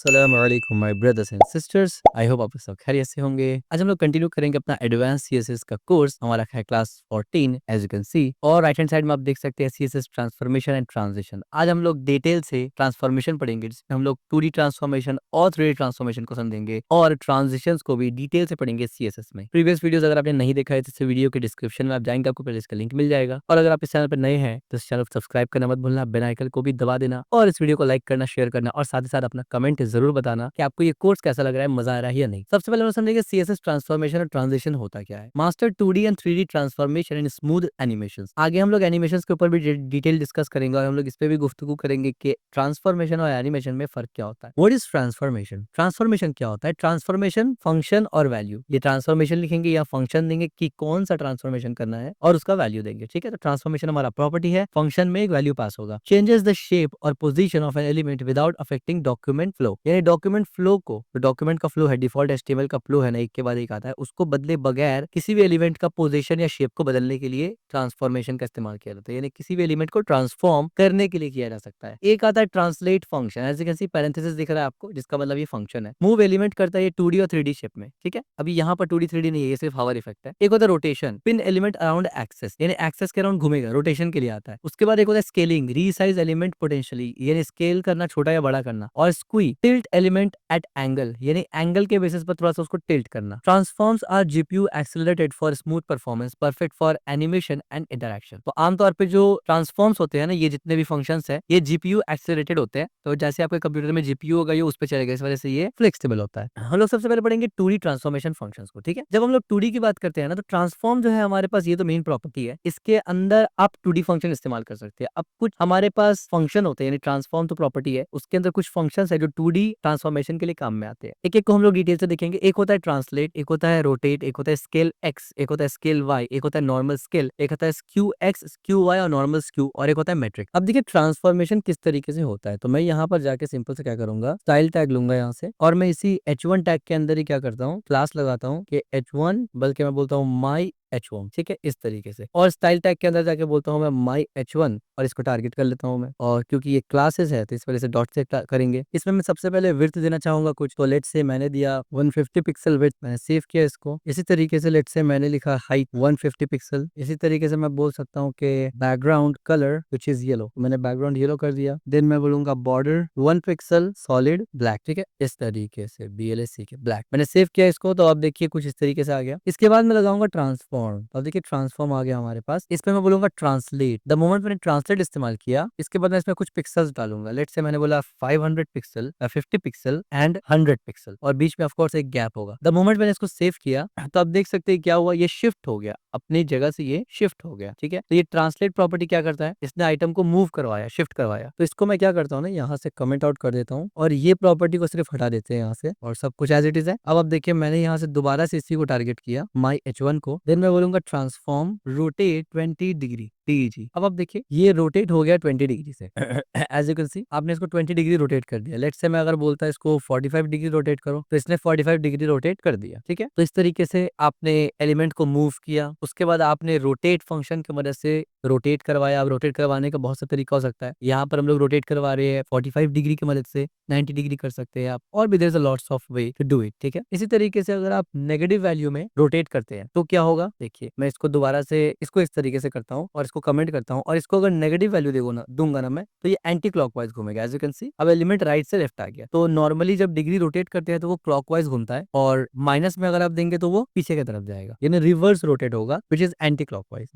अस्सलाम वालेकुम my brothers and sisters. I hope आप सब खैरियत से होंगे। आज हम लोग कंटिन्यू करेंगे अपना एडवांस सीएसएस का कोर्स। हमारा है class 14 as you can see, और राइट हैंड साइड में आप देख सकते हैं सीएसएस ट्रांसफॉर्मेशन एंड ट्रांजिशन। आज हम लोग डिटेल से ट्रांसफॉर्मेशन पढ़ेंगे, जिसमें हम लोग 2D ट्रांसफॉर्मेशन और 3D ट्रांसफॉर्मेशन को समझेंगे और ट्रांजिशंस को भी डिटेल से पढ़ेंगे सीएसएस में। प्रीवियस वीडियोस अगर आपने नहीं देखा है तो इस वीडियो के डिस्क्रिप्शन में आप जाएंगे, आपको प्लेलिस्ट का लिंक मिल जाएगा। और अगर आप इस चैनल पर नए हैं तो इस चैनल को सब्सक्राइब करना मत भूलना, बेल आइकन को भी दबा देना और इस वीडियो को लाइक करना, शेयर करना और साथ ही साथ अपना कमेंट जरूर बताना कि आपको ये कोर्स कैसा लग रहा है, मजा आ रहा है या नहीं। सबसे पहले हम समझेंगे सीएसएस ट्रांसफॉर्मेशन और ट्रांजिशन होता क्या है। Master 2D and 3D transformation and smooth animations. आगे हम लोग एनिमेशंस के ऊपर भी डिटेल डिस्कस करेंगे और हम लोग इस पे भी गुफ्तगू करेंगे कि ट्रांसफॉर्मेशन और एनिमेशन में फर्क क्या होता है। What is transformation? ट्रांसफॉर्मेशन क्या होता है? ट्रांसफॉर्मेशन फंक्शन और वैल्यू, ये ट्रांसफॉर्मेशन लिखेंगे या फंक्शन देंगे कि कौन सा ट्रांसफॉर्मेशन करना है और उसका वैल्यू देंगे। ठीक है, तो ट्रांसफॉर्मेशन हमारा प्रॉपर्टी है, फंक्शन में एक वैल्यू पास होगा। चेंजेस द शेप और position of an element without affecting document flow, यानी डॉक्यूमेंट फ्लो को, तो डॉक्यूमेंट का फ्लो है, डिफॉल्ट एचटीएमएल का फ्लो है ना, एक के बाद एक आता है, उसको बदले बगैर किसी भी एलिमेंट का पोजीशन या शेप को बदलने के लिए ट्रांसफॉर्मेशन का इस्तेमाल किया जाता है, यानी किसी भी एलिमेंट को ट्रांसफॉर्म करने के लिए किया जा सकता है। एक आता है translate function, as you can see parenthesis दिख रहा है आपको, जिसका मतलब ये फंक्शन है। मूव एलिमेंट करता है ये 2D और 3D शेप में। ठीक है, अभी यहाँ पर 2D 3D नहीं है, ये सिर्फ हावर इफेक्ट है। एक होता है rotation, pin element around axis, यानी एक्सेस के अराउंड घूमेगा, रोटेशन के लिए आता है। उसके बाद एक होता है स्केलिंग, रीसाइज एलिमेंट पोटेंशियली, यानी स्केल करना, छोटा या बड़ा करना। और skew, tilt element at angle, यानी एंगल के बेसिस पर थोड़ा सा उसको टिल्ट करना। Transforms are GPU accelerated for smooth performance, perfect for animation and interaction. तो आमतौर पे जो ट्रांसफॉर्म्स होते हैं ना, ये जितने भी फंक्शंस है, ये जीपीयू एक्सेलरेटेड होते हैं। तो जैसे आपके कंप्यूटर में जीपीयू होगा, ये उस पर चलेगा, इस वजह से ये फ्लेक्सिबल होता है। हम लोग सबसे पहले पढ़ेंगे 2D ट्रांसफॉर्मेशन फंक्शंस को। ठीक है, जब हम लोग 2D की बात करते हैं ना, तो ट्रांसफॉर्म जो है हमारे पास, ये तो मेन प्रॉपर्टी है, इसके अंदर आप 2D फंक्शन इस्तेमाल कर सकते हैं। अब कुछ हमारे पास फंक्शन होते हैं, यानी ट्रांसफॉर्म तो प्रॉपर्टी है, उसके अंदर कुछ फंक्शंस है जो 2D ट्रांसफॉर्मेशन के लिए काम में आते हैं। एक एक को हम लोग डिटेल से देखेंगे। एक होता है ट्रांसलेट, एक होता है रोटेट, एक होता है स्केल एक्स, एक होता है स्केल वाई, एक होता है नॉर्मल स्केल, एक होता है स्क्यू एक्स, स्क्यू वाई और नॉर्मल स्क्यू, और एक होता है मेट्रिक। अब देखिए ट्रांसफॉर्मेशन किस तरीके से होता है, तो मैं यहाँ पर जाके सिंपल से क्या करूंगा, स्टाइल टैग लूंगा यहाँ से, और मैं इसी h1 टैग के अंदर ही क्या करता हूँ, क्लास लगाता हूँ कि h1, बल्कि मैं बोलता हूँ माई h1। ठीक है, इस तरीके से, और स्टाइल टैग के अंदर जाके बोलता हूँ मैं माई h1 और इसको टारगेट कर लेता हूँ मैं। और क्योंकि ये क्लासेस है तो इस वजह से डॉट से करेंगे। इसमें मैं सबसे पहले विड्थ देना चाहूंगा कुछ, तो लेट से मैंने दिया 150 पिक्सल विड्थ, मैंने सेव किया इसको। इसी तरीके से लेट से मैंने लिखा हाइट 150 पिक्सल। इसी तरीके से मैं बोल सकता हूँ कि background colour which is yellow, मैंने बैकग्राउंड येलो कर दिया। देन मैं बोलूंगा बॉर्डर 1 पिक्सल सॉलिड ब्लैक। ठीक है, इस तरीके से BLSC के ब्लैक मैंने सेव किया इसको। तो अब देखिए कुछ इस तरीके से आ गया। इसके बाद मैं लगाऊंगा ट्रांसफॉर्म। अब देखिए ट्रांसफॉर्म आ गया हमारे पास। इस पे मैं बोलूंगा ट्रांसलेट। द मोमेंट मैंने ट्रांसलेट इस्तेमाल किया, इसके बाद मैं इसमें कुछ पिक्सल्स डालूंगा। लेट से मैंने बोला 500 पिक्सल, 50 पिक्सल एंड 100 पिक्सल, और बीच में ऑफ कोर्स एक गैप होगा। द मोमेंट मैंने इसको सेव किया तो अब देख सकते हैं क्या हुआ, ये शिफ्ट हो गया, अपनी जगह से ये शिफ्ट हो गया। ठीक है, तो ये ट्रांसलेट प्रॉपर्टी क्या करता है, इसने आइटम को मूव करवाया, शिफ्ट करवाया। तो इसको मैं क्या करता हूँ ना, यहाँ से कमेंट आउट कर देता हूँ और ये प्रॉपर्टी को सिर्फ हटा देते हैं यहाँ से, और सब कुछ एज इट इज है। अब देखिए मैंने यहाँ से दोबारा से इसी को टारगेट किया, माई h1 को। देन मैं बोलूंगा ट्रांसफॉर्म रोटेट 20 डिग्री TG। अब आप देखिए ये रोटेट हो गया 20 डिग्री से। एज यू कैन सी आपने इसको 20 डिग्री रोटेट कर दिया। लेट से मैं अगर बोलता है इसको 45 डिग्री रोटेट करो, तो इसने 45 डिग्री रोटेट कर दिया। ठीक है, तो इस तरीके से आपने एलिमेंट को मूव किया, उसके बाद आपने रोटेट फंक्शन की मदद से रोटेट करवाया। अब रोटेट करवाने का बहुत सा तरीका हो सकता है, यहाँ पर हम लोग रोटेट करवा रहे हैं 45 डिग्री की मदद से, 90 डिग्री कर सकते हैं आप, और भी there is a lots of way to do it. ठीक है, इसी तरीके से अगर आप नेगेटिव वैल्यू में रोटेट करते हैं तो क्या होगा, देखिए मैं इसको दोबारा से इसको इस तरीके से करता हूँ और इसको कमेंट करता हूँ, और इसको अगर नेगेटिव वैल्यू दूंगा ना मैं, तो ये एंटी क्लॉकवाइज घूमेगा। एज यू कैन सी अब एलिमेंट राइट से लेफ्ट आ गया। तो नॉर्मली जब डिग्री रोटेट करते हैं तो वो क्लॉकवाइज घूमता है, और माइनस में अगर आप देंगे तो वो पीछे की तरफ जाएगा, यानी रिवर्स रोटेट होगा, विच इज एंटी क्लॉकवाइज।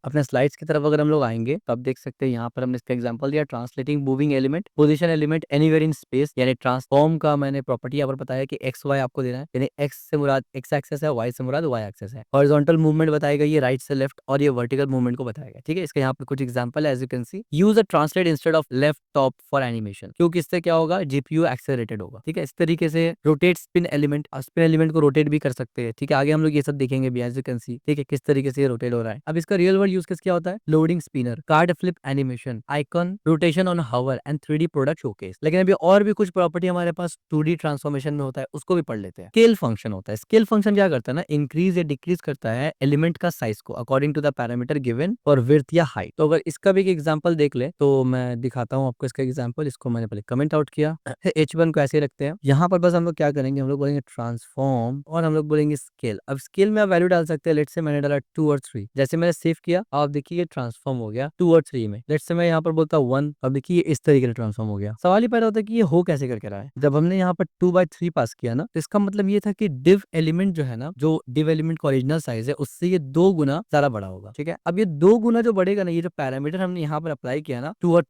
अपने स्लाइड्स की तरफ अगर हम लोग आएंगे तो आप देख सकते हैं यहाँ पर हमने इसका एग्जांपल दिया, translating moving element, position element anywhere in space, यानी ट्रांसफॉर्म का मैंने प्रॉपर्टी यहाँ पर बताया कि एक्स वाई आपको देना है, यानी एक्स से मुराद एक्स एक्सेस है, वाई से मुराद वाई एक्सेस है। हॉरिजॉन्टल मूवमेंट बताई गई है राइट से लेफ्ट, और ये वर्टिकल मूवमेंट को बताया गया। ठीक है, इसका यहाँ पर कुछ एग्जांपल है, as you can see use a translate instead of left top for animation, क्योंकि इससे क्या होगा, जीपीयू एक्सेलरेटेड होगा। ठीक है, इस तरीके से रोटेट स्पिन एलिमेंट को रोटेट भी कर सकते हैं। ठीक है, आगे हम लोग ये सब देखेंगे भी, एज यू कैन सी। ठीक है, किस तरीके से ये रोटेट हो रहा है। अब इसका रियल वर्ल्ड यूज केस क्या होता है, loading spinner, card flip animation, icon rotation on hover and 3D product showcase. लेकिन अभी और भी कुछ प्रॉपर्टी हमारे पास 2D ट्रांसफॉर्मेशन में होता है, उसको भी पढ़ लेते हैं। स्केल फंक्शन होता है। स्केल फंक्शन क्या करता है ना, इंक्रीज या डिक्रीज करता है एलिमेंट का साइज को according to the parameter given for width या हाइट। तो अगर इसका भी एक एग्जांपल देख ले तो मैं दिखाता हूँ आपको आपको इसका एग्जाम्पल, इसको मैंने पहले कमेंट आउट किया। H1 को ऐसे ही रखते हैं। यहाँ पर बस हम लोग क्या करेंगे, हम लोग बोलेंगे ट्रांसफॉर्म और हम लोग बोलेंगे स्केल। अब स्केल में आप वैल्यू डाल सकते हैं। लेट्स से मैंने डाला 2 और 3, जैसे मैंने सेव किया आप देखिए ये ट्रांसफॉर्म हो गया 2 और 3 में। लेट्स से मैं यहाँ पर बोलता हूँ 1, अब देखिए इस तरीके से ट्रांसफॉर्म हो गया। सवाल ही पैदा होता है कि ये हो कैसे करके रहा है। जब हमने यहाँ पर 2/3 पास किया ना, तो इसका मतलब ये था कि डिव एलिमेंट जो है ना, जो डिव एलिमेंट का ओरिजिनल साइज है उससे ये 2 गुना ज्यादा बड़ा होगा। ठीक है, अब ये 2 गुना जो बढ़ेगा ना, ये जो पैरामीटर हमने यहाँ पर अप्लाई किया ना 2 और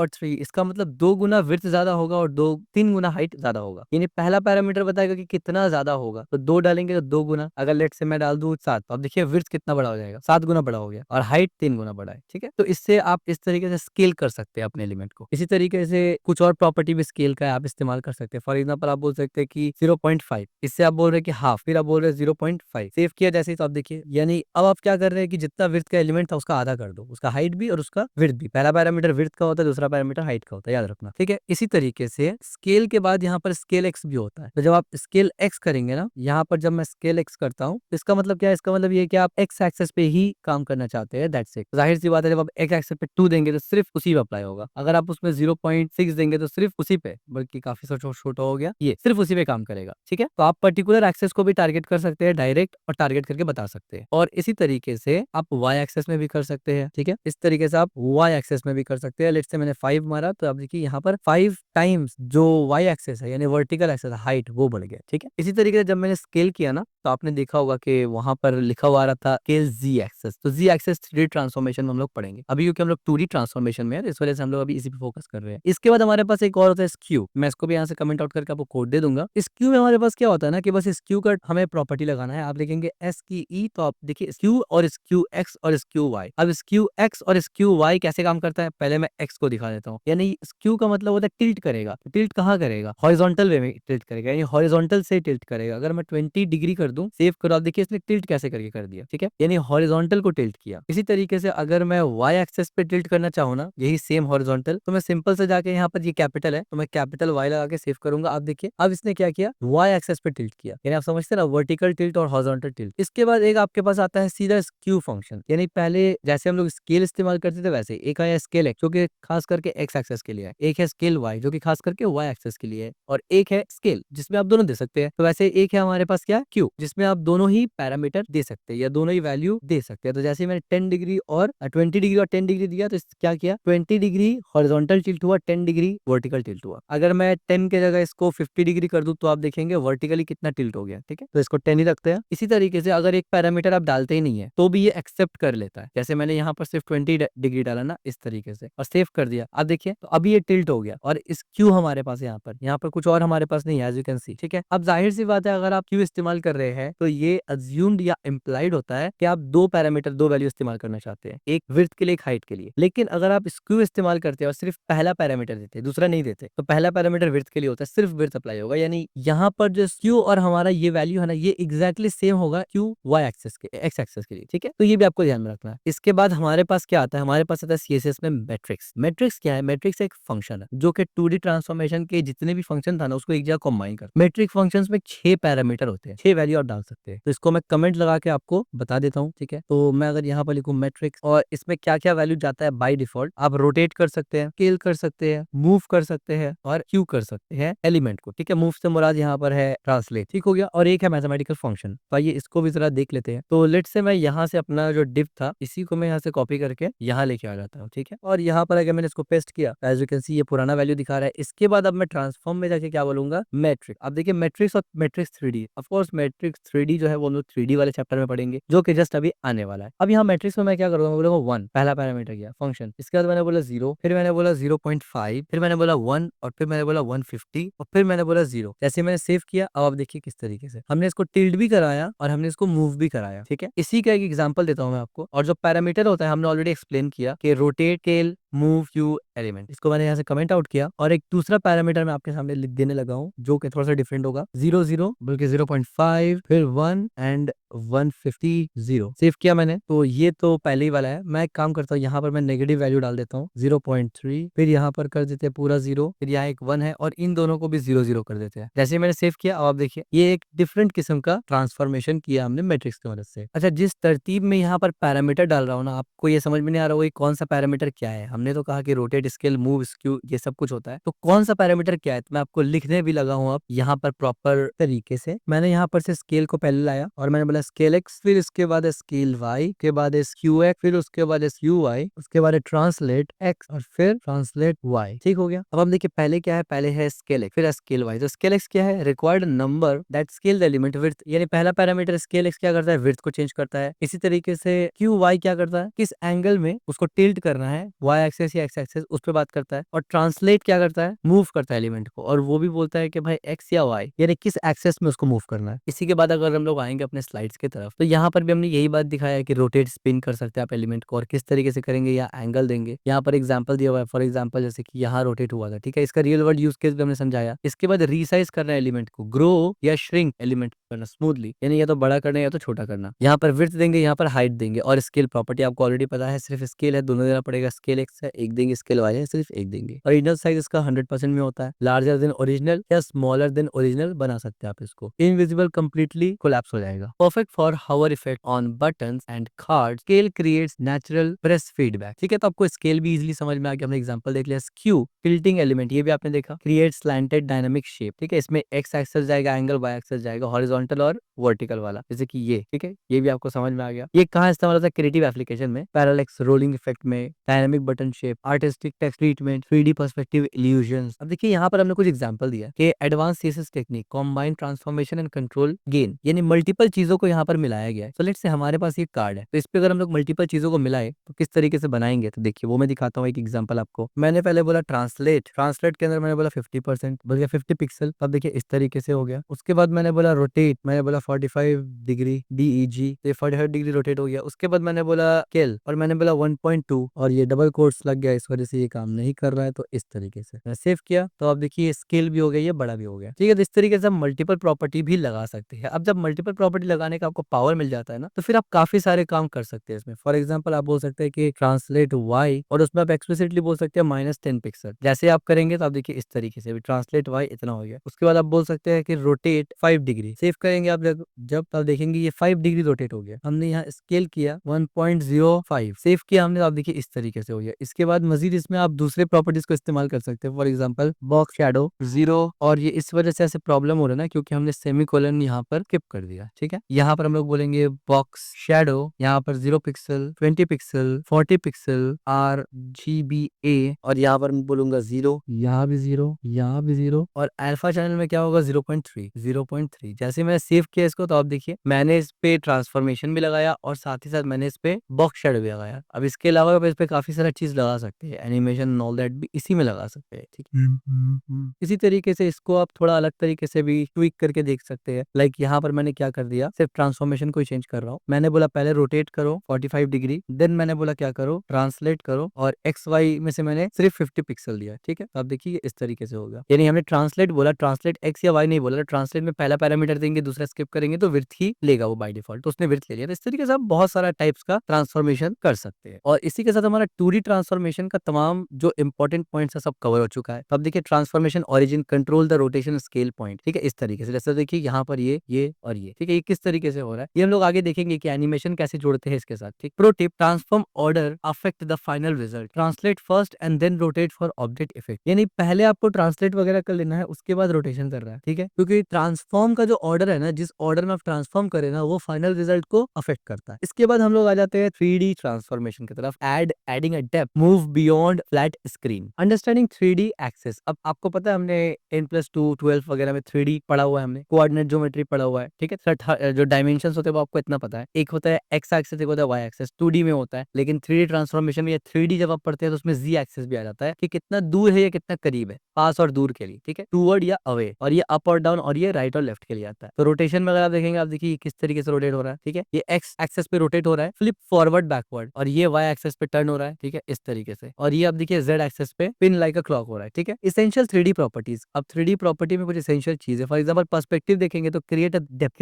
3, इसका मतलब 2 गुना विड्थ ज्यादा होगा और 3 गुना हाइट ज्यादा होगा। यानी पहला पैरामीटर बताएगा कि कितना ज्यादा होगा, तो 2 डालेंगे तो 2 गुना। अगर लेट से मैं डाल दूं 7, तो अब देखिए विड्थ कितना बड़ा हो जाएगा, 7 गुना बड़ा हो गया और हाइट 3 गुना बड़ा है। ठीक है, तो इससे आप इस तरीके से स्केल कर सकते हैं अपने एलिमेंट को। इसी तरीके से कुछ और प्रॉपर्टी भी स्केल का आप इस्तेमाल कर सकते हैं। फॉर एग्जाम्पल आप बोल सकते हैं कि 0.5, इससे आप बोल रहे हैं कि हाफ, फिर आप बोल रहे हैं 0.5, सेव किया जैसे ही, तो आप देखिए यानी अब आप क्या कर रहे हैं कि जितना विड्थ का एलिमेंट था उसका आधा कर दो, उसका हाइट भी और उसका विड्थ भी। पहला पैरामीटर विड्थ का होता है, दूसरा पैरामीटर हाइट का होता है, याद रखना। ठीक है, इसी तरीके से स्केल के बाद यहाँ पर स्केल एक्स भी होता है। तो जब आप स्केल एक्स करेंगे ना, यहाँ पर जब मैं स्केल एक्स करता हूँ तो इसका मतलब क्या है, इसका मतलब ये है कि आप एक्स एक्सेस पे ही काम करना चाहते हैं, दैट्स इट। जाहिर सी बात है, जब आप एक्स एक्सेस पे 2 देंगे तो सिर्फ उसी पे अप्लाई होगा। अगर आप उसमें 0.6 देंगे तो सिर्फ उसी पे, बल्कि काफी छोटा हो गया, ये सिर्फ उसी पे काम करेगा। ठीक है, तो आप पर्टिकुलर एक्सेस को भी टारगेट कर सकते हैं डायरेक्ट, और टारगेट करके बता सकते हैं। और इसी तरीके से आप वाई एक्सेस में भी कर सकते हैं। ठीक है, इस तरीके से आप वाई एक्सेस में भी कर सकते हैं। लेट्स से मैंने 5 मारा, तो आप देखिए यहाँ पर 5 टाइम्स जो वाई एक्सेस है यानी वर्टिकल एक्सेस हाइट, वो बढ़ गया। ठीक है, इसी तरीके से जब मैंने स्केल किया ना, तो आपने देखा होगा कि वहां पर लिखा हुआ आ रहा था स्केल जी एक्सेस। तो जी एक्सेस 3D ट्रांसफॉर्मेशन में हम लोग पढ़ेंगे अभी, क्योंकि हम लोग 2D ट्रांसफॉर्मेशन में है, इस वजह से हम लोग अभी इसी पे फोकस कर रहे हैं। इसके बाद हमारे पास एक और होता है स्क्यू। मैं इसको भी यहाँ से कमेंट आउट करके आपको कोड दे दूंगा। स्क्यू में हमारे पास क्या होता है ना, कि बस स्क्यू का हमें प्रॉपर्टी लगाना है। आप देखेंगे एस की ई, तो आप देखिए स्क्यू और स्क्यू एक्स और स्क्यू वाई। अब स्क्यू एक्स और स्क्यू वाई कैसे काम करता है, पहले मैं एक्स को दिखा देता हूँ। यानी स्क्यू का मतलब होता है टिल्ट करेगा। टिल्ट कहाँ करेगा, हॉरिजॉन्टल वे में टिल्ट करेगा, यानी हॉरिजॉन्टल से टिल्ट करेगा। अगर मैं 20 डिग्री कर दूं, सेव करो, आप देखिए इसने टिल्ट कैसे करके कर दिया। ठीक है, यानी हॉरिजॉन्टल को टिल्ट किया। इसी तरीके से अगर मैं वाई एक्सेस पे टिल्ट करना चाहूँ ना, यही सेम हॉरिजॉन्टल, तो मैं सिंपल से जाके यहाँ पर ये कैपिटल है, तो मैं कैपिटल वाई लगा के सेव करूंगा। आप देखिए अब इसने क्या किया, वाई एक्सेस पे टिल्ट किया। यानी आप समझते हैं ना, वर्टिकल टिल्ट और हॉरिजॉन्टल टिल्ट। इसके बाद एक आपके पास आता है सीधा स्क्यू फंक्शन। यानी पहले जैसे हम लोग स्केल इस्तेमाल करते थे, वैसे एक आया स्केल एक्स जो कि खास करके एक्स एक्सेस के लिए है, एक है स्केल वाई जो कि खास करके वाई एक्सेस के लिए है, और एक है स्केल जिसमें आप दोनों दे सकते हैं। तो वैसे एक है हमारे पास क्या, क्यू, जिसमें आप दोनों ही पैरामीटर दे सकते हैं या दोनों ही वैल्यू दे सकते हैं। तो जैसे मैंने 10 डिग्री और 20 डिग्री और 10 डिग्री दिया, तो क्या किया, 20 डिग्री हॉरिजॉन्टल टिल्ट हुआ, 10 डिग्री वर्टिकल टिल्ट हुआ। अगर मैं 10 के जगह इसको 50 डिग्री कर दूं, तो आप देखेंगे वर्टिकली कितना टिल्ट हो गया। ठीक है, तो इसको 10 ही रखते हैं। इसी तरीके से अगर एक पैरामीटर आप डालते ही नहीं है, तो भी ये एक्सेप्ट कर लेता है। जैसे मैंने यहाँ पर सिर्फ 20 डिग्री डाला ना, इस तरीके से, और सेव कर दिया। आप देखिए तो अभी ये टिल्ट हो गया, और इस क्यू हमारे पास यहाँ पर कुछ और हमारे पास नहीं है, एज यू कैन सी। ठीक है, अब जाहिर सी बात है, अगर आप क्यू इस्तेमाल कर रहे हैं, तो ये अज्यूम्ड या इम्प्लाइड होता है कि आप 2 पैरामीटर, 2 वैल्यू इस्तेमाल करना चाहते हैं, एक विड्थ के लिए, एक हाइट के लिए। लेकिन अगर आप स्क्यू इस्तेमाल करते हैं और सिर्फ पहला पैरामीटर देते हैं, दूसरा नहीं देते, तो पहला पैरामीटर विड्थ के लिए होता है, सिर्फ विड्थ अप्लाई होगा। यानी यहाँ पर जो स्क्यू और हमारा ये वैल्यू है ना, ये एग्जैक्टली सेम होगा क्यू वाई एक्सेस के, एक्स एक्सेस के लिए। ठीक है, तो ये भी आपको ध्यान में रखना है। इसके बाद हमारे पास क्या आता है, हमारे पास आता है सीएसएस में मैट्रिक्स। मैट्रिक्स क्या है, मैट्रिक्स एक फंक्शन है जो कि 2D ट्रांसफॉर्मेशन के जितने भी फंक्शन था ना, उसको एक जगह कंबाइन कर। मैट्रिक फंक्शंस में 6 पैरामीटर होते हैं, 6 वैल्यू आप डाल सकते हैं। तो इसको मैं कमेंट लगा के आपको बता देता हूँ। ठीक है, तो मैं अगर यहाँ पर लिखूँ मैट्रिक्स, और इसमें क्या क्या वैल्यू जाता है बाय डिफॉल्ट, आप रोटेट कर सकते हैं, स्केल कर सकते हैं, मूव कर सकते हैं, और क्यू कर सकते हैं एलिमेंट को। ठीक है, मूव से मुराद यहाँ पर है ट्रांसलेट। ठीक हो गया, और एक है मैथमेटिकल फंक्शन। तो आइए इसको भी जरा देख लेते हैं। तो लेट से मैं यहाँ से अपना जो डिव था, इसी को मैं यहाँ से कॉपी करके यहाँ लेके आ जाता हूँ। ठीक है, और यहाँ पर अगर मैंने इसको पेस्ट किया, एज यू कैन सी ये पुराना वैल्यू दिखा रहा है। इसके बाद अब मैं ट्रांसफॉर्म में जाके क्या बोलूंगा, मैट्रिक्स। अब देखिए मैट्रिक्स और matrix 3D, of course matrix 3D जो है वो हम लोग 3D वाले चैप्टर में पढ़ेंगे, जो कि जस्ट अभी आने वाला है। अब यहाँ मैट्रिक्स में मैं क्या करूंगा, मैं बोलूंगा 1, पहला पैरामीटर गया फंक्शन। इसके बाद मैंने बोला 0, फिर मैंने बोला 0.5, फिर मैंने बोला 1, और फिर मैंने बोला 150, और फिर मैंने बोला 0। जैसे मैंने सेव किया, अब आप देखिए किस तरीके से हमने इसको टिल्ट भी कराया और हमने इसको मूव भी कराया। ठीक है, इसी का एक एग्जांपल देता हूं मैं आपको। और जो पैरामीटर होता है हमने ऑलरेडी एक्सप्लेन किया कि rotate, scale, move, Q, element. इसको मैंने यहाँ से कमेंट आउट किया, और एक दूसरा पैरामीटर मैं आपके सामने लिख देने लगा हूँ, जो कि थोड़ा सा डिफरेंट होगा। 0 0 बल्कि 0.5, फिर 1 एंड 150, 0 सेव किया मैंने। तो ये तो पहले ही वाला है। मैं एक काम करता हूँ, यहाँ पर मैं नेगेटिव वैल्यू डाल देता हूँ 0.3, फिर यहाँ पर कर देते हैं पूरा 0, फिर यहाँ एक 1 है, और इन दोनों को भी 0 0 कर देते हैं। जैसे मैंने सेव किया, अब आप देखिए ये एक डिफरेंट किस्म का ट्रांसफॉर्मेशन किया हमने मैट्रिक्स की मदद से। अच्छा, जिस तरतीब में यहाँ पर पैरामीटर डाल रहा हूँ ना, आपको ये समझ में नहीं आ रहा वो कौन सा पैरामीटर क्या है। हमने तो कहा कि रोटेट, स्केल, मूव, स्क्यू ये सब कुछ होता है। तो कौन सा पैरामीटर क्या है, तो मैं आपको लिखने भी लगा हूँ अब यहाँ पर प्रॉपर तरीके से। मैंने यहाँ पर से स्केल को पहले लाया और मैंने बोला स्केल एक्स, फिर इसके बाद स्केल वाई, के बाद स्क्यू एक्स, फिर उसके बाद स्क्यू वाई, उसके बाद ट्रांसलेट एक्स और फिर ट्रांसलेट वाई। ठीक हो गया। अब हम देखिए पहले क्या है, पहले है स्केल एक्स फिर स्केल वाई। तो स्केल एक्स क्या है, required number that scale the element width, यानी पहला पैरामीटर स्केल एक्स क्या करता है, विड्थ को चेंज करता है। इसी तरीके से क्यू वाई क्या करता है, किस एंगल में उसको टिल्ट करना है, वाई एक्सेस या एक्स एक्सेस, उस पर बात करता है। और ट्रांसलेट क्या करता है, मूव करता है एलिमेंट को, और वो भी बोलता है कि भाई एक्स या वाई यानी किस एक्सेस में उसको मूव करना है। इसी के बाद अगर हम लोग आएंगे अपने स्लाइड्स की तरफ, तो यहाँ पर भी हमने यही बात दिखाया है कि रोटेट, स्पिन कर सकते हैं आप एलिमेंट को, और किस तरीके से करेंगे या एंगल देंगे। यहाँ पर एग्जांपल दिया हुआ है, फॉर एग्जांपल जैसे कि यहाँ रोटेट हुआ था, ठीक है, इसका रियल वर्ल्ड यूज केस भी हमने समझाया। इसके बाद रीसाइज करना है एलिमेंट को, ग्रो या श्रिंक एलिमेंट करना स्मूथली, यानी या तो बड़ा करना है या तो छोटा करना। यहाँ पर विड्थ देंगे, यहाँ पर हाइट देंगे। और स्केल प्रॉपर्टी आपको ऑलरेडी पता है, सिर्फ स्केल है, दोनों देना पड़ेगा। स्केल एक्स है एक देंगे, स्केल वाई है सिर्फ एक देंगे। ओरिजिनल साइज इसका 100% में होता है, लार्जर देन ओरिजिनल या स्मॉलर देन ओरिजिनल बना सकते हैं आप इसको। इनविजिबल कंप्लीटली कोलैप्स हो जाएगा। Perfect for hover effect on buttons and card. Scale creates natural press feedback. ठीक है, तो आपको स्केल भी इजीली समझ में आ गया, हमने एग्जांपल देख लिया। स्क्यू टिल्टिंग एलिमेंट, ये भी आपने देखा, क्रिएट स्लैंटेड डायनामिक शेप। ठीक है, इसमें एक्स एक्सेस जाएगा एंगल, वाई एक्सेस जाएगा हॉरिजॉन्टल और वर्टिकल वाला, जैसे कि ये। ठीक है, ये भी आपको समझ में आ गया। ये कहाँ इस्तेमाल होता है, क्रिएटिव एप्लीकेशन में, पैरालेक्स, रोलिंग इफेक्ट में, dynamic button shape, artistic text treatment, 3D perspective illusions. अब देखिए यहाँ पर हमने कुछ एग्जांपल दिया कि advance CSS technique, combine transformation and control gain, यानी मल्टीपल चीजों को यहाँ पर मिलाया गया है। तो लेट्स से हमारे पास ये कार्ड है, तो इस पे अगर हम लोग मल्टीपल चीजों को मिलाए तो किस तरीके से बनाएंगे, तो देखिए वो मैं दिखाता हूँ एक एग्जांपल आपको। मैंने पहले बोला ट्रांसलेट, ट्रांसलेट के अंदर मैंने बोला 50%, बोल गया 50 पिक्सल। अब देखिए इस तरीके से हो गया। उसके बाद मैंने बोला रोटेट, मैंने बोला 45 डिग्री DEG, तो 45 डिग्री रोटेट हो गया। उसके बाद मैंने बोला स्केल और मैंने बोला 1.2, और ये डबल कोट्स लग गया, इस वजह से ये काम नहीं कर रहा है। तो इस तरीके से मैंने सेव किया, तो अब देखिए स्केल भी हो गया, ये बड़ा भी हो गया। ठीक है, तो इस तरीके से हम मल्टीपल प्रॉपर्टी भी लगा सकते हैं। अब जब मल्टीपल प्रॉपर्टी लगाने का आपको पावर मिल जाता है ना, तो फिर आप काफी सारे काम कर सकते हैं इसमें। फॉर एग्जाम्पल आप बोल सकते हैं कि ट्रांसलेट वाई, और उसमें आप एक्सप्लिसिटली बोल सकते हैं -10 पिक्सल। जैसे आप करेंगे तो आप देखिए इस तरीके से ट्रांसलेट वाई इतना हो गया। उसके बाद आप बोल सकते हैं कि रोटेट 5 डिग्री, सेव करेंगे आप जब आप देखेंगे ये 5 डिग्री रोटेट हो गया। हमने यहाँ स्केल किया 1.05, सेव किया हमने, तो आप देखिए इस तरीके से हो गया। इसके बाद मजीद इसमें आप दूसरे प्रॉपर्टीज को इस्तेमाल कर सकते हैं। फॉर एग्जांपल बॉक्स शैडो 0, और ये इस वजह से ऐसे प्रॉब्लम हो रहा है ना, क्योंकि हमने सेमीकोलन यहाँ पर स्किप कर दिया। ठीक है, यहाँ पर हम लोग बोलेंगे बॉक्स शैडो, यहाँ पर 0 पिक्सल, 20 पिक्सल, 40 पिक्सल, RGBA, और यहाँ पर मैं बोलूंगा 0, यहाँ भी 0, यहाँ भी 0, और अल्फा चैनल में क्या होगा 0.3, 0.3। जैसे मैं सेव किया इसको, तो आप देखिए मैंने इस पे ट्रांसफॉर्मेशन भी लगाया और साथ ही साथ मैंने इस पे बॉक्स शेडो भी लगाया। अब इसके अलावा आप इस पे काफी सारा चीज लगा सकते हैं, एनिमेशन ऑल दैट भी इसी में लगा सकते हैं। ठीक है, इसी तरीके से इसको आप थोड़ा अलग तरीके से भी ट्विक करके देख सकते हैं। लाइक यहाँ पर मैंने क्या कर दिया, सिर्फ ट्रांसफॉर्मेशन को चेंज कर रहा हूँ। मैंने बोला पहले रोटेट करो 45 डिग्री, देन मैंने बोला क्या करो, ट्रांसलेट करो, और एक्स वाई में से मैंने सिर्फ 50 पिक्सल दिया। ठीक है, तो आप देखिए इस तरीके से होगा। यानी हमने ट्रांसलेट बोला, ट्रांसलेट एक्स या वाई नहीं बोला। ट्रांसलेट में पहला पैरामीटर देंगे, दूसरा स्किप करेंगे, तो विड्थ ही लेगा वो बाय डिफॉल्ट, तो उसने विड्थ ले लिया। तो इस तरीके से आप बहुत सारा टाइप्स का ट्रांसफॉर्मेशन कर सकते हैं। और इसी के साथ हमारा 2D ट्रांसफॉर्मेशन का तमाम जो इंपॉर्टेंट पॉइंट्स है सब कवर हो चुका है। तो अब देखिए transformation origin, control the rotation, scale point. ठीक है, इस तरीके से जैसे देखिए यहाँ पर ये और ये। ठीक है, ये किस तरीके से हो रहा है, ये हम लोग आगे देखेंगे कि एनिमेशन कैसे जोड़ते हैं इसके साथ। ठीक, pro tip, transform order affect the final result, translate first and then rotate for object effect. यानी पहले आपको ट्रांसलेट वगैरह कर लेना है, उसके बाद रोटेशन कर रहा है। ठीक है, क्योंकि ट्रांसफॉर्म का जो ऑर्डर है ना, जिस ऑर्डर में आप ट्रांसफॉर्म करें ना, वो फाइनल रिजल्ट को अफेक्ट करता है। इसके बाद हम लोग आ जाते हैं 3D ट्रांसफॉर्मेशन की तरफ। Adding a depth, move beyond flat screen, understanding 3D axis. अब आपको पता है हमने 10+2 12 वगैरह में 3D पढ़ा हुआ है, हमने कोऑर्डिनेट ज्योमेट्री पढ़ा हुआ है। ठीक है, जो डायमेंशंस होते हैं वो आपको इतना पता है, एक होता है एक्स एक्सेस, एक होता है वाई एक्सेस, 2D में होता है। लेकिन 3D ट्रांसफॉर्मेशन में, या 3D जब आप पढ़ते हैं तो उसमें जी एक्सेस भी आ जाता है कि कितना दूर है या कितना करीब है, पास और दूर के लिए। ठीक है, टूवर्ड या अवे, और ये अप और डाउन, और ये राइट और लेफ्ट के लिए आता है। तो रोटेशन में अगर आप देखेंगे, आप देखिए किस तरीके से रोटेट हो रहा है। ठीक है, ये एक्स एक्सेस पे रोटेट हो रहा है, फ्लिप फॉरवर्ड बैकवर्ड, और ये वाई एक्सेस पे टर्न हो रहा है। ठीक है, इस तरीके से, और ये आप देखिए जेड एक्सेस पे पिन लाइक अ क्लॉक हो रहा है। ठीक है, इसेंशियल 3D प्रॉपर्टीज। अब 3D प्रॉपर्टी में कुछ इसेंशियल चीज है। फॉर एग्जांपल पर्सपेक्टिव देखेंगे तो create a depth,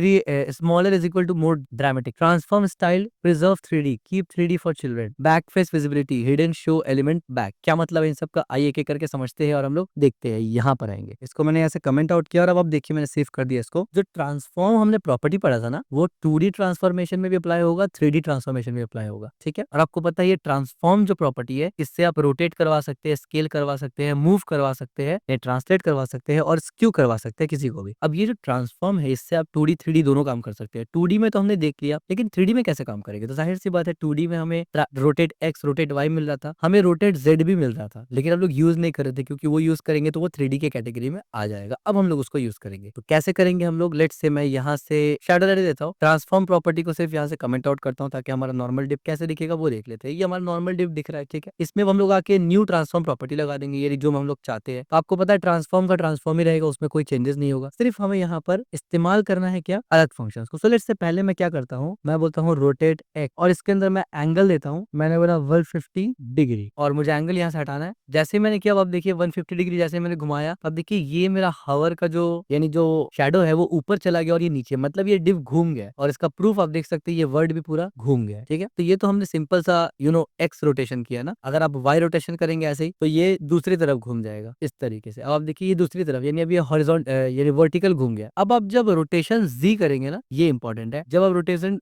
smaller is equal to more dramatic, transform style, preserve 3D, keep 3D for children, back face visibility, hidden show element back. क्या मतलब है इन सब का, आइए एक एक करके समझते हैं और हम लोग देखते हैं, यहाँ पर आएंगे, इसको मैंने ऐसे कमेंट आउट किया और अब आप देखिए मैंने सेव कर दिया इसको। जो ट्रांसफॉर्म हमने प्रॉपर्टी पढ़ा था ना, वो 2D ट्रांसफॉर्मेशन में भी अप्लाई होगा, 3D ट्रांसफॉर्मेशन में अप्लाई होगा, ठीक है। और आपको पता है ये ट्रांसफॉर्म जो प्रॉपर्टी है, इससे आप रोटेट करवा सकते हैं, स्केल करवा सकते हैं, मूव करवा सकते हैं, ट्रांसलेट करवा सकते हैं और स्क्यू करवा सकते हैं किसी को भी। अब ये जो ट्रांसफॉर्म है, इससे आप 2D 3D दोनों काम कर सकते हैं। 2D में तो हमने देख लिया, लेकिन 3D में कैसे काम करेंगे? तो जाहिर सी बात है 2D में हमें रोटेट एक्स रोटेट वाई मिल रहा था, हमें रोटेट जेड भी मिल रहा था, लेकिन हम लोग यूज नहीं कर रहे थे क्योंकि वो यूज करेंगे तो वो 3D के कैटेगरी में आ जाएगा। अब हम लोग उसको यूज करेंगे, तो कैसे करेंगे हम लोग? लेट्स से मैं यहाँ से शैडो रहने देता हूँ, ट्रांसफॉर्म प्रॉपर्टी को सिर्फ यहाँ से कमेंट आउट करता हूँ ताकि हमारा नॉर्मल डिप कैसे दिखेगा वो देख लेते हैं। ये हमारा नॉर्मल डिप दिख रहा है, ठीक है। इसमें हम लोग आके न्यू ट्रांसफॉर्म प्रॉपर्टी लगा देंगे, ये जो हम लोग चाहते हैं। तो आपको पता है ट्रांसफॉर्म का ट्रांसफॉर्म ही रहेगा, उसमें कोई चेंजेस नहीं होगा, सिर्फ हमें यहाँ पर इस्तेमाल करना है क्या? अलग फंक्शंस को। सो लेट्स से पहले मैं क्या करता हूँ, मैं बोलता हूँ रोटेट एक्स और इसके अंदर मैं एंगल देता हूँ, मैंने बोला 150 डिग्री और मुझे एंगल यहाँ से हटाना है। जैसे मैंने किया अब देखिए 150 डिग्री जैसे मैंने घुमाया, अब देखिए ये मेरा हवर का जो यानी जो शैडो है वो ऊपर चला गया और ये नीचे, मतलब ये डिव घूम गया और इसका प्रूफ आप देख सकते हैं, ये वर्ड भी पूरा घूम गया, ठीक है। तो ये तो हमने सिंपल सा एक्स रोटेशन किया ना। अगर आप वाई रोटेशन करेंगे ऐसे ही तो ये दूसरी तरफ घूम जाएगा इस तरीके से। अब आप देखिए ये दूसरी तरफ, यानी अब ये हॉरिजॉन्टल यानी वर्टिकल घूम गया। अब आप जब रोटेशन जी करेंगे ना, ये इंपॉर्टेंट है, जब आप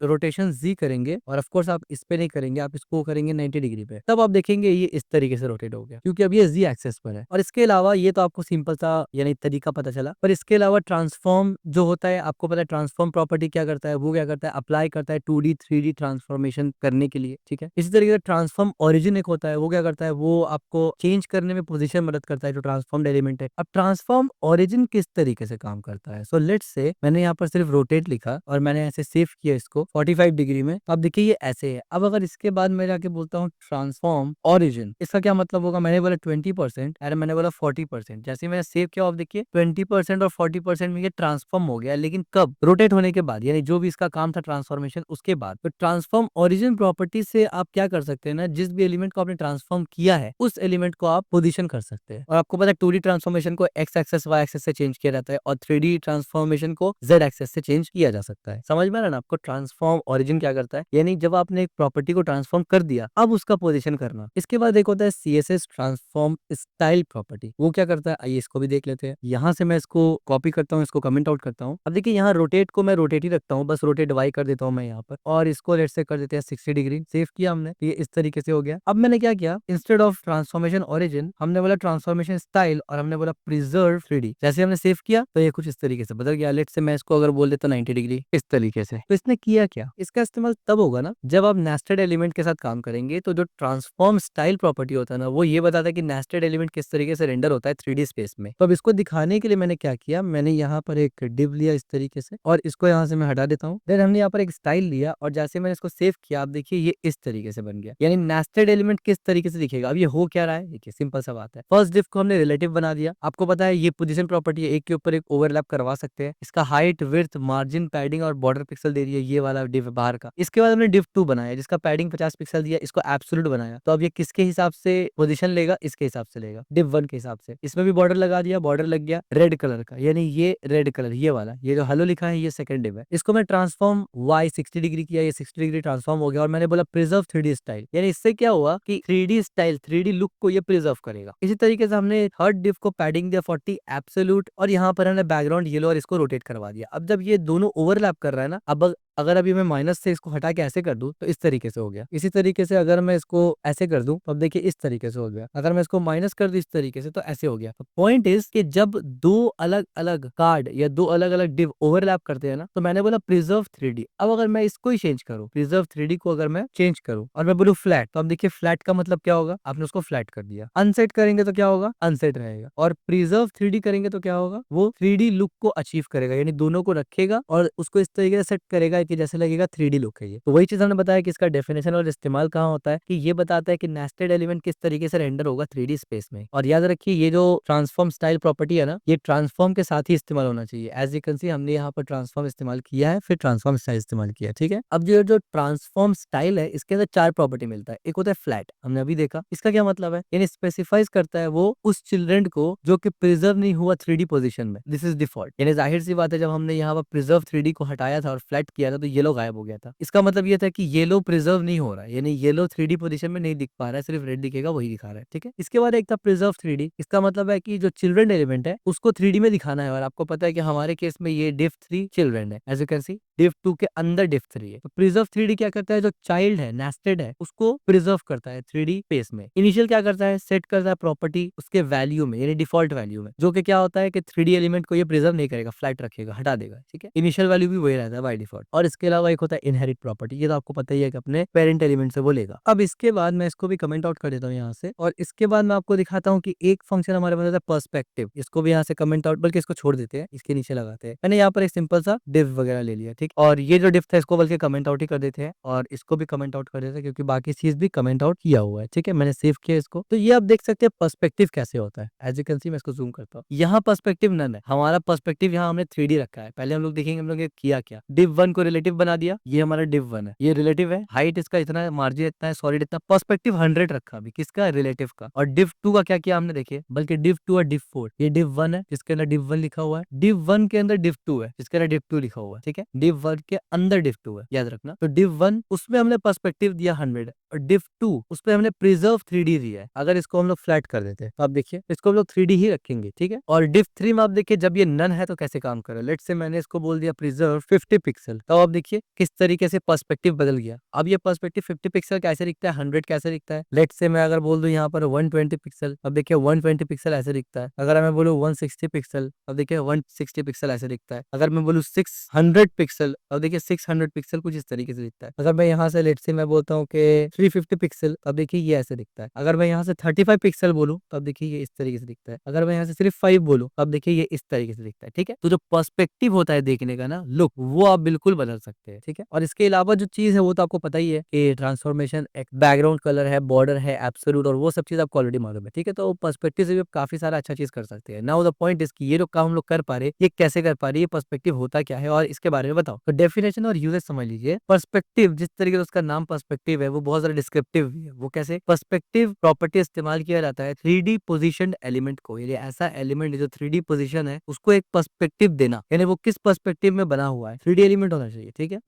रोटेशन जी करेंगे और ऑफ कोर्स आप इस पे नहीं करेंगे, आप इसको करेंगे 90 डिग्री पे, तब आप देखेंगे ये इस तरीके से रोटेट हो गया क्योंकि अब ये जी एक्सेस पर है। और इसके अलावा ये तो आपको सिंपल सा यानी तरीका पता चला, पर इसके अलावा ट्रांसफॉर्म जो होता है, आपको पता है ट्रांसफॉर्म प्रॉपर्टी क्या करता है? वो क्या करता है? अप्लाई करता है 2D 3D ट्रांसफॉर्मेशन करने के लिए, ठीक है। इसी तरीके से ट्रांसफॉर्म ओरिजिन एक होता है, वो क्या करता है? वो आपको चेंज करने में पोजीशन मदद करता है, जो ट्रांसफॉर्म एलिमेंट है। अब ट्रांसफॉर्म ओरिजिन किस तरीके से काम करता है? सो लेट्स से मैंने यहाँ पर सिर्फ रोटेट लिखा और मैंने ऐसे सेव किया इसको 45 डिग्री में, तो अब देखिए ये ऐसे है। अब अगर इसके बाद मैं जाके बोलता हूँ ट्रांसफॉर्म ओरिजिन, इसका क्या मतलब होगा? मैंने बोला 20% और मैंने बोला 40%। जैसे मैंने सेव किया, आप देखिए 20% और 40% में ये ट्रांसफॉर्म हो गया, लेकिन कब? रोटेट होने के बाद, यानी जो भी इसका काम था ट्रांसफॉर्मेशन उसके बाद। तो ट्रांसफॉर्म ओरिजिन प्रॉपर्टी से आप क्या कर सकते हैं ना, जिस भी एलिमेंट को आपने ट्रांसफॉर्म किया है उस एलिमेंट को आप पोजीशन कर सकते हैं। और आपको पता है 2D ट्रांसफॉर्मेशन को एक्स एक्सेस वाई एक्सेस से चेंज किया जाता है और 3D ट्रांसफॉर्मेशन को जेड एक्सेस से चेंज किया जा सकता है। समझ में आ रहा है ना आपको? ट्रांसफॉर्म ओरिजिन क्या करता है, यानी जब आपने एक प्रॉपर्टी को ट्रांसफॉर्म कर दिया, अब उसका पोजीशन करना। इसके बाद एक होता है CSS ट्रांसफॉर्म स्टाइल प्रॉपर्टी, वो क्या करता है आइए इसको भी देख लेते हैं। यहाँ से मैं इसको कॉपी करता हूँ, इसको कमेंट आउट करता हूँ। अब देखिए यहाँ रोटेट को मैं रोटेट ही रखता हूँ, बस रोटेट वाई कर देता हूँ मैं यहाँ पर, और इसको लेट से कर देते हैं 60 डिग्री। सेव किया हमने, ये इस तरीके से हो गया। अब मैंने क्या किया, इंस्टेड ऑफ ट्रांसफॉर्मेशन ओरिजिन हमने बोला ट्रांसफॉर्मेशन स्टाइल और हमने बोला प्रिजर्व 3D। जैसे हमने सेव किया तो ये कुछ इस तरीके से बदल गया। लेट से मैं इसको अगर बोल देता 90 डिग्री इस तरीके से। तो इसने किया क्या, इसका इस्तेमाल तब होगा ना जब आप नेस्टेड एलिमेंट के साथ काम करेंगे। तो जो ट्रांसफॉर्म स्टाइल प्रॉपर्टी होता है ना, वो ये बताता है कि नेस्टेड एलिमेंट किस तरीके से रेंडर होता है 3D स्पेस में। तो अब इसको दिखाने के लिए मैंने क्या किया, मैंने यहाँ पर एक डिव लिया इस तरीके से और इसको यहाँ से मैं हटा देता हूँ। देन हमने यहाँ पर एक स्टाइल लिया और जैसे मैंने इसको सेव किया, आप देखिए ये इस तरीके से बन गया। यानी नेस्टेड एलिमेंट किस तरीके से दिखेगा। अब ये हो क्या रहा है, देखिए सिंपल सा बात है। फर्स्ट डिव को हमने रिलेटिव बना दिया। आपको पता है ये पोजीशन प्रॉपर्टी है, एक के ऊपर एक ओवरलैप करवा सकते हैं। इसका हाइट विड्थ मार्जिन पैडिंग और बॉर्डर पिक्सल दे दिया, ये वाला डिव बाहर का। इसके बाद हमने डिव 2 बनाया जिसका पैडिंग 50 पिक्सल दिया, इसको एब्सोल्यूट बनाया। तो अब ये किसके हिसाब से पोजीशन लेगा, इसके हिसाब से लेगा, डिव 1 के हिसाब से। इसमें भी बॉर्डर लगा दिया, बॉर्डर लग गया रेड कलर का, यानी ये रेड कलर ये वाला, ये जो हेलो लिखा है ये सेकंड डिव है। इसको मैं ट्रांसफॉर्म वाई 60 डिग्री किया, ये 60 डिग्री ट्रांसफॉर्म हो गया और मैंने बोला प्रिजर्व 3D स्टाइल, यानी इससे क्या हुआ कि 3D स्टाइल 3D लुक को ये प्रिजर्व करेगा। इसी तरीके से हमने थर्ड डिव को पैडिंग दिया 40 एब्सोल्यूट और यहाँ पर हमने बैकग्राउंड येलो और इसको रोटेट करवा दिया। अब जब ये दोनों ओवरलैप कर रहा है ना, अब अगर अभी मैं माइनस से इसको हटा के ऐसे कर दूं तो इस तरीके से हो गया। इसी तरीके से अगर मैं इसको ऐसे कर दूं तो अब देखिए इस तरीके से हो गया। अगर मैं इसको माइनस कर दूं इस तरीके से तो ऐसे हो गया। तो पॉइंट इज कि जब दो अलग अलग कार्ड या दो अलग अलग डिव ओवरलैप करते हैं ना, तो मैंने बोला प्रिजर्व 3D। अब अगर मैं इसको ही चेंज करूं, प्रिजर्व 3D को अगर मैं चेंज करूं और मैं बोलूं फ्लैट, तो अब देखिए फ्लैट का मतलब क्या होगा, आपने उसको फ्लैट कर दिया। अनसेट करेंगे तो क्या होगा, अनसेट रहेगा। और प्रिजर्व 3D करेंगे तो क्या होगा, वो 3D लुक को अचीव करेगा, यानी दोनों को रखेगा और उसको इस तरीके से सेट करेगा कि जैसे लगेगा 3D लुक है ये। तो वही चीज हमने बताया कि इसका डेफिनेशन और इस्तेमाल कहाँ होता है, कि ये बताता है कि नेस्टेड एलिमेंट किस तरीके से रेंडर होगा 3D स्पेस में। और याद रखिए ये जो ट्रांसफॉर्म स्टाइल प्रॉपर्टी है ना, ये ट्रांसफॉर्म के साथ ही इस्तेमाल होना चाहिए। एज यू कैन सी हमने यहाँ पर ट्रांसफॉर्म इस्तेमाल किया है, फिर ट्रांसफॉर्म स्टाइल इस्तेमाल किया है, ठीक है। अब जो ट्रांसफॉर्म स्टाइल है इसके अंदर 4 प्रॉपर्टी मिलता है। एक होता है फ्लैट, हमने अभी देखा। इसका क्या मतलब है, यानी स्पेसिफाइज करता है वो उस चिल्ड्रन को जो कि प्रिजर्व नहीं हुआ 3D पोजीशन में, दिस इज डिफॉल्ट। यानी जाहिर सी बात है जब हमने यहाँ पर प्रिजर्व 3D को हटाया था और फ्लैट किया था तो येलो गायब हो गया था। इसका मतलब ये था कि येलो प्रिजर्व नहीं हो रहा है, यानी येलो 3D पोजीशन में नहीं दिख पा रहा है, सिर्फ रेड दिखेगा वही दिखा रहा है, ठीक है। इसके बाद एक था प्रिजर्व 3D, इसका मतलब है कि जो चिल्ड्रन एलिमेंट है उसको 3D में दिखाना है, और आपको पता है कि हमारे केस में ये div 3 चिल्ड्रन है, as you can see div 2 के अंदर div 3 है। तो प्रिजर्व 3D क्या करता है, जो चाइल्ड है नेस्टेड है उसको प्रिजर्व करता है 3D स्पेस में। इनिशियल क्या करता है, सेट करता है प्रॉपर्टी उसके वैल्यू में, यानी डिफॉल्ट वैल्यू में, जो कि क्या होता है कि 3D एलिमेंट को ये प्रिजर्व नहीं करेगा, फ्लैट रखेगा, हटा देगा, ठीक है। इनिशियल वैल्यू भी वही रहता है बाय डिफॉल्ट। और इसके अलावा एक होता है इनहेरिट प्रॉपर्टी, ये तो आपको पता ही है कि अपने पेरेंट एलिमेंट से वो लेगा। अब इसके बाद मैं इसको भी कमेंट आउट कर देता हूँ यहाँ से, और इसके बाद मैं आपको दिखाता हूँ कि एक फंक्शन हमारे पास होता है पर्सपेक्टिव, इसको भी यहाँ से कमेंट आउट, बल्कि इसको छोड़ देते हैं, इसके नीचे लगाते हैं। मैंने यहाँ पर एक सिंपल सा डिव वगैरह ले लिया, ठीक। और ये जो डिव था इसको बल्कि कमेंट आउट ही कर देते हैं, और इसको भी कमेंट आउट कर देते हैं क्योंकि बाकी चीज भी कमेंट आउट किया हुआ है, ठीक है। मैंने सेव किया इसको। तो ये आप देख सकते हैं पर्सपेक्टिव कैसे होता है। एज यू कैन सी, मैं इसको जूम करता हूँ, यहाँ पर्सपेक्टिव नन है, हमारा पर्सपेक्टिव यहाँ हमने 3D रखा है। पहले हम लोग देखेंगे हम लोग ये किया क्या, div 1 को रिलेटिव बना दिया, ये हमारा div 1 है, ये रिलेटिव है, हाइट इसका इतना है, मार्जिन इतना है, सॉलिड इतना, पर्सपेक्टिव 100 रखा अभी किसका, रिलेटिव का। और div 2 का क्या किया हमने, देखिए, बल्कि div 2 और div 4, ये div 1 है जिसके अंदर div 1 लिखा हुआ है, div 1 के अंदर div 2 है जिसके अंदर div 2 लिखा हुआ है, ठीक है। div 1 के अंदर div 2 है, याद रखना। तो div 1 उसमें हमने पर्सपेक्टिव दिया 100, और div 2 उसमें हमने प्रिजर्व 3D दिया है। अगर इसको हम लोग फ्लैट कर देते हैं तो आप देखिए इसको हम लोग 3D ही रखेंगे, ठीक है। और div 3 में आप देखिए जब ये नन है तो कैसे काम कर रहा है। लेट्स से मैंने इसको बोल दिया प्रिजर्व 50 पिक्सल, तो आप देखिए किस तरीके से पर्सपेक्टिव बदल गया। अब ये पर्सपेक्टिव 50 पिक्सल कैसे दिखता है, 100 कैसे दिखता है। लेट्स से मैं अगर बोल दूं यहाँ पर 120 पिक्सल, अब देखिए 120 पिक्सल ऐसे दिखता है। अगर मैं बोलूँ 160 पिक्सल, अब देखिए 160 पिक्सल ऐसे दिखता है। अगर मैं बोलूँ 600 पिक्सल, अब देखिए 600 पिक्सल कुछ इस तरीके से दिखता है। अगर मैं यहाँ से लेट्स से मैं बोलता हूँ कि 350 पिक्सल, अब देखिए ये ऐसे दिखता है। अगर मैं यहाँ से 35 पिक्सल बोलूँ तो अब देखिए ये इस तरीके से दिखता है। अगर मैं यहाँ से सिर्फ 5 बोलूँ अब देखिए ये इस तरीके से दिखता है, ठीक है। तो जो पर्सपेक्टिव होता है देखने का ना, लुक, वो आप बिल्कुल बदल सकते हैं, ठीक है। और इसके अलावा जो चीज है वो तो आपको पता ही है कि ट्रांसफॉर्मेशन, एक बैकग्राउंड कलर है, बॉर्डर है, एब्सोल्यूट, और वो सब चीज आपको ऑलरेडी मालूम है, ठीक है। तो पर्सपेक्टिव से भी आप काफी सारा अच्छा चीज कर सकते हैं। नाउ द पॉइंट इज कि ये जो काम हम लोग कर पा रहे हैं ये कैसे कर पा रहे हैं, ये पर्सपेक्टिव होता क्या है और इसके बारे में बताओ। तो डेफिनेशन और यूजेज समझ लीजिए। पर्सपेक्टिव, जिस तरीके से उसका नाम पर्सपेक्टिव है, वो बहुत ज्यादा डिस्क्रिप्टिव भी है। वो कैसे, पर्सपेक्टिव प्रॉपर्टी इस्तेमाल किया जाता है 3D पोजीशनड एलिमेंट को, यानी ऐसा एलिमेंट जो 3D पोजीशन है उसको एक पर्सपेक्टिव देना, यानी वो किस पर्सपेक्टिव में बना हुआ है, 3D एलिमेंट होना चाहिए, ठीक है।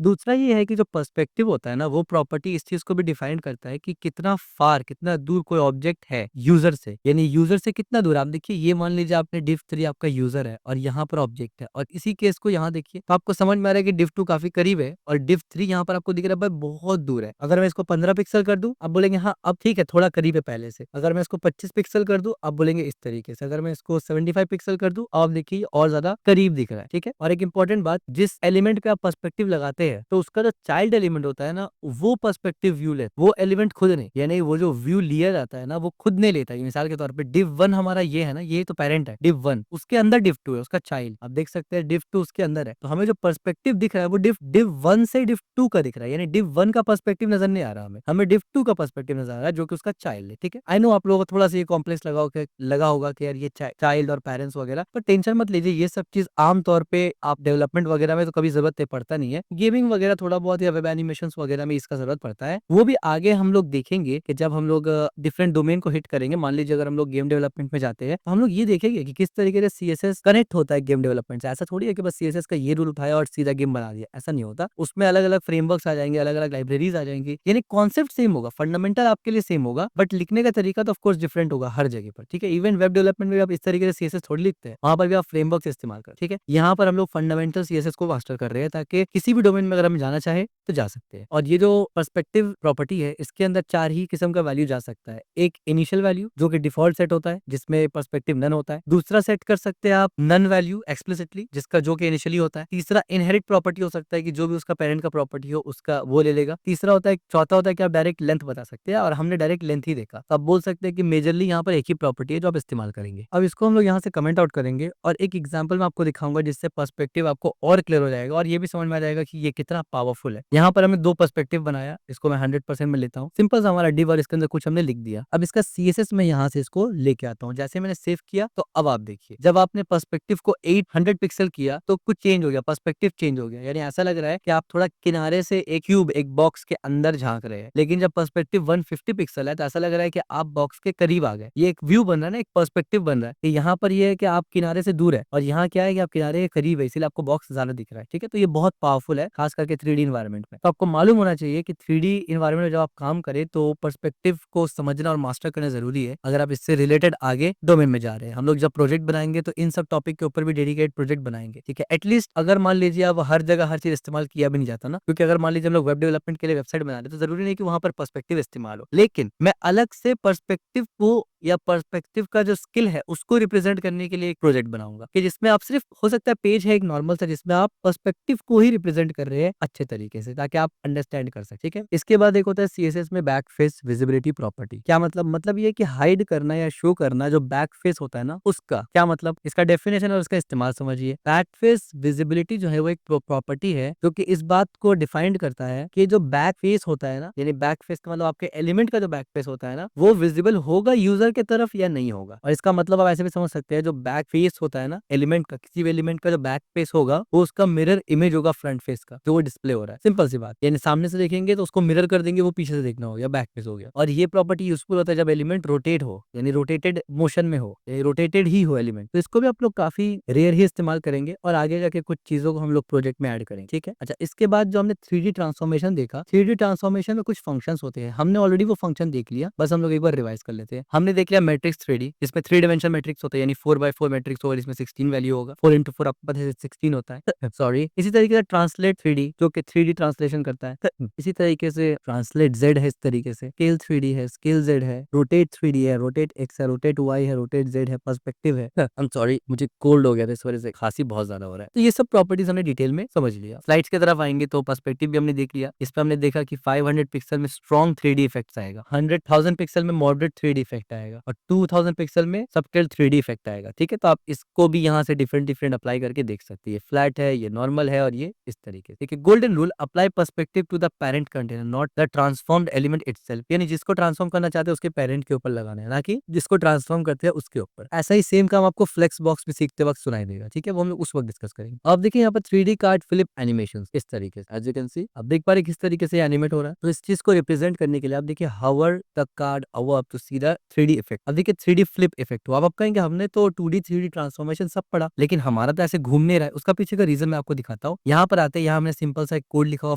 दूसरा ये है कि जो पर्सपेक्टिव होता है ना, वो प्रॉपर्टी इस चीज को भी डिफाइन करता है कि कितना फार, कितना दूर कोई ऑब्जेक्ट है यूजर से, यानी यूजर से कितना दूर। आप देखिए ये मान लीजिए आपने div 3 आपका यूजर है और यहाँ पर ऑब्जेक्ट है, और इसी केस को यहाँ देखिए तो आपको समझ में आ रहा है कि div 2 काफी करीब है और div 3 यहाँ पर आपको दिख रहा है भाई बहुत दूर है। अगर मैं इसको 15 पिक्सल कर दूं आप बोलेंगे हाँ अब ठीक है थोड़ा करीब है पहले से। अगर मैं इसको 25 पिक्सल कर दूं आप बोलेंगे इस तरीके से। अगर मैं इसको 75 पिक्सल कर दूं आप देखिए और ज्यादा करीब दिख रहा है, ठीक है। और एक इंपॉर्टेंट बात, जिस एलिमेंट पे आप पर्सपेक्टिव लगाते हैं तो उसका जो चाइल्ड एलिमेंट होता है ना, वो पर्सपेक्टिव व्यू ले, वो एलिमेंट खुद नहीं, यानी वो जो व्यू लिया जाता है ना वो खुद नहीं लेता है। मिसाल के तौर पे div 1 हमारा ये है ना, ये तो पेरेंट है div 1, उसके अंदर div 2 है उसका चाइल्ड, आप देख सकते हैं div 2 उसके अंदर है। तो हमें जो पर्सपेक्टिव दिख रहा है वो div 1 से div 2 का दिख रहा है, यानी div 1 का पर्सपेक्टिव नजर नहीं आ रहा हमें div 2 का पर्सपेक्टिव नजर आ रहा है जो कि उसका चाइल्ड है, ठीक है। आई नो आप लोगों को थोड़ा सा ये कॉम्प्लेक्स लगा होगा कि यार ये चाइल्ड और पेरेंट्स वगैरह, पर टेंशन मत लीजिए, ये सब चीज आम तौर पे आप डेवलपमेंट वगैरह में तो कभी जरूरत पड़ता नहीं है। गेमिंग वगैरह थोड़ा बहुत या वेब एनिमेशन वगैरह में इसका जरूरत पड़ता है, वो भी आगे हम लोग देखेंगे कि जब हम लोग डिफरेंट डोमेन को हिट करेंगे। मान लीजिए अगर हम लोग गेम डेवलपमेंट में जाते हैं तो हम लोग ये देखेंगे कि किस तरीके से सीएसएस कनेक्ट होता है गेम डेवलपमेंट से। ऐसा थोड़ी है कि बस सीएसएस का ये रूल उठाया और सीधा गेम बना दिया, ऐसा नहीं होता। उसमें अलग अलग फ्रेमवर्क्स आ जाएंगे, अलग अलग लाइब्रेरीज आ जाएंगी, यानी कॉन्सेप्ट सेम होगा, फंडामेंटल आपके लिए सेम होगा, बट लिखने का तरीका तो ऑफकोर्स डिफरेंट होगा हर जगह पर, ठीक है। इवन वेब डेवलपमेंट में भी आप इस तरीके से सीएसएस थोड़ी लिखते हैं, वहां पर भी आप फ्रेमवर्क इस्तेमाल कर, ठीक है। यहाँ पर हम लोग फंडामेंटल सीएसएस को मास्टर कर रहे हैं ताकि किसी भी डोमेन में अगर हम जाना चाहे तो जा सकते हैं। और ये जो पर्सपेक्टिव प्रॉपर्टी है इसके अंदर 4 ही किस्म का वैल्यू जा सकता है। एक इनिशियल वैल्यू जो कि डिफॉल्ट सेट होता है जिसमें पर्सपेक्टिव नन होता है। दूसरा सेट कर सकते हैं आप नन वैल्यू एक्सप्लिसिटली, जिसका जो कि इनिशियली होता है। तीसरा इनहेरिट प्रॉपर्टी हो सकता है कि जो भी उसका पेरेंट का प्रॉपर्टी हो उसका वो ले लेगा। तीसरा होता है, चौथा होता है कि आप डायरेक्ट लेंथ बता सकते हैं, और हमने डायरेक्ट लेंथ ही देखा तो आप बोल सकते हैं कि मेजरली यहाँ पर एक ही प्रॉपर्टी है जो आप इस्तेमाल करेंगे। अब इसको हम लोग यहाँ से कमेंट आउट करेंगे और एक एग्जाम्पल मैं आपको दिखाऊंगा जिससे पर्सपेक्टिव आपको और क्लियर हो जाएगा और ये भी समझ में आ जाएगा कि ये कितना पावरफुल है। यहाँ पर हमने 2 पर्सपेक्टिव बनाया, इसको मैं 100% में लेता हूँ। सिंपल सा हमारा डिव और इसके अंदर कुछ हमने लिख दिया। अब इसका सीएसएस में यहाँ से इसको लेके आता हूँ। जैसे मैंने सेव किया तो अब आप देखिए जब आपने पर्सपेक्टिव को 800 पिक्सल किया तो कुछ चेंज हो गया। गया, पर्सपेक्टिव चेंज हो गया, यानी ऐसा लग रहा है कि आप थोड़ा किनारे से एक क्यूब, एक बॉक्स के अंदर झांक रहे हैं, लेकिन जब पर्सपेक्टिव 150 पिक्सल है तो ऐसा लग रहा है कि आप बॉक्स के करीब आ गए। ये एक व्यू बन रहा है ना, एक पर्सपेक्टिव बन रहा है कि यहाँ पर ये है कि आप किनारे से दूर है और यहाँ क्या है कि आप किनारे के करीब है, इसीलिए आपको बॉक्स ज्यादा दिख रहा है। ठीक है, तो ये बहुत पावरफुल है, खास करके 3D इन्वायरमेंट में। तो आपको मालूम होना चाहिए कि 3D इन्वायरमेंट में जब आप काम करें तो पर्सपेक्टिव को समझना और मास्टर करना जरूरी है, अगर आप इससे रिलेटेड आगे डोमेन में जा रहे हैं। हम लोग जब प्रोजेक्ट बनाएंगे तो इन सब टॉपिक के ऊपर भी डेडिकेट प्रोजेक्ट बनाएंगे। ठीक है, एटलीस्ट अगर मान लीजिए अब हर जगह हर चीज इस्तेमाल किया भी नहीं जाता ना, क्योंकि अगर मान लीजिए हम लोग वेब डेवलपमेंट के लिए वेबसाइट बना रहे हैं तो जरूरी नहीं कि वहां पर पर्सपेक्टिव इस्तेमाल हो, लेकिन मैं अलग से पर्सपेक्टिव को या पर्सपेक्टिव का जो स्किल है उसको रिप्रेजेंट करने के लिए एक प्रोजेक्ट बनाऊंगा कि जिसमें आप सिर्फ, हो सकता है पेज है एक नॉर्मल सा जिसमें आप पर्सपेक्टिव को ही रिप्रेजेंट कर रहे हैं अच्छे तरीके से, ताकि आप अंडरस्टैंड कर सके। ठीक है, इसके बाद एक होता है सीएसएस में बैक फेस विजिबिलिटी प्रॉपर्टी। क्या मतलब ये कि हाइड करना या शो करना जो बैक फेस होता है ना, उसका क्या मतलब, इसका डेफिनेशन और उसका इस्तेमाल समझिए। बैक फेस विजिबिलिटी जो है वो एक प्रॉपर्टी है जो कि इस बात को डिफाइंड करता है कि जो बैक फेस होता है ना, यानी बैक फेस का मतलब आपके एलिमेंट का जो बैक फेस होता है ना, वो विजिबल होगा यूजर के तरफ या नहीं होगा। और इसका मतलब आप ऐसे भी समझ सकते हैं, जो बैक फेस होता है ना एलिमेंट का, किसी भी एलिमेंट का जो बैक फेस होगा वो उसका मिरर इमेज होगा फ्रंट फेस का, जो वो डिस्प्ले हो रहा है। सिंपल सी बात, यानी सामने से देखेंगे तो उसको मिरर कर देंगे, वो पीछे से देखना हो गया, बैक फेस हो गया। और ये प्रॉपर्टी यूजफुल होता है जब एलिमेंट रोटेट हो, यानी रोटेटेड मोशन में हो, रोटेटेड ही हो एलिमेंट, तो इसको भी आप लोग काफी रेयर ही इस्तेमाल करेंगे और आगे जाके कुछ चीजों को हम लोग प्रोजेक्ट में ऐड करेंगे। ठीक है, अच्छा, इसके बाद जो हमने 3D ट्रांसफॉर्मेशन देखा, 3D ट्रांसफॉर्मेशन में कुछ फंक्शंस होते हैं, हमने ऑलरेडी वो फंक्शन देख लिया, बस हम लोग एक बार रिवाइज कर लेते हैं। हमने देख लिया मैट्रिक्स 3D, इसमें 3 डायमेंशन मैट्रिक्स होता है, यानी 4x4 मैट्रिक्स होगा, इसमें 16 वैल्यू होगा, 4x4 आपको पता है 16 होता है सॉरी। इसी तरीके से ट्रांसलेट 3D जो कि 3D ट्रांसलेशन करता है, इसी तरीके से ट्रांसलेट Z है, इस तरीके से स्केल 3D है, स्केल Z है, रोटेट 3D है, रोटेट X है, रोटेट Y है, रोटेट Z है, पर्सपेक्टिव है। आई एम सॉरी, मुझे कोल्ड हो गया था, इस वजह से खांसी बहुत ज्यादा हो रहा है। तो ये सब प्रॉपर्टीज हमने डिटेल में समझ लिया। स्लाइड्स की तरफ आएंगे तो पर्सपेक्टिव भी हमने देख लिया। इस पर हमने देखा कि 500 पिक्सल में स्ट्रॉन्ग 3D इफेक्ट आएगा, 100,000 पिक्सल में मॉडरेट 3D इफेक्ट आएगा और 2000 पिक्सल में सबटल 3D इफेक्ट आएगा। ठीक है, तो आप इसको भी यहाँ से डिफरेंट डिफरेंट अप्लाई करके देख सकते हैं। फ्लैट है, ये नॉर्मल है और ये इस तरीके से। ठीक है, golden rule, apply perspective to the parent container not the transformed element itself, यानी जिसको ट्रांसफॉर्म करना चाहते हैं उसके पेरेंट के ऊपर लगाना है, ना कि जिसको ट्रांसफॉर्म करते हैं उसके ऊपर। ऐसा ही सेम काम आपको फ्लेक्स बॉक्स भी सीखते वक्त सुनाई देगा। ठीक है, वो हम लोग उस वक्त डिस्कस करेंगे। अब देखिए यहाँ पर 3D कार्ड फ्लिप एनिमेशन इस तरीके से, एज यू कैन सी, अब देख पा रहे किस तरीके से एनिमेट हो रहा है। तो इस चीज को रिप्रेजेंट करने के लिए आप देखिए hover the card over to see the 3D effect. अब देखिए 3D फ्लिप इफेक्ट हुआ। अब आप कहेंगे हमने तो 2D 3D ट्रांसफॉर्मेशन सब पढ़ा, लेकिन हमारा तो ऐसे घूम नहीं रहा है। उसका पीछे का रीजन मैं आपको दिखाता हूँ। यहाँ पर आते हैं, यहाँ हमने सिंपल सा एक कोड लिखा हुआ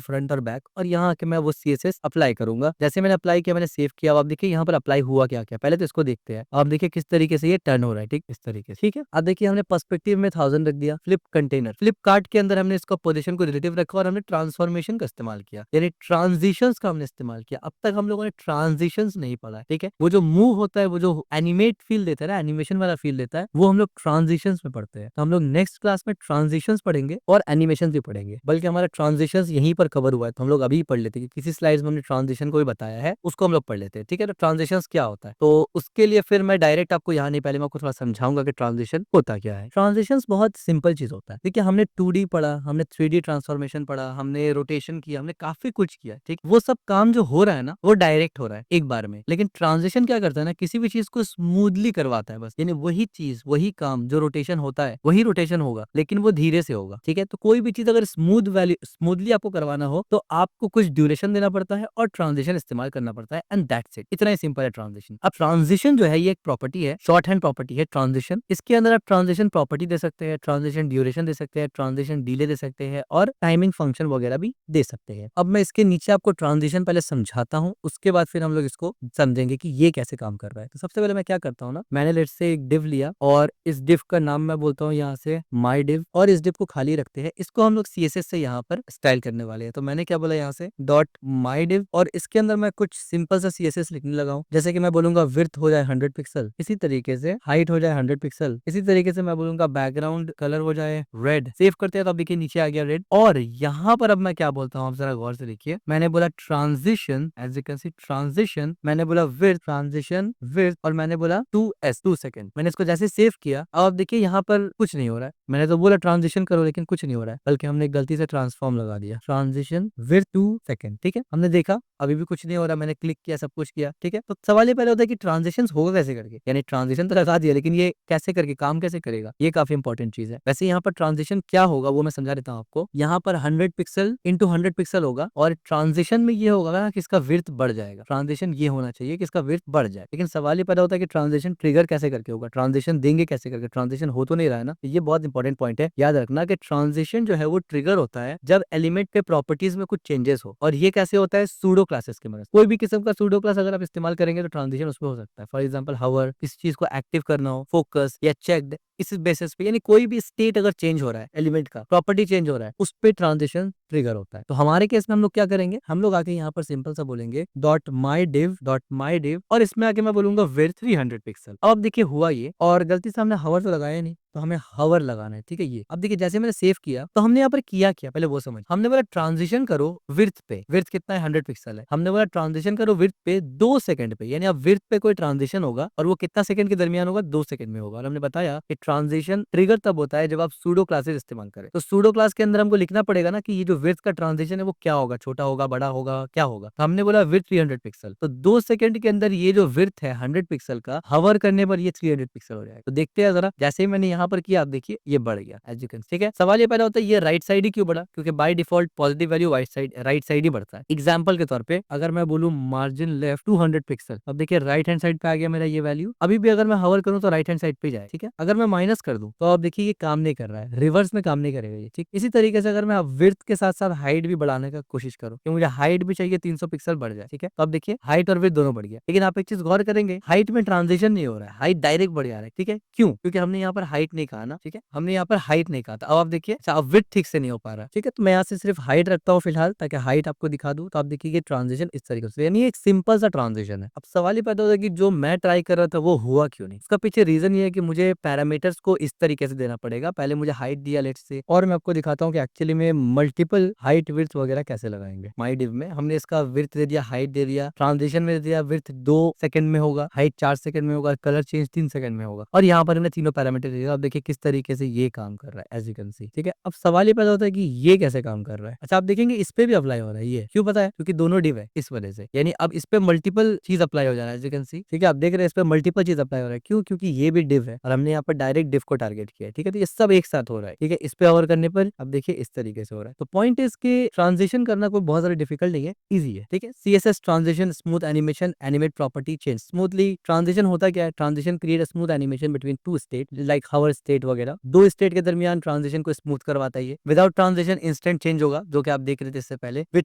फ्रंट और बैक, और यहाँ आके मैं वो CSS अप्लाई करूंगा। जैसे मैंने अप्लाई किया, मैंने सेव किया। अब आप देखिए यहाँ पर अप्लाई हुआ क्या क्या, पहले तो इसको देखते हैं। आप देखिए किस तरीके से ये टर्न हो रहा है, ठीक इस तरीके से। ठीक है, अब देखिए हमने पर्सपेक्टिव में 1000 रख दिया। फ्लिप कंटेनर, फ्लिप कार्ट के अंदर हमने इसका पोजीशन को रिलेटिव रखा और हमने ट्रांसफॉर्मेशन का इस्तेमाल किया, यानी ट्रांजिशंस का हमने इस्तेमाल किया। अब तक हम लोगों ने ट्रांजिशंस नहीं पढ़ा है। ठीक है, वो जो मूव होता है, वो जो एनिमेट फील देता है ना, एनिमेशन वाला फील देता है, वो हम लोग ट्रांजिशंस में पढ़ते हैं। तो हम लोग नेक्स्ट क्लास में ट्रांजिशंस पढ़ेंगे और एनिमेशन भी पढ़ेंगे, बल्कि हमारा ट्रांजिशंस यहीं पर कवर हुआ है, तो हम लोग अभी पढ़ लेते हैं कि किसी स्लाइड्स में हमने ट्रांजिशन को भी बताया है, उसको हम लोग पढ़ लेते हैं। ठीक है, तो ट्रांजिशंस क्या होता है, तो उसके लिए फिर मैं डायरेक्ट आपको यहाँ नहीं, पहले मैं आपको थोड़ा समझाऊंगा कि ट्रांजिशन होता क्या है। ट्रांजिशंस बहुत सिंपल चीज होता है। देखिए हमने 2D पढ़ा, हमने 3D ट्रांसफॉर्मेशन पढ़ा, हमने रोटेशन किया, हमने काफी कुछ किया। ठीक, वो सब काम जो हो रहा है ना, वो डायरेक्ट हो रहा है एक बार में। लेकिन ट्रांजिशन क्या करता है ना, किसी भी चीज को स्मूथली करवाता है बस, यानी वही चीज, वही काम जो रोटेशन होता है वही रोटेशन होगा, लेकिन वो धीरे से होगा। ठीक है, तो कोई भी चीज अगर स्मूथली आपको करवाना हो तो आपको कुछ ड्यूरेशन देना पड़ता है और ट्रांजिशन इस्तेमाल करना पड़ता है, एंड दैट्स इट। इतना ही सिंपल है ट्रांजिशन। अब ट्रांजिशन जो है ये एक प्रॉपर्टी है, शॉर्ट हैंड प्रॉपर्टी है ट्रांजिशन। इसके अंदर आप ट्रांजिशन प्रॉपर्टी दे सकते हैं, ट्रांजिशन ड्यूरेशन दे सकते हैं, ट्रांजिशन डिले दे सकते हैं और टाइमिंग फंक्शन वगैरह भी दे सकते हैं। अब मैं इसके नीचे आपको ट्रांजिशन पहले समझाता हूँ, उसके बाद फिर हम लोग इसको समझेंगे कि ये कैसे काम कर रहा है। तो सबसे पहले मैं क्या करता हूँ ना, मैंने लेट्स से एक डिव लिया और इस डिव का नाम मैं बोलता हूँ यहाँ से माई डिव, और इस डिव को खाली रखते हैं। इसको हम लोग CSS से यहाँ पर स्टाइल करने वाले हैं। तो मैंने क्या बोला यहाँ से डॉट माई डिव, और इसके अंदर मैं कुछ सिंपल सा CSS लिखने लगा हूँ। जैसे कि मैं बोलूंगा विड्थ हो जाए 100 पिक्सल, इसी तरीके से हाइट हो जाए 100 पिक्सल, इसी तरीके से मैं बोलूंगा बैकग्राउंड कलर हो जाए रेड। सेव करते हैं तो अब देखिए नीचे आ गया रेड। और यहाँ पर अब मैं क्या बोलता हूँ, आप जरा गौर से देखिए, मैंने बोला transition, as you can see transition, मैंने बोला विड्थ, ट्रांजिशन विड्थ और मैंने बोला 2s 2 सेकंड। मैंने इसको जैसे सेव किया, अब आप देखिए यहाँ पर कुछ नहीं हो रहा है। मैंने तो बोला ट्रांजिशन करो लेकिन कुछ नहीं हो रहा है, बल्कि हमने गलती से ट्रांसफॉर्म लगा दिया, ट्रांजिशन विड्थ 2 सेकंड। ठीक है, हमने देखा अभी भी कुछ नहीं हो रहा, मैंने क्लिक किया, सब कुछ किया। ठीक है, तो सवाल ये पहले होता है कि ट्रांजिशन होगा कैसे करके, यानी ट्रांजिशन तो लगा दिया लेकिन ये कैसे करके काम कैसे करेगा, ये काफी इंपॉर्टेंट चीज है। वैसे यहाँ पर ट्रांजिशन क्या होगा वो मैं समझा देता हूँ आपको। यहाँ पर 100 पिक्सल इंटू 100 पिक्सल होगा और ट्रांजिशन में ये होगा ना कि इसका विड्थ बढ़ जाएगा। ट्रांजिशन ये होना चाहिए कि इसका विड्थ बढ़ जाए, लेकिन सवाल ये पैदा होता है कि ट्रांजिशन ट्रिगर कैसे करके होगा, ट्रांजिशन देंगे कैसे करके, ट्रांजिशन हो तो नहीं रहा है ना। ये बहुत इंपॉर्टेंट पॉइंट है, याद रखना कि ट्रांजिशन जो है वो ट्रिगर होता है जब एलिमेंट के प्रॉपर्टीज में कुछ चेंजेस हो। और ये कैसे होता है, सूडो क्लासेस की मदद। कोई भी किस्म का सूडो क्लास अगर आप इस्तेमाल करेंगे तो ट्रांजिशन उसमें हो सकता है। फॉर एग्जाम्पल हावर, किसी चीज को एक्टिव करना हो, फोकस या चेक्ड, इस बेसिस पे, यानी कोई भी स्टेट अगर चेंज हो रहा है, एलिमेंट का प्रॉपर्टी चेंज हो रहा है, उस पे ट्रांजिशन ट्रिगर होता है। तो हमारे केस में हम लोग क्या करेंगे, हम लोग आके यहाँ पर सिंपल सा बोलेंगे .my div और इसमें आके मैं बोलूंगा विड्थ 300 पिक्सल। अब देखिए हुआ ये, और गलती से हमने हावर तो लगाया नहीं, तो हमें हावर लगाना है। ठीक है, ये अब देखिए जैसे मैंने सेव किया तो हमने यहाँ पर किया क्या पहले वो समझ। हमने बोला ट्रांजिशन करो विड्थ पे, विड्थ कितना है 100 पिक्सल है, हमने बोला ट्रांजिशन करो विड्थ पे 2 सेकंड पे, यानी अब विड्थ पे कोई ट्रांजिशन होगा और वो कितना सेकंड के दरमियान होगा, 2 सेकंड में होगा। और हमने बताया कि ट्रांजिशन ट्रिगर तब होता है जब आप सूडो क्लासेस इस्तेमाल करें। तो सूडो क्लास के अंदर हमको लिखना पड़ेगा ना कि ये जो विड्थ का ट्रांजिशन है वो क्या होगा, छोटा होगा, बड़ा होगा, क्या होगा। तो हमने बोला विड्थ 300 पिक्सल, तो 2 सेकंड के अंदर ये जो विड्थ है 100 पिक्सल का, हवर करने पर ये 300 पिक्सल हो जाएगा। तो देखते हैं जरा, जैसे ही मैंने यहाँ पर किया आप देखिए ये बढ़ गया एज यू कैन। ठीक है, सवाल ये पैदा होता है ये राइट साइड ही क्यों बढ़ा, क्योंकि by default positive value right side ही बढ़ता है। एग्जांपल के तौर पे अगर मैं बोलूं मार्जिन लेफ्ट 200 पिक्सल, अब देखिए राइट हैंड साइड पे आ गया मेरा ये वैल्यू। अभी भी अगर मैं हवर करूं तो राइट हैंड साइड पे जाए। ठीक है, अगर मैं माइनस कर दूं तो अब देखिए ये काम नहीं कर रहा है, रिवर्स में काम नहीं करेगा ये। ठीक, इसी तरीके से अगर मैं विड्थ के साथ साथ हाइट भी बढ़ाने का कोशिश करूं कि मुझे हाइट भी चाहिए 300 पिक्सल बढ़ जाए। ठीक है, तो अब देखिए हाइट और विड्थ दोनों बढ़ गया, लेकिन आप एक चीज गौर करेंगे हाइट में ट्रांजिशन नहीं हो रहा है, हाइट डायरेक्ट बढ़ जा रहा है। ठीक है, क्यों, क्योंकि हमने यहाँ पर हाइट नहीं कहा ना। ठीक है, हमने यहाँ पर हाइट नहीं कहा था। अब आप देखिए अच्छा अब विड्थ ठीक से नहीं हो पा रहा। ठीक है, तो मैं यहाँ से सिर्फ हाइट रखता हूँ फिलहाल, ताकि हाइट आपको दिखा दूं। तो आप देखिए ये ट्रांजिशन इस तरीके से, यानी एक सिंपल सा ट्रांजिशन है। अब सवाल ये पैदा होता है कि जो मैं ट्राई कर रहा था वो हुआ क्यों नहीं। इसका पीछे रीजन ये है कि मुझे पैरामीटर्स को इस तरीके से देना पड़ेगा। पहले मुझे हाइट दिया लेट्स से, और मैं आपको दिखाता हूँ कि एक्चुअली में मल्टीपल हाइट विड्थ वगैरह कैसे लगाएंगे। माई डिव में हमने इसका विड्थ दे दिया, हाइट दे दिया, ट्रांजिशन में दे दिया विड्थ 2 सेकंड में होगा, हाइट 4 सेकंड में होगा, कलर चेंज 3 सेकंड में होगा, और यहाँ पर हमने तीनों पैरामीटर दे दिया। अब देखिए किस तरीके से ये काम कर रहा है एज यू कैन सी। ठीक है, अब सवाल ये पैदा होता है कि ये कैसे काम कर रहा है। अच्छा आप देखेंगे इस पे भी अप्लाई हो रहा है, ये क्यों पता है, क्योंकि दोनों डिव है इस वजह से, यानी अब इस पे मल्टीपल चीज अप्लाई हो जा रहा है एज यू कैन सी। ठीक है, आप देख रहे हैं इस पे मल्टीपल चीज अप्लाई हो रहा है, क्यों, क्योंकि ये भी डिव है और हमने यहाँ पर डायरेक्ट डिव को टारगेट किया है। ठीक है, तो ये सब एक साथ हो रहा है। ठीक है, इस पे ओवर करने पर अब देखिए इस तरीके से हो रहा है। तो पॉइंट इज के ट्रांजिशन करना कोई बहुत ज्यादा डिफिकल्ट नहीं है, इजी है। ठीक है, CSS transition smooth animation animate property change smoothly. Transition होता क्या है, transition create smooth animation between two state like hover state वगैरह, दो स्टेट के दरमियान ट्रांजिशन को स्मूथ करवाता है। विदाउट ट्रांजिशन इंस्टेंट चेंज होगा, जो कि आप देख रहे थे इससे पहले। विद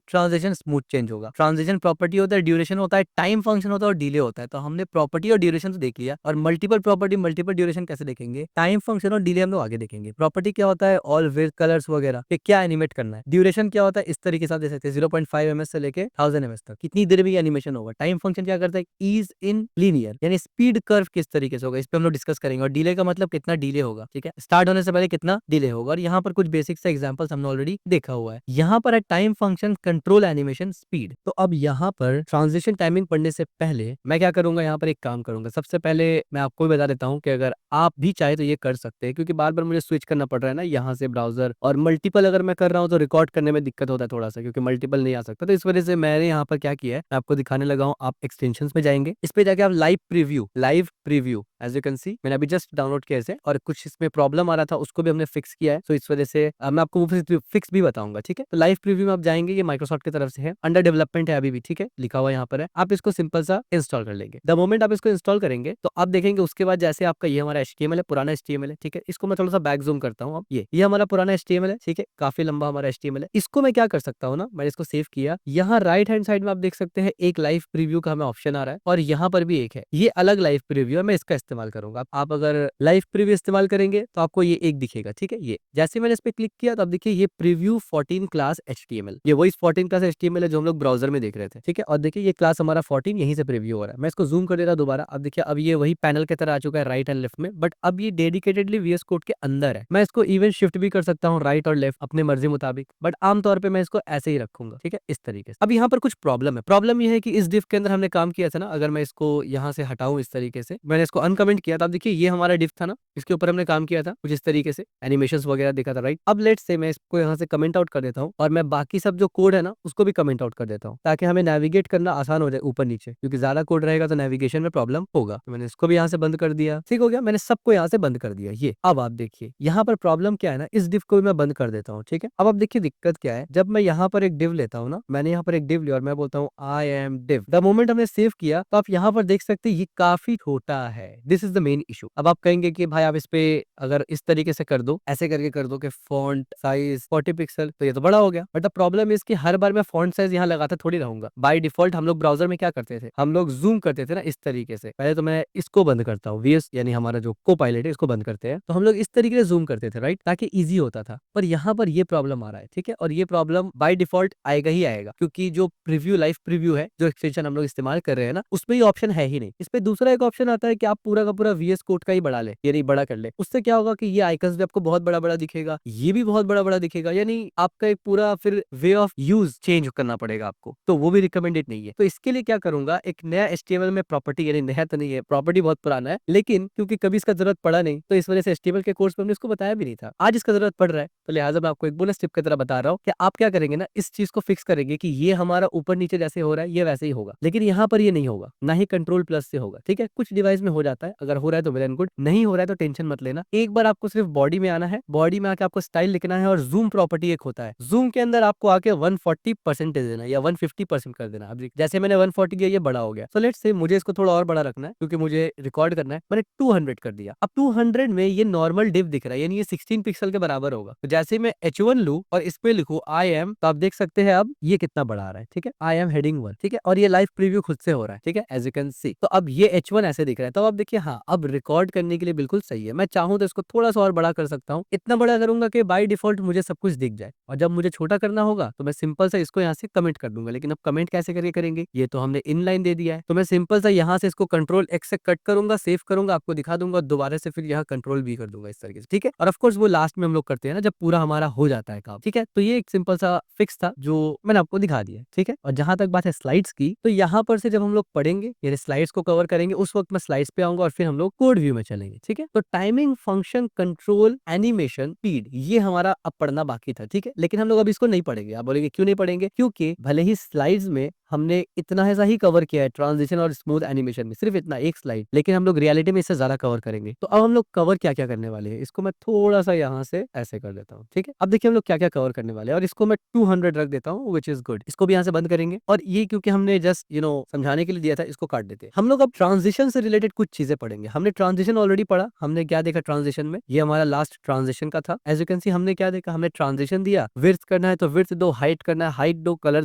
ट्रांजिशन स्मूथ चेंज होगा। ट्रांजिशन प्रॉपर्टी होता है, ड्यूरेशन होता है, टाइम फंक्शन होता है और डिले होता है। तो हमने प्रॉपर्टी और ड्यूरेशन तो देख लिया, और मल्टीपल प्रॉपर्टी मल्टीपल ड्यूरेशन कैसे देखेंगे, टाइम फंक्शन और डिले हम लोग आगे देखेंगे। प्रॉपर्टी क्या होता है, ऑल विद कलर्स वगैरह, ये क्या एनिमेट करना है। ड्यूरेशन क्या होता है, इस तरीके से दे सकते हैं 0.5 ms से लेके 1000 ms तक, कितनी देर में एनिमेशन होगा। टाइम फंक्शन क्या करता है, ईज इन लीनियर, यानी स्पीड कर्व किस तरीके से होगा, इस पे हम लोग डिस्कस करेंगे। और डिले का मतलब कितना डिले होगा। ठीक है, स्टार्ट होने से पहले कितना डिले होगा। और यहाँ पर कुछ बेसिक से एग्जांपल्स हमने ऑलरेडी देखा हुआ है। यहाँ पर है time function control animation speed. तो अब यहाँ पर ट्रांजिशन टाइमिंग पढ़ने से पहले मैं क्या करूंगा, यहाँ पर एक काम करूंगा। सबसे पहले मैं आपको भी बता देता हूँ कि अगर आप भी चाहे तो ये कर सकते हैं, क्योंकि बार बार मुझे स्विच करना पड़ रहा है ना यहाँ से ब्राउजर, और मल्टीपल अगर मैं कर रहा हूँ तो रिकॉर्ड करने में दिक्कत होता है थोड़ा सा, क्योंकि मल्टीपल नहीं आ सकता। तो इस वजह से मैंने यहाँ पर क्या किया है, मैं आपको दिखाने लगा हूँ। आप एक्सटेंशंस में जाएंगे, इस पे जाके आप live preview as you can see, मैंने अभी जस्ट डाउनलोड किया है, और कुछ इसमें प्रॉब्लम आ रहा था उसको भी हमने फिक्स किया है। तो इस वजह से मैं आपको वो फिक्स भी बताऊंगा। ठीक है, तो लाइव प्रीव्यू में आप जाएंगे, ये माइक्रोसॉफ्ट की तरफ से है, अंडर डेवलपमेंट है अभी भी। ठीक है, लिखा हुआ यहाँ पर है, आप इसको सिंपल सा इंस्टॉल कर लेंगे। द मोमेंट आप इसको इंस्टॉल करेंगे तो आप देखेंगे उसके बाद जैसे आपका ये हमारा HTML है, पुराना HTML है। ठीक है, इसको मैं थोड़ा सा बैक जूम करता हूँ। अब ये हमारा पुराना HTML है। ठीक है, काफी लंबा हमारा HTML है। इसको मैं क्या कर सकता हूँ ना, मैंने इसको सेव किया, यहाँ राइट हैंड साइड में आप देख सकते हैं एक लाइव प्रीव्यू का हमें ऑप्शन आ रहा है, और यहाँ पर भी एक है, ये अलग लाइव प्रीव्यू है, मैं इसका इस्तेमाल करूंगा। आप अगर लाइव प्रीव्यू इस्तेमाल करेंगे तो आपको ये एक दिखेगा, ठीक है। ये जैसे मैंने इस पे क्लिक किया तो अब देखिए ये प्रीव्यू 14 क्लास HTML, ये वही 14 क्लास HTML है जो हम लोग ब्राउजर में देख रहे थे, ठीक है। और देखिए ये क्लास हमारा 14 यहीं से प्रीव्यू हो रहा है। मैं इसको जूम कर देता दोबारा, अब देखिए अब ये वही पैनल की तरह आ चुका है राइट एंड लेफ्ट में, बट अब ये डेडिकेटेडली VS कोड के अंदर है। मैं इसको इवन शिफ्ट भी कर सकता हूँ राइट और लेफ्ट अपने मर्जी मुताबिक, बट आमतौर पर मैं इसको ऐसे ही रखूंगा, ठीक है, इस तरीके से। अब यहाँ पर कुछ प्रॉब्लम है। प्रॉब्लम ये है कि इस डिव के अंदर हमने काम किया था ना, अगर मैं इसको यहाँ से हटाऊं इस तरीके से, मैंने इसको अनकमेंट किया था, अब देखिए ये हमारा डिव था ना, इसके ऊपर हमने काम किया था कुछ इस तरीके से, एनिमेशंस वगैरह देखा था, राइट। अब लेट्स से मैं इसको यहाँ से कमेंट आउट कर देता हूँ और मैं बाकी सब जो कोड है ना उसको भी कमेंट आउट कर देता हूँ, ताकि हमें नेविगेट करना आसान हो जाए ऊपर नीचे, क्योंकि ज्यादा कोड रहेगा तो नेविगेशन में प्रॉब्लम होगा। तो मैंने इसको भी यहाँ से बंद कर दिया, ठीक हो गया, मैंने सबको यहाँ से बंद कर दिया। ये अब आप देखिए यहाँ पर प्रॉब्लम क्या है ना, इस डिव को भी मैं बंद कर देता हूँ, ठीक है। अब आप देखिए दिक्कत क्या है, जब मैं यहाँ पर एक डिव लेता हूँ ना, मैंने यहाँ पर एक डिव लिया और मैं बोलता हूँ I am div, the moment हमने सेव किया तो आप यहाँ पर देख सकते हैं ये काफी छोटा है। This is the main issue. अब आप कहेंगे कि भाई आप इस पे अगर इस तरीके से कर दो, ऐसे करके कर दो कि फॉन्ट साइज 40 पिक्सल, तो ये तो बड़ा हो गया। बट द प्रॉब्लम इज कि हर बार मैं फॉन्ट साइज यहाँ लगाता थोड़ी रहूंगा। बाय डिफॉल्ट हम लोग ब्राउजर में क्या करते थे, हम लोग जूम करते थे ना इस तरीके से। पहले तो मैं इसको बंद करता हूँ, VS यानी हमारा जो को पायलट है इसको बंद करते हैं, तो हम लोग इस तरीके से जूम करते थे, राइट, ताकि ईजी होता था। पर यहाँ पर ये प्रॉब्लम आ रहा है, ठीक है, और ये प्रॉब्लम बाय डिफॉल्ट आएगा ही आएगा, क्योंकि जो प्रीव्यू लाइव प्रीव्यू है जो एक्सटेंशन हम लोग इस्तेमाल कर रहे हैं ना, उसमें ये ऑप्शन है ही नहीं। इस पे दूसरा एक ऑप्शन आता है कि आप पूरा का पूरा VS कोड का ही बढ़ा ले, यानी बड़ा कर ले। उससे क्या होगा कि ये आइकन्स भी आपको बहुत बड़ा बड़ा दिखेगा, ये भी बहुत बड़ा बड़ा दिखेगा, यानी आपका एक पूरा फिर वे ऑफ यूज चेंज करना पड़ेगा आपको, तो वो भी रिकमेंडेड नहीं है। तो इसके लिए क्या करूंगा, एक नया HTML में प्रॉपर्टी, यानी नया तो नहीं है, प्रॉपर्टी बहुत पुराना है, लेकिन क्योंकि कभी इसका जरूरत पड़ा नहीं तो इस वजह से HTML के कोर्स में हमने इसको बताया भी नहीं था। आज इसका जरूरत पड़ रहा है, तो लिहाजा मैं आपको एक बोनस टिप की तरह बता रहा हूँ कि आप क्या करेंगे ना, इस चीज को फिक्स करेंगे कि ये हमारा ऊपर नीचे जैसे हो रहा है ये वैसे ही होगा, लेकिन यहाँ पर ये नहीं होगा, ना ही कंट्रोल प्लस से होगा, ठीक है। कुछ डिवाइस में हो जाता है, अगर हो रहा है तो वेल एंड गुड, नहीं हो रहा है तो टेंशन मत लेना। एक बार आपको सिर्फ बॉडी में आना है, बॉडी में आके आपको स्टाइल लिखना है और जूम प्रॉपर्टी एक होता है, जूम के अंदर आपको आके 140% देना या 150% कर देना। अब जैसे मैंने 140 दिया, ये बड़ा हो गया, सो लेट्स से मुझे इसको थोड़ा और बड़ा रखना है क्योंकि मुझे रिकॉर्ड करना है, मैंने 200 कर दिया। अब 200 में ये नॉर्मल डिव दिख रहा है, यानी ये 16 पिक्सल के बराबर होगा। तो जैसे मैं H1 लूं और इस पे लिखूं आई एम, तो आप देख सकते हैं अब ये कितना बड़ा आ रहा है, ठीक है, आई एम हेडिंग 1, ठीक है, और ये लाइव प्रीव्यू खुद से हो रहा है, ठीक है, एज यू कैन सी। तो अब ये H1 ऐसे दिख रहा है, तो अब देखिए हाँ, अब रिकॉर्ड करने के लिए बिल्कुल सही है। मैं चाहूं तो इसको थोड़ा सा और बड़ा कर सकता हूँ, इतना बड़ा करूंगा कि बाय डिफॉल्ट मुझे सब कुछ दिख जाए, और जब मुझे छोटा करना होगा तो मैं सिंपल सा इसको यहाँ से कमेंट कर दूंगा। लेकिन अब कमेंट कैसे करके करेंगे, ये तो हमने इनलाइन दे दिया है, तो मैं सिंपल सा यहाँ से इसको कंट्रोल X से कट करूंगा, सेव करूंगा, आपको दिखा दूंगा, दोबारा से फिर यहाँ कंट्रोल V कर दूंगा इस तरीके से, ठीक है। और ऑफ कोर्स वो लास्ट में हम लोग करते हैं ना जब पूरा हमारा हो जाता है काम, ठीक है। तो ये एक सिंपल सा फिक्स था जो मैंने आपको दिखा दिया, ठीक है। और जहां तक बात है स्लाइड्स की, तो यहाँ पर से जब हम लोग पढ़ेंगे यानी स्लाइड्स को कवर करेंगे, उस वक्त मैं स्लाइड्स पे आऊंगा और फिर हम लोग कोड व्यू में चलेंगे, ठीक है। तो timing, function, control, animation, speed, ये हमारा अब पढ़ना बाकी था, ठीक है। लेकिन हम लोग अब इसको नहीं पढ़ेंगे। आप बोलेंगे क्यों नहीं पढ़ेंगे, क्योंकि भले ही स्लाइड्स में हमने इतना ऐसा ही कवर किया है, ट्रांजिशन और स्मूथ एनिमेशन में सिर्फ इतना एक स्लाइड, लेकिन हम लोग रियलिटी में इससे ज्यादा कवर करेंगे। तो अब हम लोग कवर क्या क्या करने वाले हैं, इसको मैं थोड़ा सा यहाँ से ऐसे कर देता हूँ, ठीक है। अब देखिए हम लोग क्या क्या कवर करने वाले हैं, और इसको मैं 200 रख देता हूँ, विच इज गुड। इसको भी यहाँ से बंद करेंगे, और ये क्योंकि हमने जस्ट समझाने के लिए दिया था, इसको काट देते हैं। हम लोग अब ट्रांजिशन से रिलेटेड कुछ चीजें पढ़ेंगे। हमने ट्रांजिशन ऑलरेडी पढ़ा, हमने क्या देखा ट्रांजिशन में, ये हमारा लास्ट ट्रांजिशन का था। एज यू कैन सी हमने क्या देखा, हमने ट्रांजिशन दिया, विड्थ करना है तो विड्थ दो, हाइट करना है हाइट दो, कलर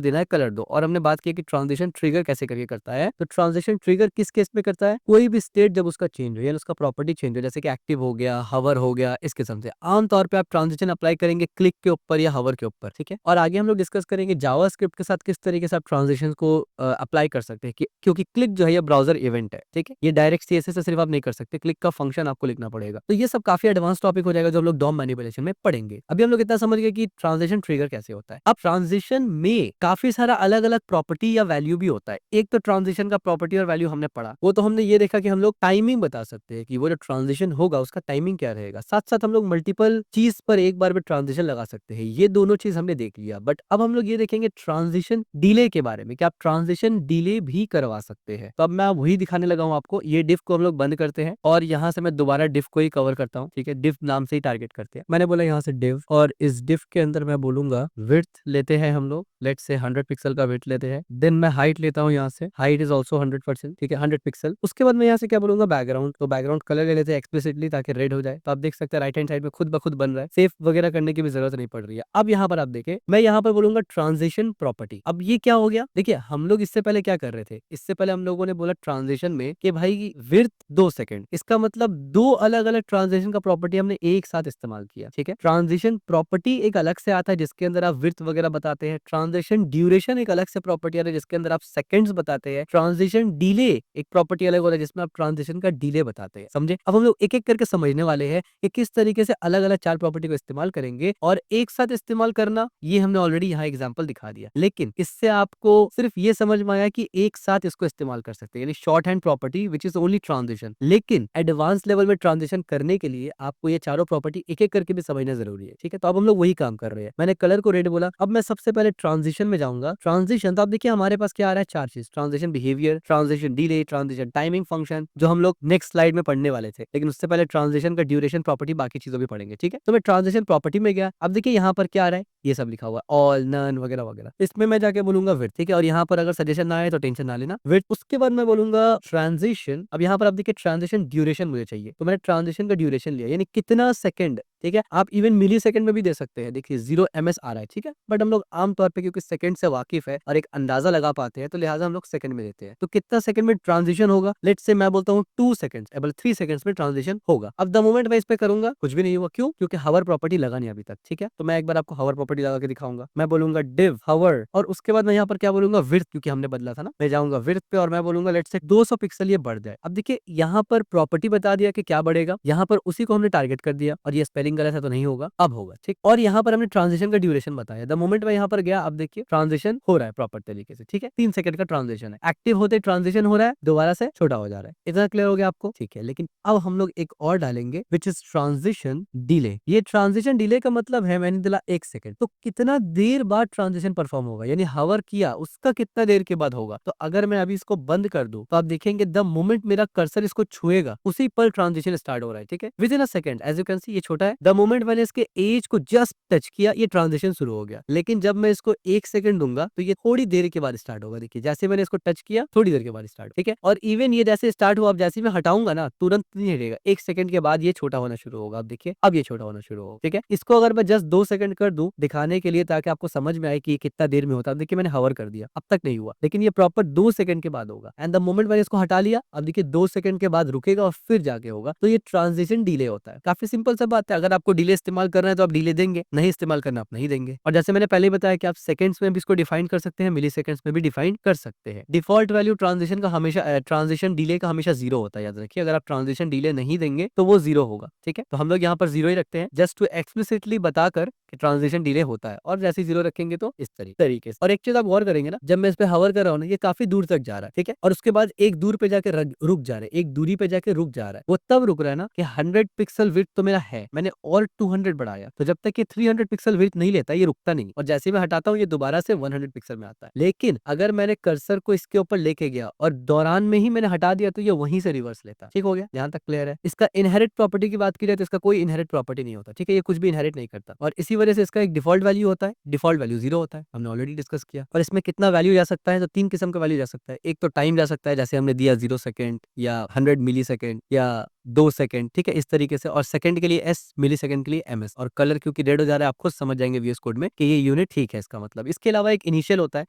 देना है कलर दो, और हमने बात की कि ट्रांजिशन ट्रिगर कैसे करके करता है। तो ट्रांजिशन ट्रिगर किस केस में करता है, कोई भी स्टेट जब उसका चेंज हो, यानी उसका प्रॉपर्टी चेंज हो, जैसे कि एक्टिव हो गया, हवर हो गया, इस किस्म से आमतौर पे आप ट्रांजिशन अप्लाई करेंगे क्लिक के ऊपर या हवर के ऊपर, ठीक है। और आगे हम लोग डिस्कस करेंगे जावास्क्रिप्ट के साथ किस तरीके से आप ट्रांजिशन को अप्लाई कर सकते हैं, क्योंकि क्लिक जो है ये ब्राउजर इवेंट है, ठीक है। ये डायरेक्ट CSS से सिर्फ आप नहीं कर सकते, क्लिक का फंक्शन आपको लिखना पड़ेगा। तो ये सब काफी एडवांस टॉपिक हो जाएगा जो हम लोग डॉम मैनिपुलेशन में पढ़ेंगे। अभी हम लोग इतना समझ गए कि ट्रांजिशन ट्रिगर कैसे होता है। अब ट्रांजिशन में काफी सारा अलग अलग प्रॉपर्टी या वैल्यू भी होता है। एक तो ट्रांजिशन का प्रॉपर्टी और वैल्यू हमने पढ़ा, वो तो हमने ये देखा कि हम लोग टाइमिंग बता सकते हैं कि वो जो ट्रांजिशन होगा उसका टाइमिंग क्या रहेगा। साथ साथ हम लोग मल्टीपल चीज पर एक बार में ट्रांजिशन लगा सकते हैं, ये दोनों चीज हमने देख लिया। बट अब हम लोग ये देखेंगे ट्रांजिशन डिले के बारे में कि आप ट्रांजिशन डिले भी करवा सकते हैं। तो अब मैं वही दिखाने लगा हूं आपको। ये डिफ को हम लोग बंद करते हैं और यहाँ से मैं दोबारा डिफ को ही कवर करता हूँ, ठीक है। डिफ नाम से ही टारगेट करते हैं। मैंने बोला यहाँ से डिफ, और इस डिफ के अंदर मैं बोलूंगा विड्थ लेते हैं हम लोग, लेट्स से 100 पिक्सल का विड्थ लेते हैं, देन मैं हाइट लेता हूँ यहाँ से, हाइट इज ऑल्सो 100%, ठीक है, 100 पिक्सल। उसके बाद मैं यहाँ से क्या बोलूंगा, बैकग्राउंड, तो बैकग्राउंड कलर ले लेते हैं एक्सप्लिसिटली ताकि रेड हो जाए। तो आप देख सकते हैं राइट हैंड साइड में खुद ब खुद बन रहा है, सेव वगैरह करने की भी जरूरत नहीं पड़ रही है। अब यहाँ पर आप देखें, मैं यहाँ पर बोलूंगा ट्रांजिशन प्रॉपर्टी। अब ये क्या हो गया, देखिए हम लोग इससे पहले क्या कर रहे थे, इससे पहले हम लोगों ने बोला ट्रांजिशन में कि भाई विड्थ 2 सेकंड, इसका मतलब दो अलग अलग ट्रांजिशन का प्रॉपर्टी हमने एक साथ इस्तेमाल किया, ठीक है। ट्रांजिशन प्रॉपर्टी एक अलग से आता है जिसके अंदर आप विड्थ वगैरह बताते हैं, ट्रांजिशन ड्यूरेशन एक अलग से प्रॉपर्टी आता है जिसके अंदर आप सेकंड्स बताते हैं, ट्रांजिशन डिले एक प्रॉपर्टी अलग होता है जिसमें आप ट्रांजिशन का डिले बताते हैं, समझे। अब हम लोग एक एक करके समझने वाले हैं कि किस तरीके से अलग अलग चार प्रॉपर्टी को इस्तेमाल करेंगे, और एक साथ इस्तेमाल करना ये हमने ऑलरेडी यहाँ एग्जाम्पल दिखा दिया, लेकिन इससे आपको सिर्फ ये समझ में आया कि एक साथ इसको इस्तेमाल कर सकते हैं, यानी short hand property which is only transition. लेकिन एडवांस लेवल में ट्रांजिशन करने के लिए आपको ये चारों प्रॉपर्टी एक एक करके भी समझना जरूरी है, ठीक है। तो अब हम लोग वही काम कर रहे हैं, मैंने कलर को रेड बोला। अब मैं सबसे पहले ट्रांजिशन में जाऊंगा। ट्रांजिशन, तो आप देखिए हमारे पास क्या आ रहा है, चार चीज, transition behaviour, transition delay, transition timing function, जो हम लोग नेक्स्ट स्लाइड में पढ़ने वाले थे, लेकिन उससे पहले ट्रांजिशन का ड्यूरेशन प्रॉपर्टी बाकी चीजों भी पढ़ेंगे, ठीक है। तो मैं ट्रांजिशन प्रॉपर्टी में गया। अब देखिए यहाँ पर क्या आ रहा है, ये सब लिखा हुआ है, ऑल, नन वगैरह वगैरह। इसमें मैं जाके बोलूंगा विड्थ, ठीक है। और यहाँ पर अगर सजेशन ना आए तो टेंशन ना लेना, विड्थ। उसके बाद मैं बोलूंगा ट्रांजिशन। अब यहाँ पर आप देखिए ट्रांजिशन ड्यूरेशन मुझे चाहिए, तो मैंने ट्रांजिशन का ड्यूरेशन लिया, यानी कितना सेकंड, ठीक है। आप इवन मिली सेकंड में भी दे सकते हैं, देखिए 0 ms आ रहा है, ठीक है। बट हम लोग आमतौर पे क्योंकि सेकंड से वाकिफ है और एक अंदाजा लगा पाते हैं, तो लिहाजा हम लोग सेकंड में देते हैं। तो कितना सेकंड में ट्रांजिशन होगा, लेट्स से मैं बोलता हूँ 2 सेकंड, 3 सेकंड्स में ट्रांजिशन होगा। अब द मोमेंट मैं इस पे करूंगा, कुछ भी नहीं हुआ, क्यों, क्योंकि हवर प्रॉपर्टी लगा नहीं अभी तक, ठीक है। तो मैं एक बार आपको हवर प्रॉपर्टी लगा के दिखाऊंगा। मैं बोलूंगा डिव हवर, और उसके बाद मैं यहाँ पर क्या बोलूंगा, विड्थ, क्योंकि हमने बदला था ना। मैं जाऊंगा विड्थ पे और मैं बोलूंगा लेट्स से 200 पिक्सल ये बढ़ जाए। अब देखिए यहाँ पर प्रॉपर्टी बता दिया कि क्या बढ़ेगा, यहाँ पर उसी को हमने टारगेट कर दिया, और ये स्पेलिंग गलत है तो नहीं होगा, अब होगा, ठीक। और यहाँ पर हमने ट्रांजिशन का ड्यूरेशन बताया। द मोमेंट मैं यहाँ पर गया, अब देखिए ट्रांजिशन हो रहा है प्रॉपर तरीके से, ठीक है। 3 सेकंड का ट्रांजिशन है, एक्टिव होते ट्रांजिशन हो रहा है, दोबारा से छोटा हो जा रहा है। इतना क्लियर हो गया आपको, ठीक है। लेकिन अब हम लोग एक और डालेंगे विच इज ट्रांजिशन डिले। ये ट्रांजिशन डिले का मतलब है मैंने दिला 1 सेकंड, तो कितना देर बाद ट्रांजिशन परफॉर्म होगा, यानी हवर किया उसका कितना देर के बाद होगा। तो अगर मैं अभी इसको बंद कर दूं तो आप देखेंगे द मोमेंट मेरा कर्सर इसको छुएगा उसी पर ट्रांजिशन स्टार्ट हो रहा है, ठीक है, within a second. As you can see ये छोटा है, द मोमेंट मैंने इसके एज को जस्ट टच किया ये ट्रांजिशन शुरू हो गया। लेकिन जब मैं इसको 1 सेकंड दूंगा तो ये थोड़ी देर के बाद स्टार्ट होगा, देखिए जैसे मैंने इसको टच किया थोड़ी देर के बाद स्टार्ट, ठीक है। और इवन ये जैसे स्टार्ट हुआ, अब जैसे मैं हटाऊंगा ना तुरंत नहीं हटेगा, 1 सेकंड के बाद ये छोटा होना शुरू होगा। अब देखिए अब ये छोटा होना शुरू होगा, ठीक है। इसको अगर मैं जस्ट 2 सेकंड कर दूं दिखाने के लिए ताकि आपको समझ में आए कि ये कितना देर में होता है, देखिए मैंने हवर कर दिया, अब तक नहीं हुआ, लेकिन ये प्रॉपर 2 सेकंड के बाद होगा। एंड द मोमेंट मैंने इसको हटा लिया, अब देखिए 2 सेकंड के बाद रुकेगा और फिर जाके होगा। तो ये ट्रांजिशन डिले होता है। काफी सिंपल सा बात है, अगर आपको डिले इस्तेमाल करना है तो आप डिले देंगे, नहीं इस्तेमाल करना आप नहीं देंगे। और जैसे मैंने पहले ही बताया कि आप सेकंड्स में भी इसको डिफाइन कर सकते हैं, मिली सेकंड्स में भी डिफाइन कर सकते हैं। डिफॉल्ट वैल्यू ट्रांजिशन का हमेशा ट्रांजिशन डिले का हमेशा 0 होता है, याद रखिए। अगर आप ट्रांजिशन डिले नहीं देंगे तो वो 0 होगा, ठीक है। तो हम लोग यहाँ पर 0 ही रखते हैं, जस्ट टू एक्सप्लिसिटली बताकर कि ट्रांजिशन डिले होता है। और जैसे 0 रखेंगे तो इस तरीके से। और एक चीज आप गौर करेंगे ना, जब मैं इस पे हवर कर रहा हूँ ना, ये काफी दूर तक जा रहा है, ठीक है। और उसके बाद एक दूर पे जाके रुक जा रहा है, एक दूरी पे जाके रुक जा रहा है। वो तब रुक रहा है ना कि 100 पिक्सल विड्थ तो मेरा है, मैंने और 200 बढ़ाया, तो जब तक ये 300 पिक्सल विड्थ नहीं लेता ये रुकता नहीं। और जैसे मैं हटाता हूँ ये दोबारा से 100 पिक्सल में आता है। लेकिन अगर मैंने कर्सर को इसके ऊपर लेके गया और दौरान में ही मैंने हटा दिया तो ये वहीं से रिवर्स लेता है, ठीक हो गया, यहाँ तक क्लियर है। इसका इनहेरिट प्रॉपर्टी की बात की जाए तो इसका कोई इनहेरिट प्रॉपर्टी नहीं होता, ठीक है। ये कुछ भी इनहेरिट नहीं करता, और इसी वजह से इसका एक डिफॉल्ट वैल्यू होता है, डिफॉल्ट वैल्यू 0 होता है, हमने ऑलरेडी डिस्कस किया। और इसमें कितना वैल्यू जा सकता है, तो 3 किस्म का वैल्यू जा सकता है। एक तो टाइम जा सकता है, जैसे हमने दिया 0 सेकंड या 100 मिली सेकंड या 2 सेकंड, ठीक है, इस तरीके से। और सेकंड के लिए एस, मिली सेकंड के लिए ms। और कलर क्योंकि रेड हो जा रहा है आप खुद समझ जाएंगे VS कोड में कि ये यूनिट ठीक है इसका मतलब। इसके अलावा एक इनिशियल होता है,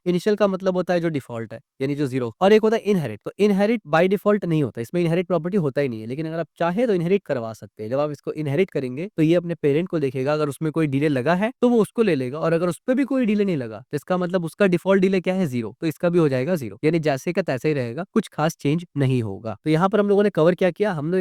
इनिशियल का मतलब होता है जो डिफॉल्ट है, यानी जो 0। और एक होता है इनहेरिट, तो इनहेरिट बाय डिफॉल्ट नहीं होता, इसमें इनहेरिट प्रॉपर्टी होता ही नहीं है। लेकिन अगर आप चाहे तो इनहेरिट करवा सकते हैं। जब आप इसको इनहेरिट करेंगे तो ये अपने पेरेंट को देखेगा, अगर उसमें कोई डिले लगा है तो वो उसको ले लेगा, और अगर उस पर भी कोई डिले नहीं लगा तो इसका मतलब उसका डिफॉल्ट डिले क्या है, 0, तो इसका भी हो जाएगा 0, यानी जैसे का तैसे ही रहेगा, कुछ खास चेंज नहीं होगा। तो यहाँ पर हम लोगों ने कवर क्या किया, हम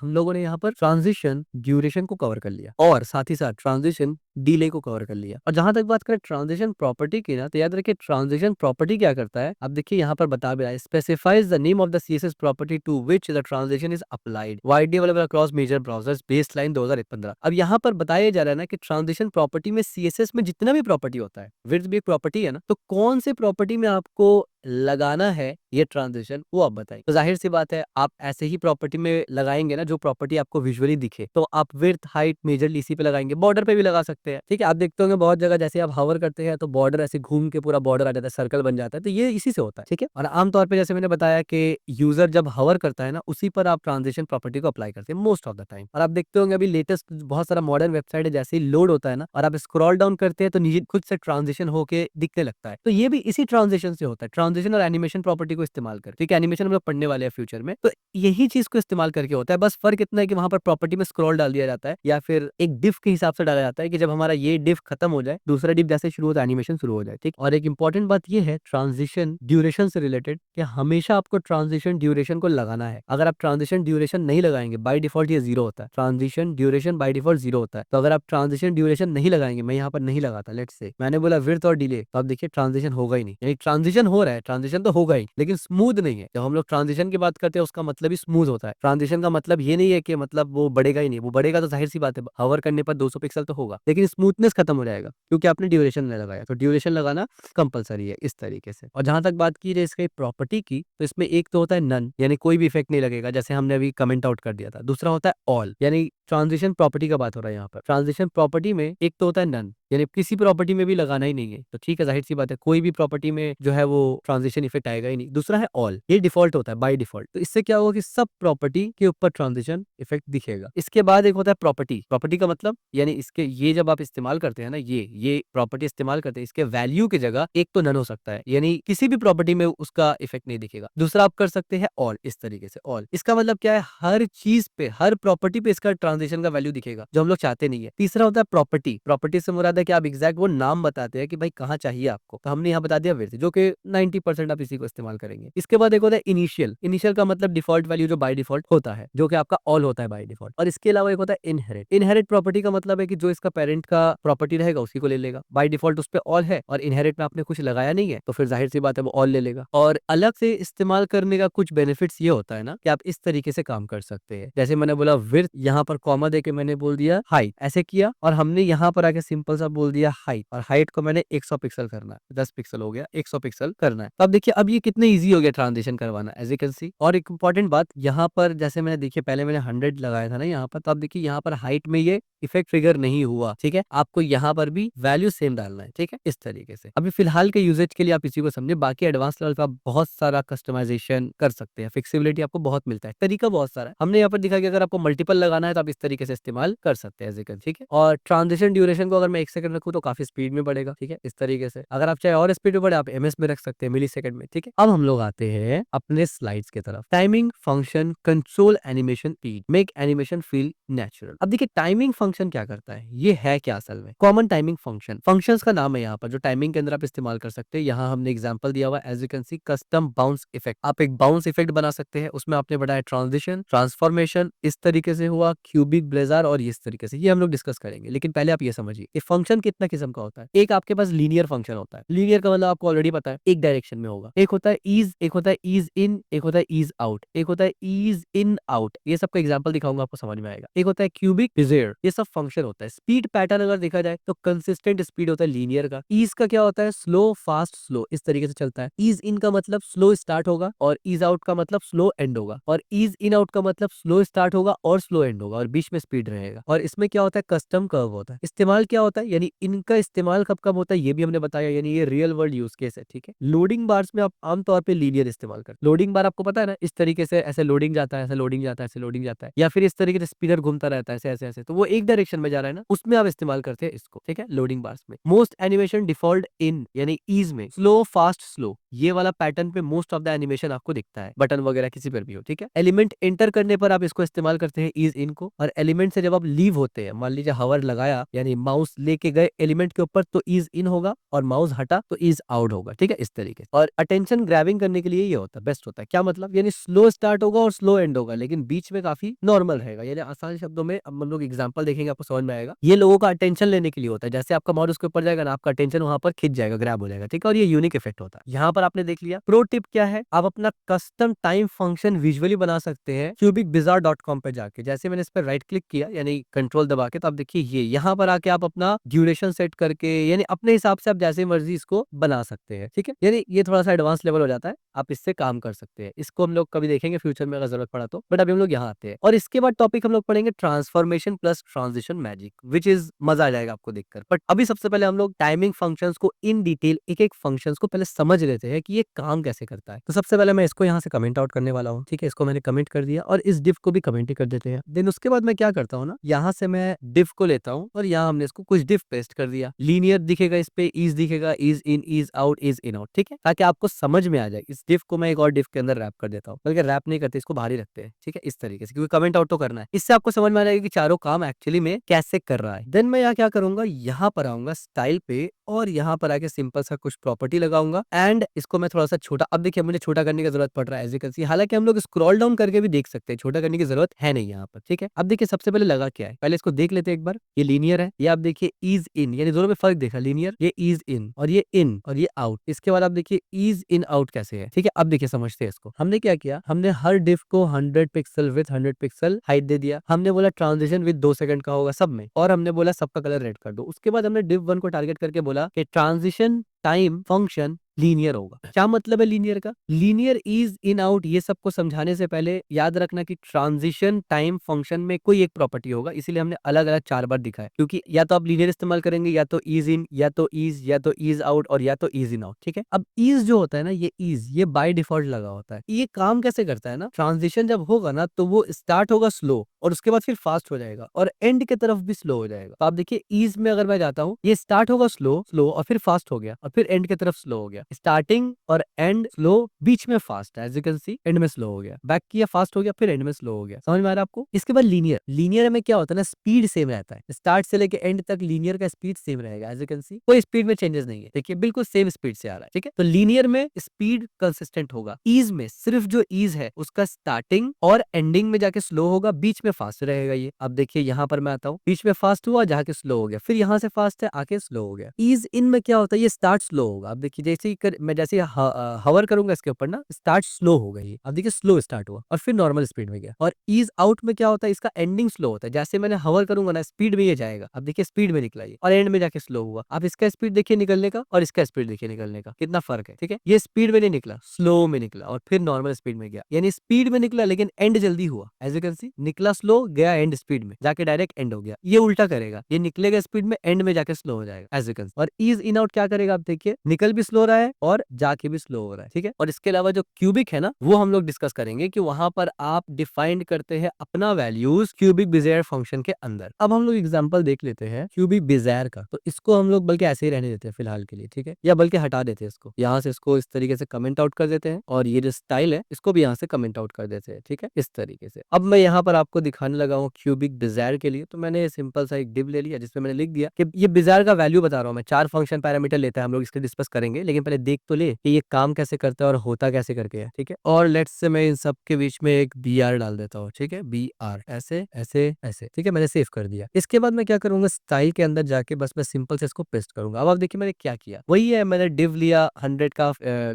लोगों ने यहाँ पर ट्रांजिशन ड्यूरेशन को कवर कर लिया, और साथ ही साथ ट्रांजिशन डिले को कवर कर लिया। और जहां तक बात करें ट्रांजिशन प्रॉपर्टी की ना, तो याद रखिए ट्रांजिशन प्रॉपर्टी क्या करता है, अब देखिए यहाँ पर बता भी रहा है, specifies the name of the CSS property to which the transition is applied, widely available across major browsers, baseline 2015। अब यहाँ पर बताया जा रहा है ना कि ट्रांजिशन प्रॉपर्टी में CSS में जितना भी प्रॉपर्टी होता है, विड्थ भी एक प्रॉपर्टी है ना, तो कौन से प्रॉपर्टी में आपको लगाना है ये ट्रांजिशन, वो आप बताइए। तो जाहिर सी बात है आप ऐसे ही प्रॉपर्टी में लगाएंगे ना जो प्रॉपर्टी आपको विजुअली दिखे। तो आप विड्थ, हाइट मेजरली इसी पे लगाएंगे, बॉर्डर पे भी लगा सकते हैं। सकते हैं, ठीक है। आप देखते होंगे बहुत जगह जैसे आप हवर करते हैं तो बॉर्डर ऐसे घूम के पूरा बॉर्डर आ जाता है, सर्कल बन जाता है, तो ये इसी से होता है, ठीक है। और आमतौर पे जैसे मैंने बताया कि यूजर जब हवर करता है ना, उसी पर आप ट्रांजिशन प्रॉपर्टी को अप्लाई करते हैं मोस्ट ऑफ द टाइम। और आप देखते होंगे अभी लेटेस्ट बहुत सारा मॉडर्न वेबसाइट है, जैसे ही लोड होता है ना और आप स्क्रॉल डाउन करते हैं तो नीचे खुद से ट्रांजिशन होके दिखने लगता है, तो ये भी इसी ट्रांजिशन से होता है, ट्रांजिशन और एनिमेशन प्रॉपर्टी को इस्तेमाल कर, ठीक है। एनिमेशन हम लोग पढ़ने वाले हैं फ्यूचर में, तो यही चीज को इस्तेमाल करके होता है। बस फर्क इतना है कि वहां पर प्रॉपर्टी में स्क्रॉल डाल दिया जाता है या फिर एक डिफ के हिसाब से डाला जाता है कि जब हमारा ये डिफ खत्म हो जाए दूसरा डिफ जैसे शुरू होता है एनिमेशन शुरू हो जाए, ठीक। और एक इंपॉर्टेंट बात ये है ट्रांजिशन ड्यूरेशन से रिलेटेड कि हमेशा आपको ट्रांजिशन ड्यूरेशन को लगाना है। अगर आप ट्रांजिशन ड्यूरेशन नहीं लगाएंगे बाय डिफॉल्ट ये जीरो होता है, transition duration by default zero होता है। तो अगर आप ट्रांजिशन ड्यूरेशन नहीं लगाएंगे, मैं यहाँ पर नहीं लगाता, लेट्स से मैंने बोला विड्थ और डिले, तो आप देखिए ट्रांजिशन होगा ही नहीं, यानी ट्रांजिशन हो रहा है, ट्रांजिशन तो होगा ही लेकिन स्मूथ नहीं है। जब हम लोग ट्रांजिशन की बात करते हैं उसका मतलब ही स्मूथ होता है। ट्रांजिशन का मतलब ये नहीं है कि मतलब वो बढ़ेगा ही नहीं, वो बढ़ेगा तो जाहिर सी बात है हवर करने पर 200 पिक्सल तो होगा, लेकिन स्मूथनेस खत्म हो जाएगा क्योंकि आपने ड्यूरेशन नहीं लगाया। तो ड्यूरेशन लगाना कंपलसरी है इस तरीके से। और जहां तक बात की जाए इसकी प्रॉपर्टी की, तो इसमें एक तो होता है नन, यानी कोई भी इफेक्ट नहीं लगेगा, जैसे हमने अभी कमेंट आउट कर दिया था। दूसरा होता है ऑल, यानी ट्रांजिशन प्रॉपर्टी का बात हो रहा है यहाँ पर। ट्रांजिशन प्रॉपर्टी में एक तो होता है नन, यानी किसी प्रॉपर्टी में भी लगाना ही नहीं है, तो ठीक है, जाहिर सी बात है कोई भी प्रॉपर्टी में जो है वो ट्रांजिशन इफेक्ट आएगा ही नहीं। दूसरा है ऑल, ये डिफॉल्ट होता है बाय डिफॉल्ट, तो इससे क्या होगा कि सब प्रॉपर्टी के ऊपर ट्रांजिशन इफेक्ट दिखेगा। इसके बाद एक होता है प्रॉपर्टी, प्रॉपर्टी का मतलब यानी इसके ये जब आप इस्तेमाल करते हैं ना, ये प्रॉपर्टी इस्तेमाल करते हैं, इसके वैल्यू की जगह एक तो नन हो सकता है, यानी किसी भी प्रॉपर्टी में उसका इफेक्ट नहीं दिखेगा। दूसरा आप कर सकते हैं ऑल, इस तरीके से ऑल। इसका मतलब क्या है, हर चीज पे हर प्रॉपर्टी पे इसका ट्रांजिशन का वैल्यू दिखेगा, जो हम लोग चाहते नहीं है। तीसरा होता है प्रॉपर्टी, प्रॉपर्टी से मुराद है कि आप एग्जैक्ट वो नाम बताते हैं कि भाई कहाँ चाहिए आपको, तो हमने यहाँ बता दिया विड्थ, जो कि 90% आप इसी को इस्तेमाल करेंगे। इसके बाद एक होता है इनिशियल, इनिशियल का मतलब डिफॉल्ट वैल्यू जो बाय डिफॉल्ट होता है, जो कि आपका ऑल होता है बाय डिफॉल्ट। और इसके अलावा एक होता है इनहेरिट, इनहेरिट प्रॉपर्टी का मतलब है कि जो इसका पेरेंट का प्रॉपर्टी रहेगा उसी को ले लेगा, बाय डिफॉल्ट उस पर ऑल है और इनहेरिट में आपने कुछ लगाया नहीं है तो फिर जाहिर सी बात है वो ऑल ले लेगा। और अलग से इस्तेमाल करने का कुछ बेनिफिट्स ये होता है ना कि आप इस तरीके से काम कर सकते हैं, जैसे मैंने बोला विड्थ, यहाँ पर कॉमा देके मैंने बोल दिया हाइट, ऐसे किया, और हमने यहाँ पर आके सिंपल सा बोल दिया हाइट, और हाइट को मैंने 100 पिक्सल करना है, 10 पिक्सल हो गया, 100 पिक्सल करना है। तो अब देखिए अब ये कितने इजी हो गया ट्रांजिशन करवाना, एज यू कैन सी। और एक इंपॉर्टेंट बात यहाँ पर, जैसे मैंने देखिए पहले मैंने 100 लगाया था ना यहाँ पर, तो अब देखिए यहाँ पर हाइट में ये इफेक्ट ट्रिगर नहीं हुआ, ठीक है। आपको यहाँ पर भी वैल्यू सेम डालना है, ठीक है, इस तरीके से। अभी फिलहाल के यूजेज के लिए आप इसी को समझे, बाकी एडवांस लेवल पे आप बहुत सारा कस्टमाइजेशन कर सकते हैं, फ्लेक्सिबिलिटी आपको बहुत मिलता है, तरीका बहुत सारा है। हमने यहाँ पर दिखा कि अगर आपको मल्टीपल लगाना है तो आप इस तरीके से इस्तेमाल कर सकते हैं, ठीक है। और ट्रांजिशन ड्यूरेशन को अगर मैं 1 सेकंड रखूँ तो काफी स्पीड में बढ़ेगा, ठीक है, इस तरीके से। अगर आप चाहे और स्पीड में बढ़े आप एमएस में रख सकते हैं, मिली सेकंड में, ठीक है। अब हम लोग आते हैं अपने स्लाइड्स की तरफ। Timing function control animation speed, make animation feel natural. अब देखिए टाइमिंग फंक्शन क्या करता है, ये है क्या असल में, कॉमन टाइमिंग फंक्शन, फंक्शंस का नाम है यहाँ पर, जो टाइमिंग के अंदर आप इस्तेमाल कर सकते हैं। यहाँ हमने एग्जांपल दिया हुआ as you can see, custom bounce effect, आप एक बाउंस इफेक्ट बना सकते हैं, उसमें आपने बढ़ाया ट्रांजिशन, ट्रांसफॉर्मेशन, इस तरीके से हुआ क्यूबिक ब्लेजर, और इस तरीके से, ये हम लोग डिस्कस करेंगे। लेकिन पहले आप ये समझिए कि फंक्शन कितना किस्म का होता है। एक आपके पास लीनियर फंक्शन होता है, लीनियर का मतलब आपको ऑलरेडी पता है, एक डायरेक्शन में होगा। एक होता है ईज, एक होता है ईज इन, एक होता है ईज आउट, एक होता है ईज इन आउट, ये सब का एग्जांपल दिखाऊंगा आपको समझ में आएगा। एक होता है क्यूबिक डिजायर, ये सब फंक्शन होता है। स्पीड पैटर्न अगर देखा जाए तो कंसिस्टेंट स्पीड होता है लीनियर का। ईज का क्या होता है, स्लो फास्ट स्लो, इस तरीके से चलता है। ईज इन का मतलब स्लो स्टार्ट होगा और ईज आउट का मतलब स्लो एंड होगा, और ईज इन आउट का मतलब स्लो स्टार्ट होगा और स्लो एंड होगा, और बीच में स्पीड रहेगा। और इसमें क्या होता है, कस्टम कर्व होता है। इस्तेमाल क्या होता है, यानी इनका इस्तेमाल कब कब होता है ये भी हमने बताया, यानी ये रियल वर्ल्ड यूज केस है, ठीक है। लोडिंग बार्स में आप आमतौर पे लीनियर इस्तेमाल करते हैं। लोडिंग बार आपको पता है ना, इस तरीके से ऐसे लोडिंग जाता है, ऐसे लोडिंग जाता है, ऐसे लोडिंग जाता है, या फिर इस तरीके से स्पिनर घूमता रहता है ऐसे ऐसे ऐसे, तो वो एक डायरेक्शन में जा रहा है ना, उसमें आप इस्तेमाल करते हैं इसको, ठीक है, लोडिंग बार्स में। मोस्ट एनिमेशन डिफॉल्ट इन, यानी ईज में स्लो फास्ट स्लो, ये वाला पैटर्न पे मोस्ट ऑफ द एनिमेशन आपको दिखता है, बटन वगैरह किसी पर भी हो, ठीक है। एलिमेंट एंटर करने पर आप इसको इस्तेमाल करते हैं ईज इन को, और एलिमेंट से जब आप लीव होते हैं, मान लीजिए हवर लगाया यानी माउस लेके गए एलिमेंट के ऊपर, तो ईज इन होगा, और माउस हटा तो ईज आउट होगा, ठीक है, इस तरीके से। और अटेंशन ग्रैबिंग करने के लिए ये होता है, बेस्ट होता है। क्या मतलब, यानी स्लो स्टार्ट होगा और स्लो एंड होगा, लेकिन बीच में काफी नॉर्मल रहेगा, यानी आसान शब्दों में अब हम लोग एग्जांपल देखेंगे आपको समझ में आएगा। ये लोगों का अटेंशन लेने के लिए होता है, जैसे आपका माउस उसके ऊपर जाएगा ना, आपका अटेंशन वहां पर खिंच जाएगा, ग्रैब हो जाएगा, ठीक है। और ये यूनिक इफेक्ट होता है। यहाँ पर आपने देख लिया। प्रो टिप क्या है, आप अपना कस्टम टाइम फंक्शन विजुअली बना सकते हैं cubicbizar.com पे जाके। जैसे मैंने इस पर राइट क्लिक किया यानी कंट्रोल दबा के, तो आप देखिए ये यहाँ पर आके आप अपना ड्यूरेशन सेट करके यानी अपने हिसाब से आप जैसे मर्जी इसको बना सकते हैं। ठीक है, यानी ये थोड़ा सा एडवांस लेवल हो जाता है, आप इससे काम कर सकते हैं। इसको हम लोग कभी देखेंगे फ्यूचर में अगर जरूरत पड़ा तो, बट अभी हम लोग यहाँ आते हैं। और इसके बाद टॉपिक हम लोग पढ़ेंगे transformation plus transition magic, which is मजा आ जाएगा आपको देखकर। बट अभी सबसे पहले हम लोग टाइमिंग फंक्शंस को इन डिटेल एक एक फंक्शंस को पहले समझ लेते हैं कि ये काम कैसे करता है। तो सबसे पहले मैं इसको यहाँ से कमेंट आउट करने वाला हूँ। ठीक है, इसको मैंने कमेंट कर दिया और इस डिफ को भी कमेंट ही कर देते हैं। देन उसके बाद मैं क्या करता हूँ ना, यहाँ से मैं डिफ को लेता हूँ और यहाँ हमने इसको कुछ डिफ पेस्ट कर दिया। लीनियर दिखेगा, इस पे इज दिखेगा, is in is out is in out. ठीक है, ताकि आपको समझ में आ जाए। इस डिफ को मैं एक और डिफ के अंदर रैप कर देता हूँ, बल्कि रैप नहीं करते, इसको बाहर ही रखते हैं। ठीक है, इस तरीके से, क्योंकि कमेंट आउट तो करना है। इससे आपको समझ में आ जाएगा कि चारों काम एक्चुअली में कैसे कर रहा है। देन मैं यहाँ क्या करूंगा, यहाँ पर आऊंगा स्टाइल पे और यहाँ पर आके सिंपल सा कुछ प्रॉपर्टी लगाऊंगा एंड इसको मैं थोड़ा सा छोटा, अब देखिए मुझे छोटा करने की जरूरत पड़ रहा है एज यू कैन सी। हालांकि हम लोग स्क्रॉल डाउन करके भी देख सकते हैं, छोटा करने की जरूरत है नहीं यहाँ पर। ठीक है, अब देखिए सबसे पहले लगा क्या है, पहले इसको देख लेते हैं एक बार। ये लीनियर है, ये आप देखिए इज इन, यानी दोनों में फर्क देखा, लीनियर ये इज इन और ये आउट। इसके बाद आप देखिए इज इन आउट कैसे है। ठीक है, अब देखिए समझते हैं इसको। हमने क्या किया, हमने हर डिफ को 100 पिक्सल विथ 100 पिक्सल हाइट दे दिया। हमने बोला ट्रांजिशन विद 2 सेकंड का होगा सब में, और हमने बोला सबका कलर रेड कर दो। उसके बाद हमने डिफ 1 को टारगेट करके बोला कि ट्रांजिशन टाइम फंक्शन लीनियर होगा। क्या मतलब है लीनियर का, लीनियर इज इन आउट। ये सबको समझाने से पहले याद रखना कि ट्रांजिशन टाइम फंक्शन में कोई एक प्रॉपर्टी होगा, इसीलिए हमने अलग अलग 4 बार दिखाया, क्योंकि या तो आप लीनियर इस्तेमाल करेंगे, या तो इज इन, या तो इज आउट, और या तो इज इन आउट। ठीक है, अब इज जो होता है ना, ये इज ये बाय डिफॉल्ट लगा होता है। ये काम कैसे करता है ना, ट्रांजिशन जब होगा ना तो वो स्टार्ट होगा स्लो और उसके बाद फिर फास्ट हो जाएगा और एंड की तरफ भी स्लो हो जाएगा। तो आप देखिए इज में अगर मैं जाता हूँ, ये स्टार्ट होगा स्लो स्लो और फिर फास्ट हो गया और फिर एंड की तरफ स्लो हो गया। स्टार्टिंग और एंड स्लो, बीच में फास्ट है, as you can see. End में स्लो हो गया, बैक किया फास्ट हो गया, फिर एंड में स्लो हो गया। समझ में आ रहा है आपको। इसके बाद लीनियर, लीनियर में क्या होता है ना, स्पीड सेम रहता है, स्टार्ट से लेके एंड तक लीनियर का स्पीड सेम रहेगा, एज यू कैन सी। कोई स्पीड में चेंजेस नहीं है, देखिए बिल्कुल सेम स्पीड से आ रहा है। ठीक है, तो लीनियर में स्पीड कंसिस्टेंट होगा। ईज में सिर्फ जो ईज है उसका स्टार्टिंग और एंडिंग में जाके स्लो होगा, बीच में फास्ट रहेगा। ये अब देखिए यहाँ पर मैं आता हूँ, बीच में फास्ट हुआ, जाके स्लो हो गया, फिर यहाँ से फास्ट है आके स्लो हो गया। ईज इन में क्या होता है, ये स्टार्ट स्लो होगा। अब देखिए जैसे ही मैं जैसे हवर करूंगा इसके ऊपर ना, स्टार्ट स्लो हो गई। अब देखिए स्लो स्टार्ट हुआ और फिर नॉर्मल स्पीड में गया। और ईज आउट में क्या होता है, इसका एंडिंग स्लो होता है। जैसे मैंने हवर करूंगा ना, स्पीड में ये जाएगा। अब देखिए स्पीड में निकला ये और एंड में जाके स्लो हुआ। अब इसका स्पीड देखिए निकलने का और इसका स्पीड देखिए निकलने का, कितना फर्क है। ठीक है, ये स्पीड में नहीं निकला, स्लो में निकला और फिर नॉर्मल स्पीड में गया। यानी स्पीड में निकला लेकिन एंड जल्दी हुआ, एज यू कैन सी। निकला स्लो, गया एंड स्पीड में, जाके डायरेक्ट एंड हो गया। ये उल्टा करेगा, ये निकलेगा स्पीड में, एंड में जाके स्लो हो जाएगा, एज यू कैन सी। और ईज इन आउट क्या करेगा, आप देखिए निकल भी स्लो रहा है और जाके भी स्लो हो रहा है। ठीक है, और इसके अलावा जो क्यूबिक है ना, वो हम लोग डिस्कस करेंगे कि वहां पर आप डिफाइंड करते हैं अपना वैल्यूज क्यूबिक बिजायर फंक्शन के अंदर। अब हम लोग एग्जांपल देख लेते हैं क्यूबिक बिजायर का, तो इसको हम लोग बल्कि ऐसे ही रहने देते हैं फिलहाल के लिए। ठीक है, या बल्कि हटा देते हैं इसको, यहाँ से इसको इस तरीके से कमेंट आउट कर देते हैं और ये जो स्टाइल है इसको भी यहाँ से कमेंट आउट कर देते हैं। ठीक है, इस तरीके से। अब मैं यहाँ पर आपको दिखाने लगा हूँ क्यूबिक बिजायर के लिए, तो मैंने सिंपल सा एक डिव ले लिया जिसमें मैंने लिख दिया कि ये बिजायर का वैल्यू बता रहा हूँ मैं। 4 फंक्शन पैरामीटर लेता है, हम लोग इसके डिस्कस करेंगे, लेकिन पहले देख तो ले कि ये काम कैसे करता है और होता कैसे करके है। ठीक है, और लेट्स से मैं इन सब के बीच में एक बी आर डाल देता हूँ। ठीक है, बी आर, ऐसे ऐसे ऐसे। ठीक है, मैंने सेव कर दिया। इसके बाद मैं क्या करूंगा, स्टाइल के अंदर जाके बस मैं सिंपल से इसको पेस्ट करूंगा। अब आप देखिए मैंने क्या किया, वही है, मैंने डिव लिया 100 का,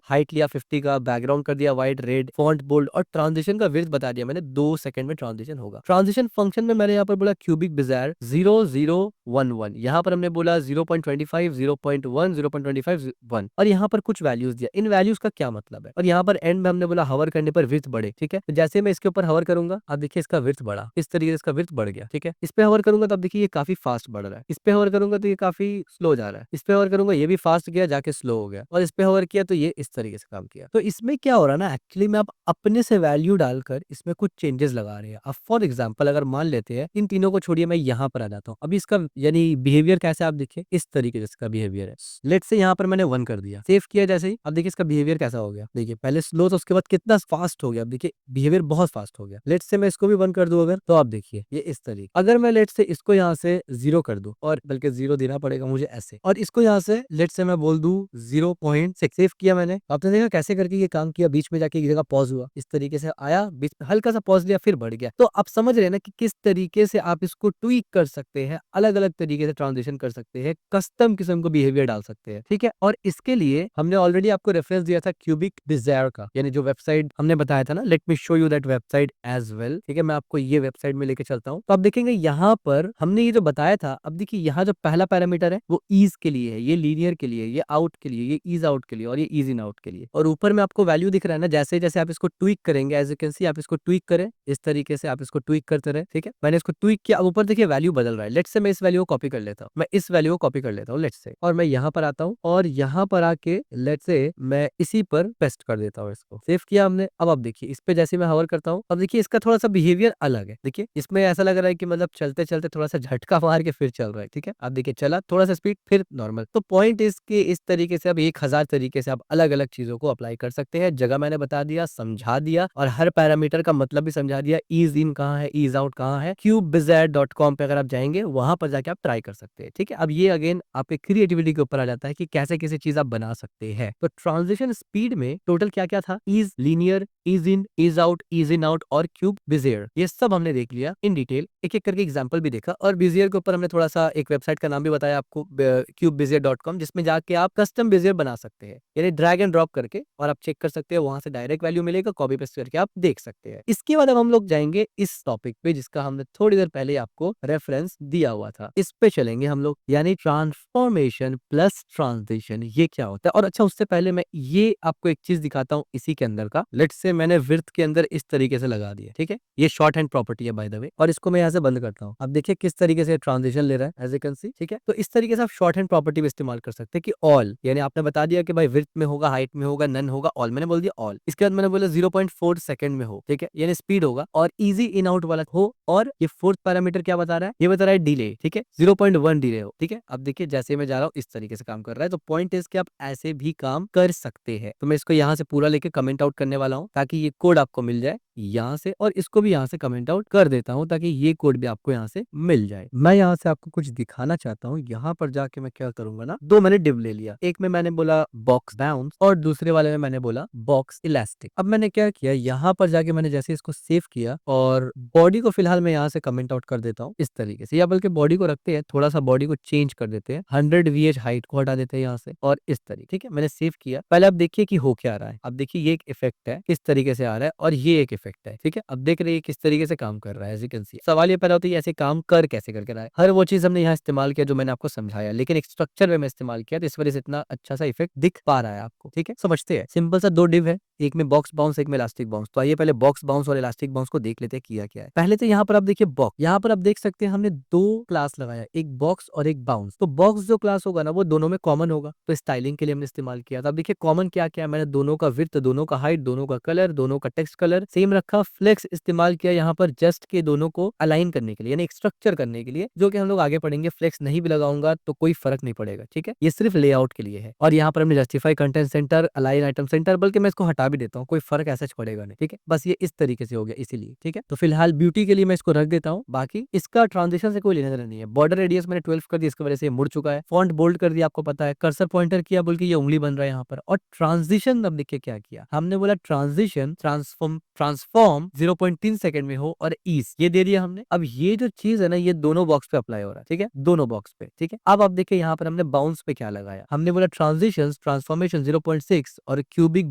हाइट लिया 50 का, बैकग्राउंड कर दिया व्हाइट रेड, फॉन्ट बोल्ड, और ट्रांजिशन का विड्थ बता दिया मैंने, 2 सेकंड में ट्रांजिशन होगा। ट्रांजिशन फंक्शन में मैंने यहाँ पर बोला क्यूबिक बिजायर 0011, यहाँ पर हमने बोला 0.25, 0.1, 0.25, 1, और यहाँ पर कुछ वैल्यूज दिया। इन वैल्यूज का क्या मतलब है, और यहाँ पर एंड में हमने बोला हवर करने पर विड्थ बढ़े। ठीक है, तो जैसे मैं इसके ऊपर हवर करूंगा, अब देखिए इसका विड्थ बढ़ा, इस तरीके से इसका विड्थ बढ़ गया। ठीक है, इस पे हवर करूंगा तो अब देखिए ये काफी फास्ट बढ़ रहा है, इस पे हवर करूंगा तो ये काफी स्लो जा रहा है, इस पे हवर करूंगा ये भी फास्ट गया जाके स्लो हो गया, और इस पे हवर किया तो ये इस तरीके से काम किया। तो इसमें क्या हो रहा है ना, एक्चुअली में आप अपने से वैल्यू डालकर इसमें कुछ चेंजेस लगा रहे हैं। अब फॉर एग्जाम्पल अगर मान लेते हैं, इन तीनों को छोड़िए, मैं यहाँ पर आ जाता हूँ। अभी इसका यानी बिहेवियर कैसे, आप देखिए इस तरीके से इसका बिहेवियर है। लेट्स से यहाँ पर मैंने 1 कर दिया, सेव किया जैसे ही, अब देखिए इसका बिहेवियर कैसा हो गया। देखिए पहले स्लो तो उसके बाद कितना फास्ट हो गया, अब देखिए बिहेवियर बहुत फास्ट हो गया। लेट्स से मैं इसको भी 1 कर दूं अगर, तो आप देखिए ये इस तरीके। अगर मैं लेट्स से इसको यहाँ से 0 कर दूं, और बल्कि 0 देना पड़ेगा मुझे ऐसे, और इसको यहाँ से लेट्स से मैं बोल दूं 0.6, सेव किया मैंने। आपने देखा कैसे करके ये काम किया, बीच में जाके एक जगह पॉज हुआ, इस तरीके से आया, बीच में हल्का सा पॉज लिया, फिर बढ़ गया। तो आप समझ समझ रहे हैं ना कि किस तरीके से आप इसको ट्वीक कर सकते हैं, अलग-अलग तरीके से ट्रांज़िशन कर सकते हैं, कस्टम किस्म का बिहेवियर डाल सकते हैं, ठीक है? और इसके लिए हमने ऑलरेडी आपको रेफरेंस दिया था क्यूबिक डिज़ायर का, यानी जो वेबसाइट हमने बताया था ना, let me show you that website as well, ठीक है? मैं आपको ये वेबसाइट में लेके चलता हूँ। तो आप देखेंगे यहाँ पर हमने ये जो बताया था, अब देखिए यहाँ जो पहला पैरामीटर है वो ईज़ के लिए है, ये लीनियर के लिए, ये आउट के लिए, ये ईज़ आउट के लिए और ये ईज़ इन आउट के लिए। और ऊपर में आपको वैल्यू दिख रहा है ना, जैसे-जैसे आप इसको ट्वीक करेंगे, एज़ यू कैन सी आप इसको ट्वीक करें, इस तरीके से आप इसको ट्वीक करते रहें, ठीक है? मैंने इसको ट्वीक किया, अब ऊपर देखिए वैल्यू बदल रहा है। लेट्स से मैं इस वैल्यू को कॉपी कर लेता हूँ। मैं इस वैल्यू को कॉपी कर लेता हूँ लेट्स से, और मैं यहाँ पर आता हूँ और यहाँ पर आके लेट्स से मैं इसी पर पेस्ट कर देता हूँ इसको। सेव किया हमने। अब आप देखिए इस पे जैसे मैं हॉवर करता हूँ, अब देखिए इसका थोड़ा-सा बिहेवियर अलग है। देखिए इसमें ऐसा लग रहा है कि मतलब चलते-चलते थोड़ा-सा झटका मार के फिर चल रहा है, ठीक है? आप देखिए चला, थोड़ा-सा स्पीड फिर नॉर्मल। तो पॉइंट इसके इस तरीके से अब 1000 तरीके से आप अलग-अलग चीज़ों को अप्लाई कर सकते हैं। जगह मैंने बता दिया, समझा दिया और हर पैरामीटर का मतलब भी समझा दिया। ईज़ इन कहाँ है, ईज़ आउट कहाँ है। cubebizzard.com पे अगर आप जाएँगे, वहाँ पर जाके आप ट्राई कर सकते हैं, ठीक है? अब ये अगेन आपके क्रिएटिविटी के ऊपर आ जाता है कि कैसे-कैसे चीज़ आप बना सकते हैं। तो ट्रांज़िशन स्पीड में टोटल क्या-क्या था? Ease, linear, ease in, ease out, ease in out और क्यूब बिज़ियर। ये सब हमने देख लिया इन डिटेल, एक-एक करके एग्जांपल भी देखा और बिज़ियर के ऊपर हमने थोड़ा-सा एक वेबसाइट का नाम भी बताया आपको cubebizzard.com, जिसमें जाके आप कस्टम बिज़ियर बना सकते हैं। यानी ड्रैग एंड ड्रॉप करके और आप चेक कर सकते हैं, वहाँ से डायरेक्ट वैल्यू मिलेगा, कॉपी पेस्ट करके आप देख सकते हैं। इसके बाद अब हम लोग जाएँगे इस टॉपिक पे जिसका हमने थोड़ी देर पहले आपको रेफरेंस दिया हुआ था। इस पे चलेंगे हम लोग, यानी ट्रांसफॉर्मेशन प्लस ट्रांज़िशन, ये क्या होता है? और अच्छा उससे पहले मैं ये आपको एक चीज़ दिखाता हूँ इसी के अंदर का। लेट्स से मैंने विड्थ के अंदर इस तरीके से लगा दिया, ठीक है? ये शॉर्ट हैंड प्रॉपर्टी है बाय द वे, और इसको मैं यहाँ से बंद करता हूँ। अब देखिए किस तरीके से ट्रांज़िशन ले रहा है, एज़ यू कैन सी, ठीक है? तो इस तरीके से आप शॉर्ट हैंड प्रॉपर्टी भी इस्तेमाल कर सकते हैं कि ऑल, यानी आपने बता दिया कि भाई विड्थ में होगा, हाइट में होगा, नन होगा, ऑल, मैंने बोल दिया ऑल। इसके बाद मैंने बोला 0.4 सेकंड में हो, ठीक है? यानी स्पीड होगा और ईज़ी इन आउट वाला हो, और ये फोर्थ पैरामीटर क्या बता रहा है? ये बता रहा है डिले, ठीक है? 0.1 डिले हो, ठीक है? अब देखिए जैसे मैं जा रहा हूँ इस तरीके से काम कर रहा है, तो पॉइंट इज़ कि आप ऐसे भी काम कर सकते हैं। तो मैं इसको यहाँ से पूरा लेके कमेंट आउट करने वाला हूँ ताकि ये कोड आपको मिल जाए यहाँ से, और इसको भी यहाँ से कमेंट आउट कर देता हूँ ताकि ये कोड भी आपको यहाँ से मिल जाए। मैं यहाँ से आपको कुछ दिखाना चाहता हूँ। यहाँ पर जाके मैं क्या करूंगा ना, दो मैंने डिव ले लिया, एक में मैंने बोला बॉक्स बाउंस और दूसरे वाले में मैंने बोला बॉक्स इलास्टिक। अब मैंने क्या किया, यहाँ पर जाके मैंने जैसे इसको सेव किया और बॉडी को फिलहाल मैं यहाँ से कमेंट आउट कर देता हूँ इस तरीके से, या बल्कि बॉडी को रखते हैं, थोड़ा सा बॉडी को चेंज कर देते हैं, 100 VH हाइट को हटा देते हैं यहाँ से, और इस तरीके, ठीक है? मैंने सेव किया। पहले आप देखिए कि हो क्या रहा है। अब देखिए ये एक इफेक्ट है, किस तरीके से आ रहा है, और ये एक इफेक्ट है, ठीक है? अब देख रहे हैं किस तरीके से काम कर रहा है, एज़ यू कैन सी। सवाल ये पैदा होता है ऐसे काम कर कैसे करके रहा है। हर वो चीज़ हमने यहाँ इस्तेमाल किया जो मैंने आपको समझाया, लेकिन एक स्ट्रक्चर में मैं इस्तेमाल किया, तो इस वजह से इतना अच्छा सा इफेक्ट दिख पा रहा है आपको, ठीक है? समझते हैं। सिंपल सा 2 डिव है, एक में बॉक्स बाउंस, एक में इलास्टिक बाउंस। तो आइए पहले बॉक्स बाउंस और इलास्टिक बाउंस को देख लेते हैं किया क्या है। पहले तो यहाँ पर आप देखिए बॉक्स, यहाँ पर आप देख सकते हैं हमने 2 क्लास लगाया, एक बॉक्स और एक बाउंस। तो बॉक्स जो क्लास होगा ना वो दोनों में कॉमन होगा, तो स्टाइलिंग के लिए हमने इस्तेमाल किया था। अब देखिए कॉमन क्या-क्या है, मैंने दोनों का विड्थ, दोनों का हाइट, दोनों का कलर, दोनों का टेक्स्ट कलर सेम रखा। फ्लेक्स इस्तेमाल किया यहाँ पर जस्ट के दोनों को अलाइन करने के लिए, यानी एक स्ट्रक्चर करने के लिए, जो कि हम लोग आगे पढ़ेंगे। फ्लेक्स नहीं भी लगाऊंगा तो कोई फर्क नहीं पड़ेगा, ठीक है? ये सिर्फ लेआउट के लिए है। और यहाँ पर हमने justify content centre, align item centre, बल्कि मैं इसको हटा भी देता हूँ, कोई फर्क ऐसा पड़ेगा नहीं, ठीक है? बस ये इस तरीके से हो गया इसीलिए, ठीक है? तो फिलहाल ब्यूटी के लिए मैं इसको रख देता हूँ, बाकी इसका ट्रांजिशन से कोई लेना देना नहीं है। बॉर्डर रेडियस मैंने 12 कर दिया, इसकी वजह से ये मुड़ चुका है। फॉन्ट बोल्ड कर दिया, आपको पता है। कर्सर पॉइंटर किया, बल्कि ये उंगली बन रहा है यहाँ पर। और ट्रांजिशन अब देखिए क्या किया हमने, बोला ट्रांजिशन ट्रांसफॉर्म 0.3 सेकंड में हो और ईज, ये दे दिया हमने। अब ये जो चीज है ना, ये दोनों बॉक्स पे अप्लाई हो रहा है, ठीक है? दोनों बॉक्स पे, ठीक है? अब आप देखिए यहाँ पर हमने बाउंस पे क्या लगाया, हमने बोला ट्रांजिशन ट्रांसफॉर्मेशन 0.6 और क्यूबिक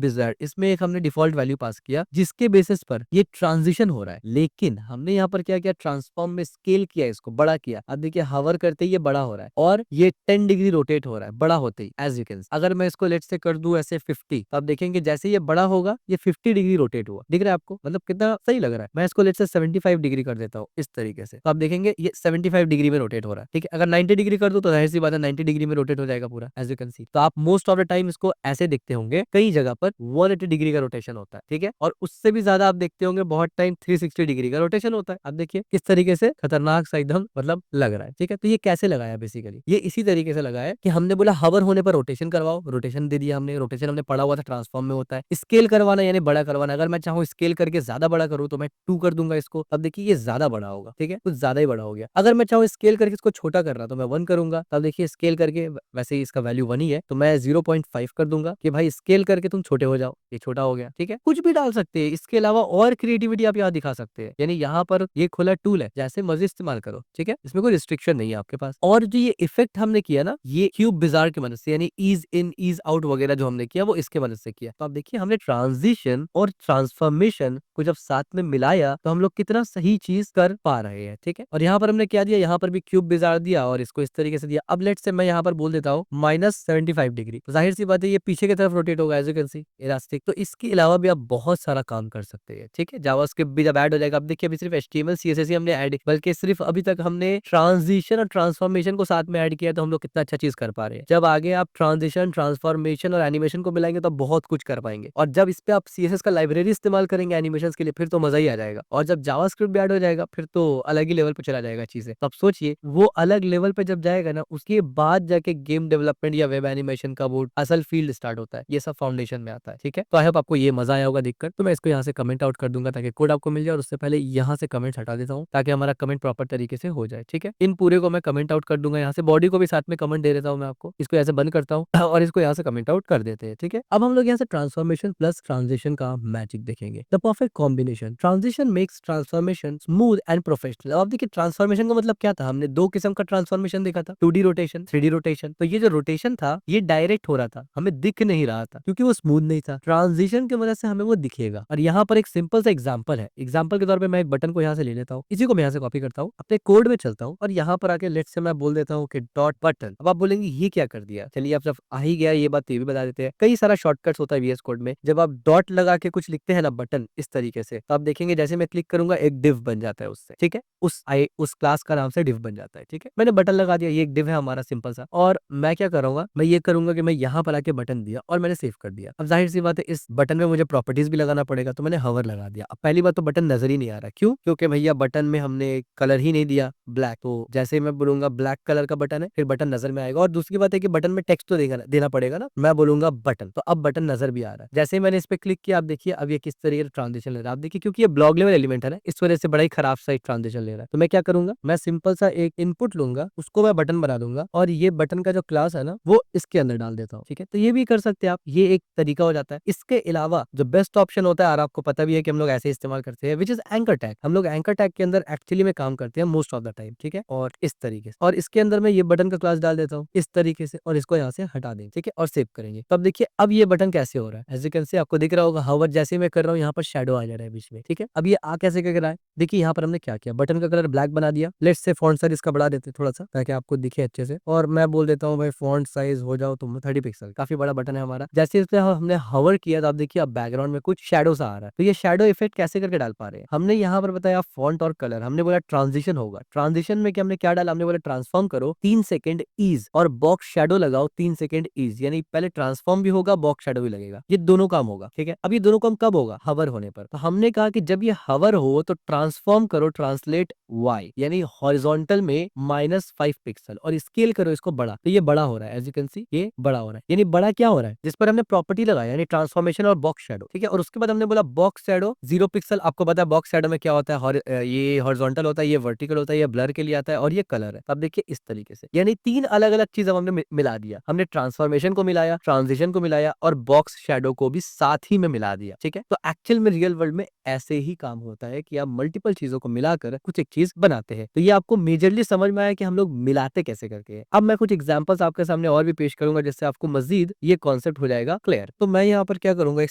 बिज़ार्ड, इसमें एक हमने डिफॉल्ट वैल्यू पास किया जिसके बेसिस पर ये ट्रांजिशन हो रहा है। लेकिन हमने यहाँ पर क्या किया, ट्रांसफॉर्म में स्केल किया, इसको बड़ा किया। अब देखिए हवर करते ही ये बड़ा हो रहा है और ये 10 डिग्री रोटेट हो रहा है बड़ा होते ही, एज यू कैन। अगर मैं इसको लेट से कर दूं ऐसे 50, तो आप देखेंगे जैसे ये बड़ा होगा ये 50 डिग्री रोटेट हुआ, दिख रहा है आपको? मतलब कितना सही लग रहा है। मैं इसको लेट से 75 डिग्री कर देता हूँ इस तरीके से, तो आप देखेंगे ये 75 डिग्री में रोटेट हो रहा है, ठीक है? अगर 90 डिग्री कर दो तो जाहिर सी बात है 90 डिग्री में रोटेट हो जाएगा पूरा, एज यू कैन सी। तो आप मोस्ट ऑफ द टाइम इसको ऐसे देखते होंगे, कई जगह पर 180 डिग्री का रोटेशन होता है, ठीक है? और उससे भी ज्यादा आप देखते होंगे बहुत टाइम 360 डिग्री का रोटेशन होता है। अब देखिए किस तरीके से खतरनाक सा एकदम मतलब लग रहा है, ठीक है? तो ये कैसे लगाया बेसिकली, ये इसी तरीके से लगाया कि हमने बोला हवर होने पर रोटेशन करवाओ, रोटेशन दे दिया हमने। रोटेशन हमने पढ़ा हुआ था ट्रांसफॉर्म में होता है। स्केल करवाना यानी बड़ा करवाना, अगर मैं चाहूँ स्केल करके ज्यादा बड़ा करूँ तो मैं 2 कर दूंगा इसको। अब देखिए ये ज्यादा बड़ा होगा, ठीक है, कुछ ज्यादा ही बड़ा हो गया। अगर मैं चाहूँ स्केल करके इसको छोटा करना तो मैं 1 करूंगा। तब देखिए स्केल करके वैसे ही इसका वैल्यू 1 ही है तो मैं 0.5 कर दूंगा कि भाई स्केल करके तुम छोटे हो जाओ, ये छोटा हो गया, ठीक है। कुछ भी डाल सकते हैं, इसके अलावा और क्रिएटिविटी आप यहाँ दिखा सकते हैं। यानी यहाँ पर ये खुला टूल है, जैसे मर्जी इस्तेमाल करो, ठीक है, इसमें कोई रिस्ट्रिक्शन नहीं है आपके पास। और जो ये इफेक्ट हमने किया ना, ये क्यूब बिजार की मदद से, यानी ईज इन ईज आउट वगैरह जो हमने किया वो इसके मदद से किया। तो आप देखिए हमने ट्रांजिशन और ट्रांसफॉर्मेशन को जब साथ में मिलाया तो हम लोग कितना सही चीज कर पा रहे हैं, ठीक है। और यहाँ पर हमने क्या दिया, यहाँ पर भी क्यूब बिजार दिया और इसको इस तरीके से दिया। अब लेट से मैं यहाँ पर बोल देता हूँ -75 डिग्री, तो जाहिर सी बात है ये पीछे की तरफ रोटेट होगा, as you can see elastic. तो इसके अलावा भी आप बहुत सारा काम कर सकते हैं, ठीक है। जावास्क्रिप्ट भी जब ऐड हो जाएगा, अब देखिए अभी सिर्फ HTML CSS ही हमने ऐड, बल्कि सिर्फ अभी तक हमने ट्रांजिशन और ट्रांसफॉर्मेशन को साथ में ऐड किया, तो हम लोग कितना अच्छा चीज कर पा रहे हैं। जब आगे आप ट्रांजिशन, ट्रांसफॉर्मेशन और एनिमेशन को मिलाएंगे तो बहुत कुछ कर पाएंगे। और जब इस पे आप CSS का लाइब्रेरी इस्तेमाल करेंगे एनिमेशन के लिए, फिर तो मजा ही आ जाएगा। और जब जावास्क्रिप्ट भी ऐड हो जाएगा फिर तो अलग ही लेवल पे चला जाएगा चीजें। तो आप सोचिए वो अलग लेवल पे जब जाएगा ना, उसके बाद जाके गेम डेवलपमेंट या वेब एनिमेशन का वो असल फील्ड स्टार्ट होता है। ये सब फाउंडेशन में आता है, ठीक है। तो आई होप आपको ये मजा आया होगा देखकर। तो मैं इसको यहाँ से कमेंट आउट कर दूंगा ताकि कोड आपको मिल जाए, और उससे पहले यहाँ से कमेंट हटा देता हूँ ताकि हमारा कमेंट प्रॉपर तरीके से हो जाए, ठीक है। इन पूरे को मैं कमेंट आउट कर दूंगा, यहाँ से बॉडी को भी साथ में कमेंट दे देता हूँ मैं आपको। इसको ऐसे बंद करता हूँ और इसको यहाँ से कमेंट आउट कर देते हैं, ठीक है। अब हम लोग यहाँ से ट्रांसफॉर्मेशन प्लस ट्रांजिशन का मैजिक देखेंगे, the perfect combination. Transition makes transformation smooth and professional. अब देखिए ट्रांसफॉर्मेशन का मतलब क्या था, हमने दो किस्म का ट्रांसफॉर्मेशन देखा था, 2D रोटेशन, 3D रोटेशन। तो ये जो रोटेशन था ये डायरेक्ट हो रहा था, हमें दिख नहीं रहा था क्योंकि वो स्मूथ नहीं था। ट्रांजिशन की वजह से हमें वो दिखेगा। और यहाँ पर एक सिंपल सा एग्जांपल है, एग्जांपल के तौर पे मैं एक बटन को यहाँ से ले लेता हूँ, इसी को मैं यहाँ से कॉपी करता हूँ, अपने कोड में चलता हूँ और यहाँ पर आके लेट से मैं बोल देता हूँ कि डॉट बटन। अब आप बोलेंगे ये क्या कर दिया, चलिए आप जब आ ही गया ये बात, ये भी बता देते हैं। कई सारा शॉर्टकट्स होता है VS कोड में, जब आप डॉट लगा के कुछ लिखते हैं ना बटन इस तरीके से, तो आप देखेंगे जैसे मैं क्लिक करूंगा एक डिव बन जाता है उससे, ठीक है, उस क्लास का नाम से डिव बन जाता है, ठीक है। मैंने बटन लगा दिया, ये एक डिव है हमारा सिंपल सा। और मैं क्या करूंगा, मैं ये करूंगा कि मैं यहाँ पर आके बटन दिया और मैंने सेव कर दिया। अब जाहिर सी बात है इस बटन में मुझे प्रॉपर्टीज भी लगाना पड़ेगा, तो मैंने हवर लगा दिया। अब पहली बात तो बटन नजर ही नहीं आ रहा, क्यों, क्योंकि भैया बटन में हमने कलर ही नहीं दिया ब्लैक। तो जैसे ही मैं बोलूंगा ब्लैक कलर का बटन है, फिर बटन नजर में आएगा। और दूसरी बात है कि बटन में टेक्स्ट तो देना पड़ेगा ना, मैं बोलूंगा बटन, तो अब बटन नजर भी आ रहा है। जैसे ही मैंने इस पे क्लिक किया, आप देखिए अब ये किस तरीके से ट्रांजिशन ले रहा है। आप देखिए क्योंकि ये ब्लॉक लेवल एलिमेंट है ना, इस वजह से बड़ा ही खराब सा एक ट्रांजिशन ले रहा है। तो मैं क्या करूंगा, मैं सिंपल सा एक इनपुट लूंगा, उसको मैं बटन बना दूंगा और ये बटन का जो क्लास है ना वो इसके अंदर डाल देता हूँ, ठीक है। तो ये भी कर सकते हैं आप, ये एक तरीका हो जाता है। इसके अलावा जो बेस्ट ऑप्शन होता है, और आपको पता भी है कि हम लोग ऐसे इस्तेमाल करते हैं, विच इज एंकर टैग। हम लोग एंकर टैग के अंदर एक्चुअली में काम करते हैं मोस्ट ऑफ द टाइम, ठीक है। और इस तरीके से, और इसके अंदर मैं ये बटन का क्लास डाल देता हूँ इस तरीके से, और इसको यहाँ से हटा देंगे, ठीक है, और सेव करेंगे। तो अब देखिए अब ये बटन कैसे हो रहा है, एज यू कैन सी, आपको दिख रहा होगा हावर जैसे मैं कर रहा हूँ यहाँ पर शेडो आ जा रहा है बीच में, ठीक है। अब ये आ कैसे कर रहा है, देखिए यहाँ पर हमने क्या किया, बटन का कलर ब्लैक बना दिया। लेट्स से फॉन्ट साइज इसका बढ़ा देते थोड़ा सा ताकि आपको दिखे अच्छे से, और मैं बोल देता हूँ भाई फॉन्ट साइज हो जाओ तुम 30 पिक्सल। काफी बड़ा बटन है हमारा। जैसे इस पे हमने हवर किया तो आप देखिए अब बैकग्राउंड में कुछ शेडो सा आ रहा है। तो ये शेडो इफेक्ट कैसे करके डाल पा रहे हैं, हमने यहाँ पर बताया फॉन्ट और कलर, हमने बोला ट्रांजिशन होगा। ट्रांजिशन में क्या हमने क्या डाला, हमने बोला ट्रांसफॉर्म करो 3 सेकंड ईज और बॉक्स शेडो लगाओ 3 सेकंड ईज, यानी पहले ट्रांसफॉर्म भी होगा बॉक्स शेडो भी लगेगा, ये दोनों काम होगा, ठीक है। अब ये दोनों काम कब होगा, हवर होने पर। तो हमने कहा कि जब ये हवर हो तो ट्रांसफॉर्म करो ट्रांसलेट वाई, यानी हॉरिजॉन्टल में -5 पिक्सल, और स्केल करो इसको बड़ा। तो ये बड़ा हो रहा है, एज यू कैन सी ये बड़ा हो रहा है। यानी बड़ा क्या हो रहा है, जिस पर हमने प्रॉपर्टी लगाया यानी ट्रांसफॉर्मेशन और बॉक्स शेडो, ठीक है। और उसके बाद हमने बोला बॉक्स शेडो 0 पिक्सल। आपको पता है बॉक्स शेडो में क्या होता है, ये हॉरिजॉन्टल होता है, ये वर्टिकल होता है, ये ब्लर के लिए आता है, और ये कलर है। अब देखिए इस तरीके से, यानी 3 अलग अलग चीज हमने मिला दिया। हमने ट्रांसफॉर्मेशन को मिलाया, ट्रांजिशन को मिलाया, और बॉक्स शेडो को भी साथ ही में मिला दिया, ठीक है। तो एक्चुअल में रियल वर्ल्ड में ऐसे ही काम होता है कि आप मल्टीपल चीजों को मिलाकर कुछ एक चीज बनाते हैं। तो ये आपको मेजरली समझ में आया कि हम लोग मिलाते कैसे करके हैं। अब मैं कुछ एग्जांपल्स आपके सामने और भी पेश करूंगा जिससे आपको मजीद ये कॉन्सेप्ट हो जाएगा क्लियर। तो मैं यहाँ पर क्या करूंगा, एक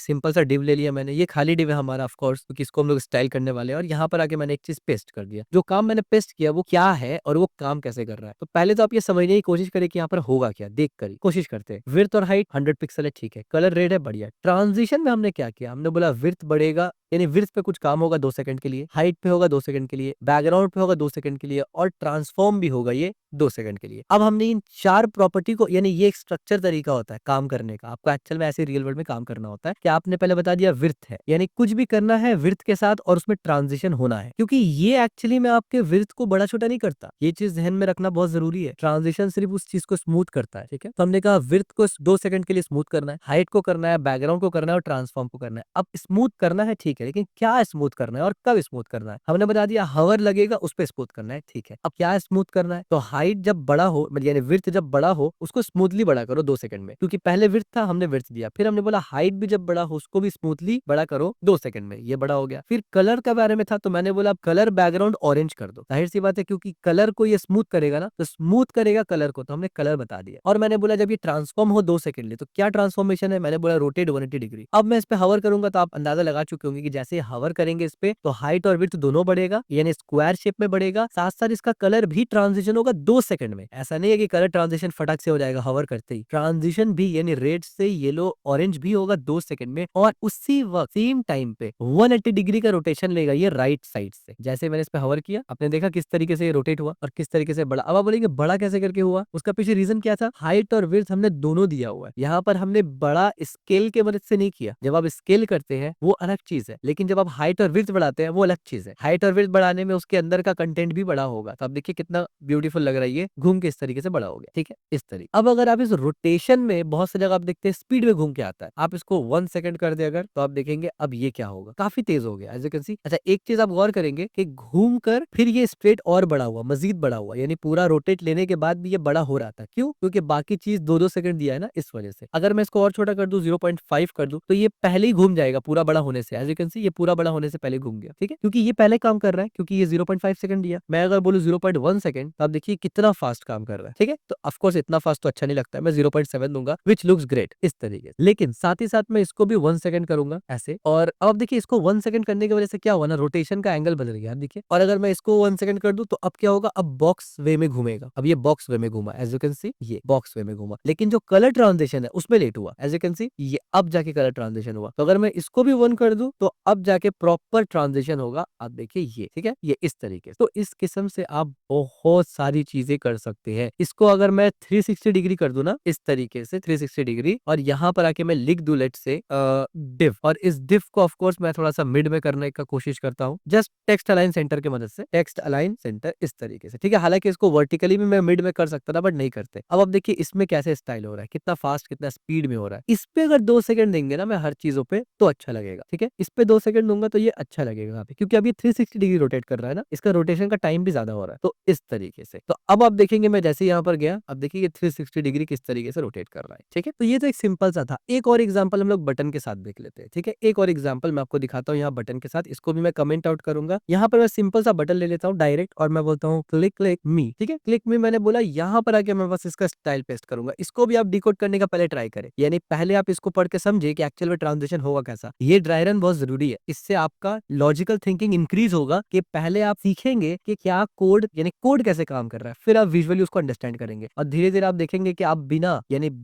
सिंपल सा डिव ले लिया मैंने, ये खाली डिव है हमारा ऑफ कोर्स, क्योंकि इसको हम लोग स्टाइल करने वाले हैं। और यहाँ पर आके मैंने एक चीज पेस्ट कर दिया। जो काम मैंने पेस्ट किया वो क्या है और वो काम कैसे कर रहा है। तो पहले तो आप ये समझने की कोशिश करें कि यहाँ पर होगा क्या, देख कर कोशिश करते हैं। विड्थ और हाइट 100 पिक्सल है, ठीक है, कलर रेड है, बढ़िया। ट्रांजिशन में हमने क्या किया, हमने बोला विड्थ बढ़ेगा, यानी विड्थ पे कुछ काम होगा 2 सेकंड के लिए, हाइट पे होगा 2 सेकंड के लिए, बैकग्राउंड पे होगा 2 सेकंड के लिए, और ट्रांसफॉर्म भी होगा ये 2 सेकंड के लिए। अब हमने इन 4 प्रॉपर्टी को, यानी ये एक स्ट्रक्चर तरीका होता है काम करने का। आपको एक्चुअल में ऐसे रियल वर्ल्ड में काम करना होता है कि आपने पहले बता दिया विड्थ है, यानी कुछ भी करना है विड्थ के साथ और उसमें ट्रांजिशन होना है, क्योंकि ये एक्चुअली में आपके विड्थ को बड़ा छोटा नहीं करता। ये चीज ध्यान में रखना बहुत जरूरी है। ट्रांजिशन सिर्फ उस चीज को स्मूथ करता है, ठीक है। तो हमने कहा विड्थ को 2 सेकंड के लिए स्मूथ करना है, हाइट को करना है, बैकग्राउंड को करना है, और ट्रांसफॉर्म को करना है। अब स्मूथ करना है, ठीक है, है, लेकिन क्या स्मूथ करना है और कब स्मूथ करना है। हमने बता दिया हवर लगेगा उस पे स्मूथ करना है, ठीक है। अब क्या स्मूथ करना है, तो हाइट जब बड़ा हो मतलब यानी विड्थ जब बड़ा हो उसको स्मूथली बड़ा करो 2 सेकंड में, क्योंकि पहले विड्थ था हमने विड्थ दिया, फिर हमने बोला हाइट भी जब बड़ा हो उसको भी स्मूथली बड़ा करो 2 सेकंड में, ये बड़ा हो गया। फिर कलर के बारे में था तो मैंने बोला कलर बैकग्राउंड ऑरेंज कर दो, जाहिर सी बात है क्योंकि कलर को ये स्मूथ करेगा ना, तो स्मूथ करेगा कलर को, तो हमने कलर बता दिया। और मैंने बोला जब ये ट्रांसफॉर्म हो 2 सेकंड लिए तो क्या ट्रांसफॉर्मेशन है, मैंने बोला रोटेट 180 डिग्री। अब मैं इस पे हवर करूंगा तो आप अंदाजा लगा चुके होंगे कि जैसे हवर करेंगे इस पे तो हाइट और विड्थ दोनों बढ़ेगा, यानी स्क्वायर शेप में बढ़ेगा, साथ साथ इसका कलर भी ट्रांजिशन होगा 2 सेकंड में। ऐसा नहीं है कि कलर ट्रांजिशन फटाक से हो जाएगा हवर करते ही, ट्रांजिशन भी यानी रेड से येलो ऑरेंज भी होगा 2 सेकंड में, और उसी वक्त सेम टाइम पे 180 डिग्री का रोटेशन लेगा ये राइट साइड से। जैसे मैंने इस पे हवर किया आपने देखा किस तरीके से ये रोटेट हुआ और किस तरीके से बड़ा। अब आप बोलेंगे बड़ा कैसे करके हुआ, उसका पीछे रीजन क्या था, हाइट और विड्थ हमने दोनों दिया हुआ है। यहाँ पर हमने बड़ा स्केल के मदद से नहीं किया, जब आप स्केल करते हैं वो अलग चीज है, लेकिन जब आप हाइट और विड्थ बढ़ाते हैं वो अलग चीज है। हाइट और विड्थ बढ़ाने में उसके अंदर का कंटेंट भी बड़ा होगा, तो आप देखिए कितना ब्यूटीफुल लग रहा है, ये घूम के इस तरीके से बड़ा हो गया, ठीक है इस तरीके। अब अगर आप इस रोटेशन में बहुत से जगह आप देखते हैं स्पीड में घूम के आता है, आप इसको 1 सेकंड कर दे अगर, तो आप देखेंगे अब ये क्या होगा, काफी तेज हो गया एज यू कैन सी। अच्छा एक चीज आप गौर करेंगे कि घूम कर फिर ये स्ट्रेट और बड़ा हुआ, मजीद बड़ा हुआ, यानी पूरा रोटेट लेने के बाद भी ये बड़ा हो रहा था। क्यों, क्योंकि बाकी चीज 2-2 सेकंड दिया है ना, इस वजह से। अगर मैं इसको और छोटा कर दूं 0.5 कर दूं तो ये पहले ही घूम जाएगा पूरा बड़ा होने से, एज यू कैन सी ये पूरा बड़ा होने से पहले घूम गया, ठीक है, क्योंकि ये पहले काम कर रहा है, क्योंकि ये 0.5 सेकंड दिया। मैं अगर बोलूं 0.1 सेकंड तो आप देखिए कितना फास्ट काम कर रहा है, ठीक है। तो ऑफकोर्स इतना फास्ट तो अच्छा नहीं लगता है, मैं 0.7 दूंगा विच लुक्स ग्रेट इस तरीके से। लेकिन साथ ही साथ मैं इसको भी 1 सेकंड करूंगा ऐसे, और अब देखिए इसको 1 सेकंड करने की वजह से क्या हुआ ना, रोटेशन का एंगल बदल गया देखिए। और अगर मैं इसको 1 सेकंड कर दूं तो अब क्या होगा, अब बॉक्स वे में घूमेगा। अब ये बॉक्स वे में घूमा, एज यू कैन सी ये बॉक्स वे में घूमा, लेकिन जो कलर ट्रांजिशन है उसमें लेट हुआ, एज यू कैन सी ये अब जाके कलर ट्रांजिशन हुआ। तो अगर मैं इसको भी 1 कर दूं तो अब जाके प्रॉपर ट्रांजिशन होगा, आप देखिए ये, ठीक है, ये इस तरीके से। तो इस किस्म से आप बहुत सारी चीजें कर सकते हैं। इसको अगर मैं 360 डिग्री कर दूं ना, इस तरीके से 360 डिग्री, और यहाँ पर आके मैं लिख दूं लेट से डिव, और इस डिव को ऑफ कोर्स मैं थोड़ा सा मिड में करने का कोशिश करता हूँ, जस्ट टेक्स्ट अलाइन सेंटर की मदद से, टेक्स्ट अलाइन सेंटर इस तरीके से, ठीक है। हालांकि इसको वर्टिकली भी मैं मिड में कर सकता था बट नहीं करते। अब देखिए इसमें कैसे स्टाइल हो रहा है, कितना फास्ट कितना स्पीड में हो रहा है। इस पे अगर 2 सेकंड देंगे ना मैं हर चीजों पे तो अच्छा लगेगा, ठीक है। इस पे 2 सेकंड दूंगा तो ये अच्छा लगेगा यहाँ पे, क्योंकि अब ये 360 डिग्री रोटेट कर रहा है ना, इसका रोटेशन का टाइम भी ज्यादा हो रहा है, तो इस तरीके से। तो अब आप देखेंगे मैं जैसे यहाँ पर गया, अब देखिए ये 360 डिग्री किस तरीके से रोटेट कर रहा है, ठीक है। तो ये तो एक सिंपल सा था। एक और एग्जाम्पल हम लोग बटन के साथ देख लेते हैं, ठीक है। एक और एग्जाम्पल मैं आपको दिखाता हूँ यहाँ बटन के साथ, इसको भी मैं कमेंट आउट करूंगा। यहाँ पर मैं सिंपल सा बटन ले लेता हूँ डायरेक्ट, और मैं बोलता हूँ क्लिक क्लिक मी, ठीक है। क्लिक मी मैंने बोला, यहाँ पर आके मैं बस इसका स्टाइल पेस्ट करूंगा। इसको भी आप डिकोड करने का पहले ट्राई करें, यानी पहले आप इसको पढ़ के समझे कि एक्चुअल में ट्रांजिशन होगा कैसा। ये ड्राई रन बहुत जरूरी है, इससे आपका लॉजिकल थिंकिंग इंक्रीज होगा कि पहले आप सीखेंगे कि क्या कोड यानी कोड कैसे काम कर रहा है, फिर आप विजुअली उसको अंडरस्टैंड करेंगे, और धीरे धीरे आप देखेंगे कि आप